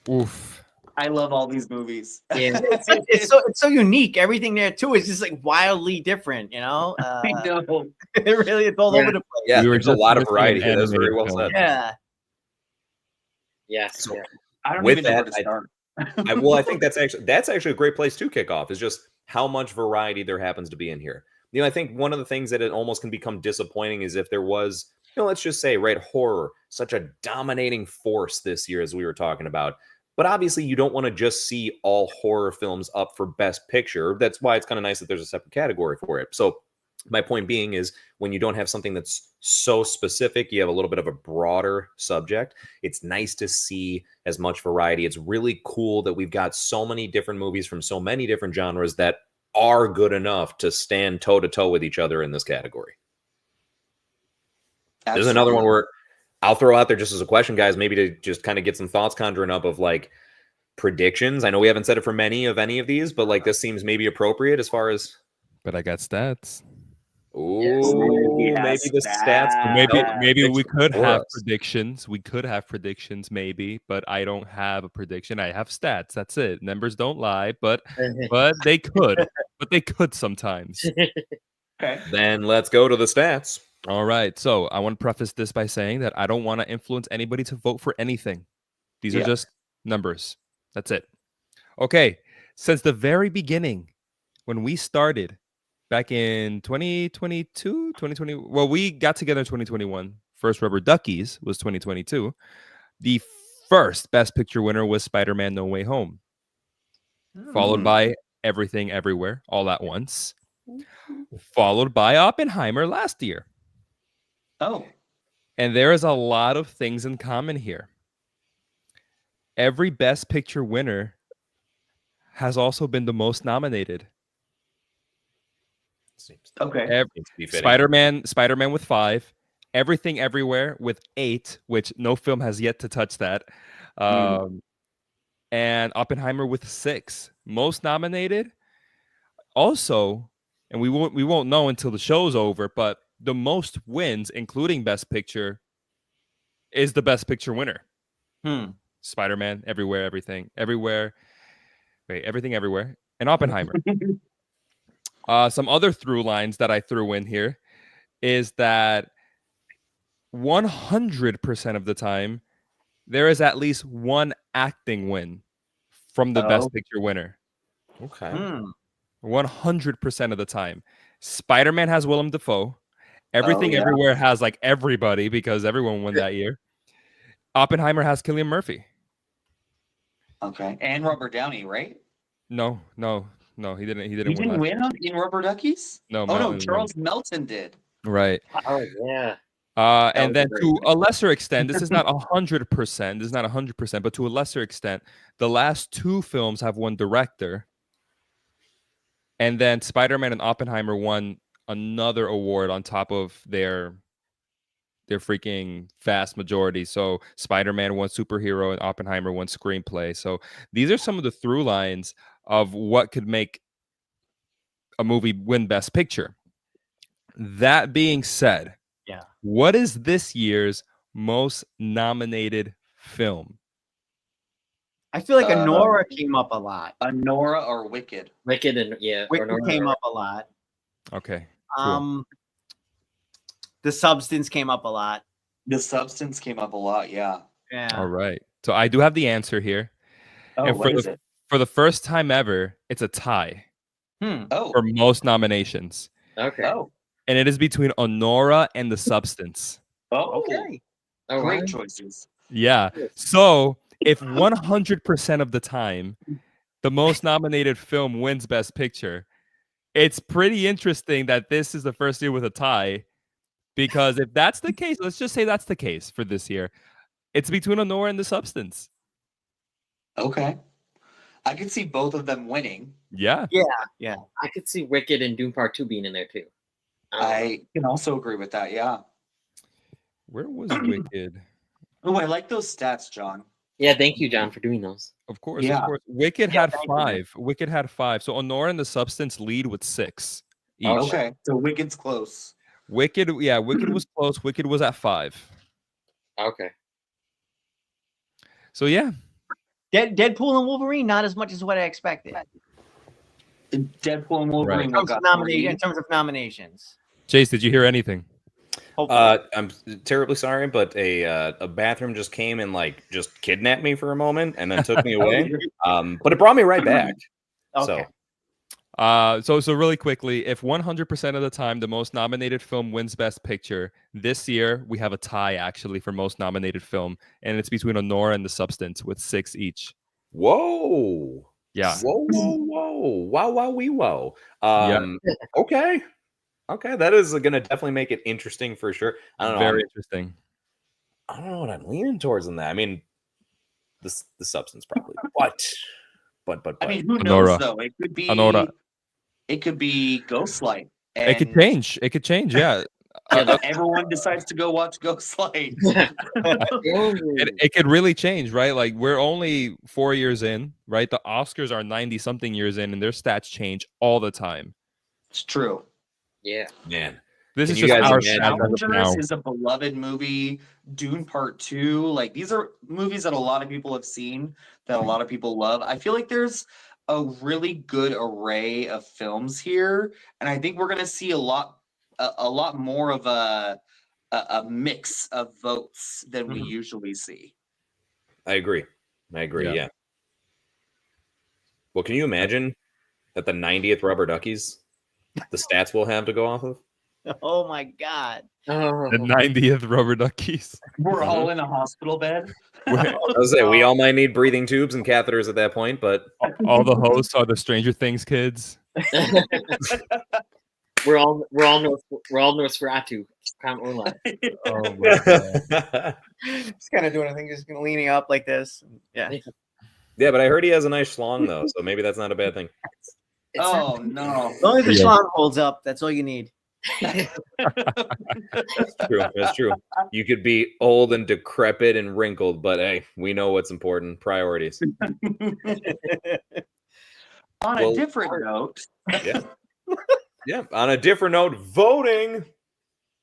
Oof. I love all these movies. Yeah. It's so unique. Everything there too is just like wildly different. I know. It's all over the place. Yeah, We were there's a just lot of missing variety an here. That's very animated well film. said. Yeah. Yes. So- yeah. I don't With even know where that, to start. I think that's actually a great place to kick off, is just how much variety there happens to be in here. I think one of the things that it almost can become disappointing is if there was, let's just say, right, horror, such a dominating force this year, as we were talking about. But obviously, you don't want to just see all horror films up for Best Picture. That's why it's kind of nice that there's a separate category for it. So my point being is, when you don't have something that's so specific, you have a little bit of a broader subject. It's nice to see as much variety. It's really cool that we've got so many different movies from so many different genres that are good enough to stand toe to toe with each other in this category. There's another one where I'll throw out there just as a question, guys, maybe to just kind of get some thoughts conjuring up of like predictions. I know we haven't said it for many of any of these, but like this seems maybe appropriate as far as. But I got stats. Ooh, He maybe has the stats. Maybe we could have us. predictions. We could have predictions, maybe, but I don't have a prediction. I have stats. That's it. Numbers don't lie, but they could. But they could sometimes. Okay. Then let's go to the stats. All right. So I want to preface this by saying that I don't want to influence anybody to vote for anything. These are just numbers. That's it. Okay. Since the very beginning, when we started back in 2020, well, we got together in 2021. First Rubber Duckies was 2022. The first Best Picture winner was Spider-Man No Way Home, followed by Everything Everywhere All at Once, followed by Oppenheimer last year. Oh. And there is a lot of things in common here. Every Best Picture winner has also been the most nominated. Okay. Spider-Man with 5, Everything Everywhere with 8, which no film has yet to touch that, and Oppenheimer with 6. Most nominated. Also, and we won't know until the show's over, but the most wins, including Best Picture, is the Best Picture winner. Spider-Man, Everything Everywhere, and Oppenheimer. Some other through lines that I threw in here is that 100% of the time, there is at least one acting win from the Best Picture winner. Okay. 100% of the time. Spider-Man has Willem Dafoe. Everything Everywhere has like everybody because everyone won that year. Oppenheimer has Cillian Murphy. Okay. And Robert Downey, right? No, he didn't. He He didn't didn't win. win in Rubber Duckies? No, Oh, no. Melton Charles Melton did. won. Right. Oh yeah. And was then a great to one. a lesser extent, this is not 100%. This is not 100%, but to a lesser extent, the last 2 films have won director. And then Spider-Man and Oppenheimer won another award on top of their freaking vast majority. So Spider-Man won superhero and Oppenheimer won screenplay. So these are some of the through lines of what could make a movie win Best Picture. That being said, Yeah. what is this year's most nominated film? I feel like Uh, Anora came up a lot. Nora or Wicked? Wicked and yeah, or Wicked Nora. came up a lot. Okay. Cool. The Substance came up a lot. The Substance came up a lot. Yeah. Yeah. All right. So I do have the answer here. Oh, And what is it? for the first time ever, it's a tie Oh. for most nominations. Okay. Oh. And it is between Honora and The Substance. Oh. Okay. Oh, Great wow. choices. Yeah. So if 100% of the time the most nominated film wins Best Picture, it's pretty interesting that this is the first year with a tie. Because if that's the case, let's just say that's the case for this year. It's between Honora and The Substance. Okay. I could see both of them winning. Yeah. I could see Wicked and Doom Part 2 being in there too. I can also agree with that. Yeah. Where was Wicked? Oh, I like those stats, John. Yeah, thank you, John, for doing those. Of course, Yeah. of course. Wicked Yeah, had thank you. 5. Wicked had 5. So Honora and The Substance lead with 6 each. Okay. So Wicked's close. Wicked was close. Wicked was at 5. Okay. So yeah, Deadpool and Wolverine, not as much as what I expected. Deadpool and Wolverine. In what terms of got 3? in terms of nominations. Chase, did you hear anything? I'm terribly sorry, but a bathroom just came and like just kidnapped me for a moment and then took me away. But it brought me right back. Okay. So really quickly, if 100% of the time the most nominated film wins Best Picture, this year we have a tie actually for most nominated film, and it's between Honora and The Substance with 6 each. Whoa. Yeah. Whoa. Wow, wow, wee, wow. Yeah. Okay. Okay, that is going to definitely make it interesting for sure. I don't know. Very interesting. I don't know what I'm leaning towards in that. I mean, the Substance probably. But I mean, who Honora. knows though? It could be. Honora. It could be Ghostlight. It could change. It could change. Yeah. Everyone decides to go watch Ghostlight. It could really change, right? Like we're only 4 years in, right? The Oscars are 90 something years in, and their stats change all the time. It's true. Yeah. man. This Can is you just guys our imagine? stats as of now. Avengers is a beloved movie. Dune Part 2. Like these are movies that a lot of people have seen, that a lot of people love. I feel like there's a really good array of films here, and I think we're gonna see a lot more of a mix of votes than we usually see. I agree. Yeah. Yeah. Well, can you imagine at the 90th Rubber Duckies, the stats we'll have to go off of? Oh my God. Oh. The 90th Rubber Duckies. We're all in a hospital bed. I was say we all might need breathing tubes and catheters at that point, but All the hosts are the Stranger Things kids. we're all Nosferatu. Count or lie. Oh my God. Just kind of doing a thing, just leaning up like this. Yeah. yeah, but I heard he has a nice schlong though, so maybe that's not a bad thing. Oh no. As long as the Yeah. schlong holds up, that's all you need. True, that's true. You could be old and decrepit and wrinkled, but hey, we know what's important. Priorities. On Well, a different note, Yeah. On a different note, voting.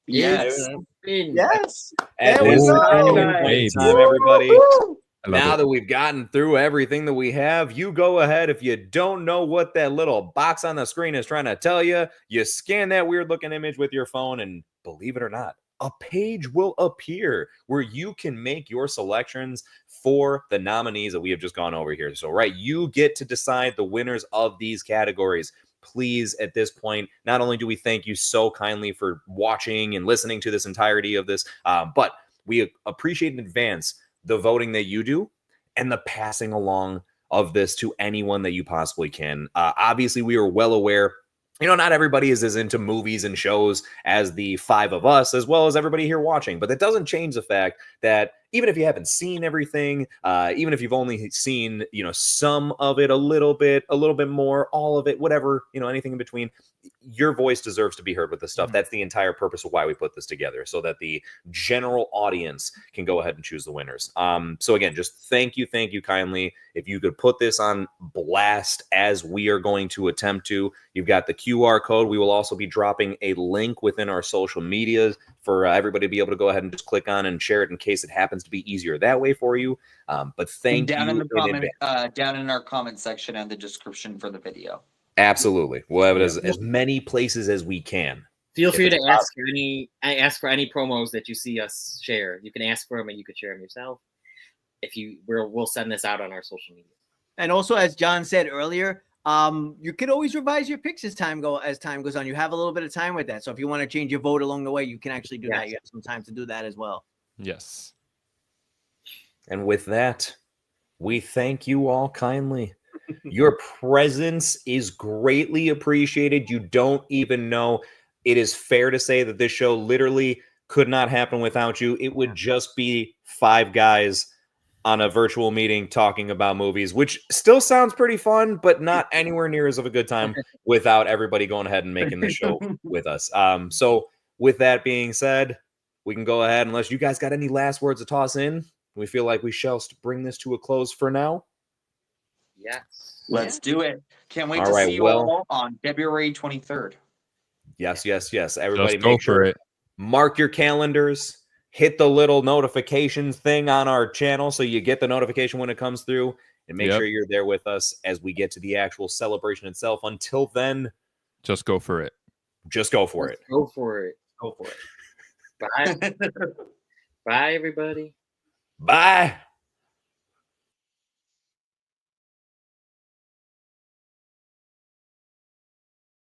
yes. Yes. At There we this go. time, everybody. I love Now it. that we've gotten through everything that we have, you go ahead. If you don't know what that little box on the screen is trying to tell you, you scan that weird looking image with your phone, and believe it or not, a page will appear where you can make your selections for the nominees that we have just gone over here. So, right, you get to decide the winners of these categories. Please, at this point, not only do we thank you so kindly for watching and listening to this entirety of this, but we appreciate in advance the voting that you do and the passing along of this to anyone that you possibly can. Obviously, we are well aware, not everybody is as into movies and shows as the 5 of us, as well as everybody here watching. But that doesn't change the fact that even if you haven't seen everything, even if you've only seen, some of it, a little bit more, all of it, whatever, anything in between, your voice deserves to be heard with this stuff. That's the entire purpose of why we put this together, so that the general audience can go ahead and choose the winners. So again, just thank you kindly. If you could put this on blast as we are going to attempt to. You've got the QR code. We will also be dropping a link within our social medias for everybody to be able to go ahead and just click on and share it in case it happens to be easier that way for you. But thank down you in the comment, advance. down in our comment section and the description for the video. Absolutely. We'll have it as many places as we can. Feel free to ask for any promos that you see us share. You can ask for them and you can share them yourself. We'll send this out on our social media. And also, as John said earlier, you could always revise your picks as time goes on. You have a little bit of time with that. So if you want to change your vote along the way, you can actually do that. You have some time to do that as well. Yes. And with that, we thank you all kindly. Your presence is greatly appreciated. You don't even know. It is fair to say that this show literally could not happen without you. It would just be 5 guys on a virtual meeting talking about movies, which still sounds pretty fun, but not anywhere near as of a good time without everybody going ahead and making the show with us. So with that being said, we can go ahead, unless you guys got any last words to toss in. We feel like we shall bring this to a close for now. Yes. Let's do it. Can't wait All to right, see you all on February 23rd. Yes. Everybody Just go make for sure it. Mark your calendars, hit the little notifications thing on our channel so you get the notification when it comes through, and make sure you're there with us as we get to the actual celebration itself. Until then, just go for it. Just go for it. Go for it. Bye. Bye, everybody. Bye.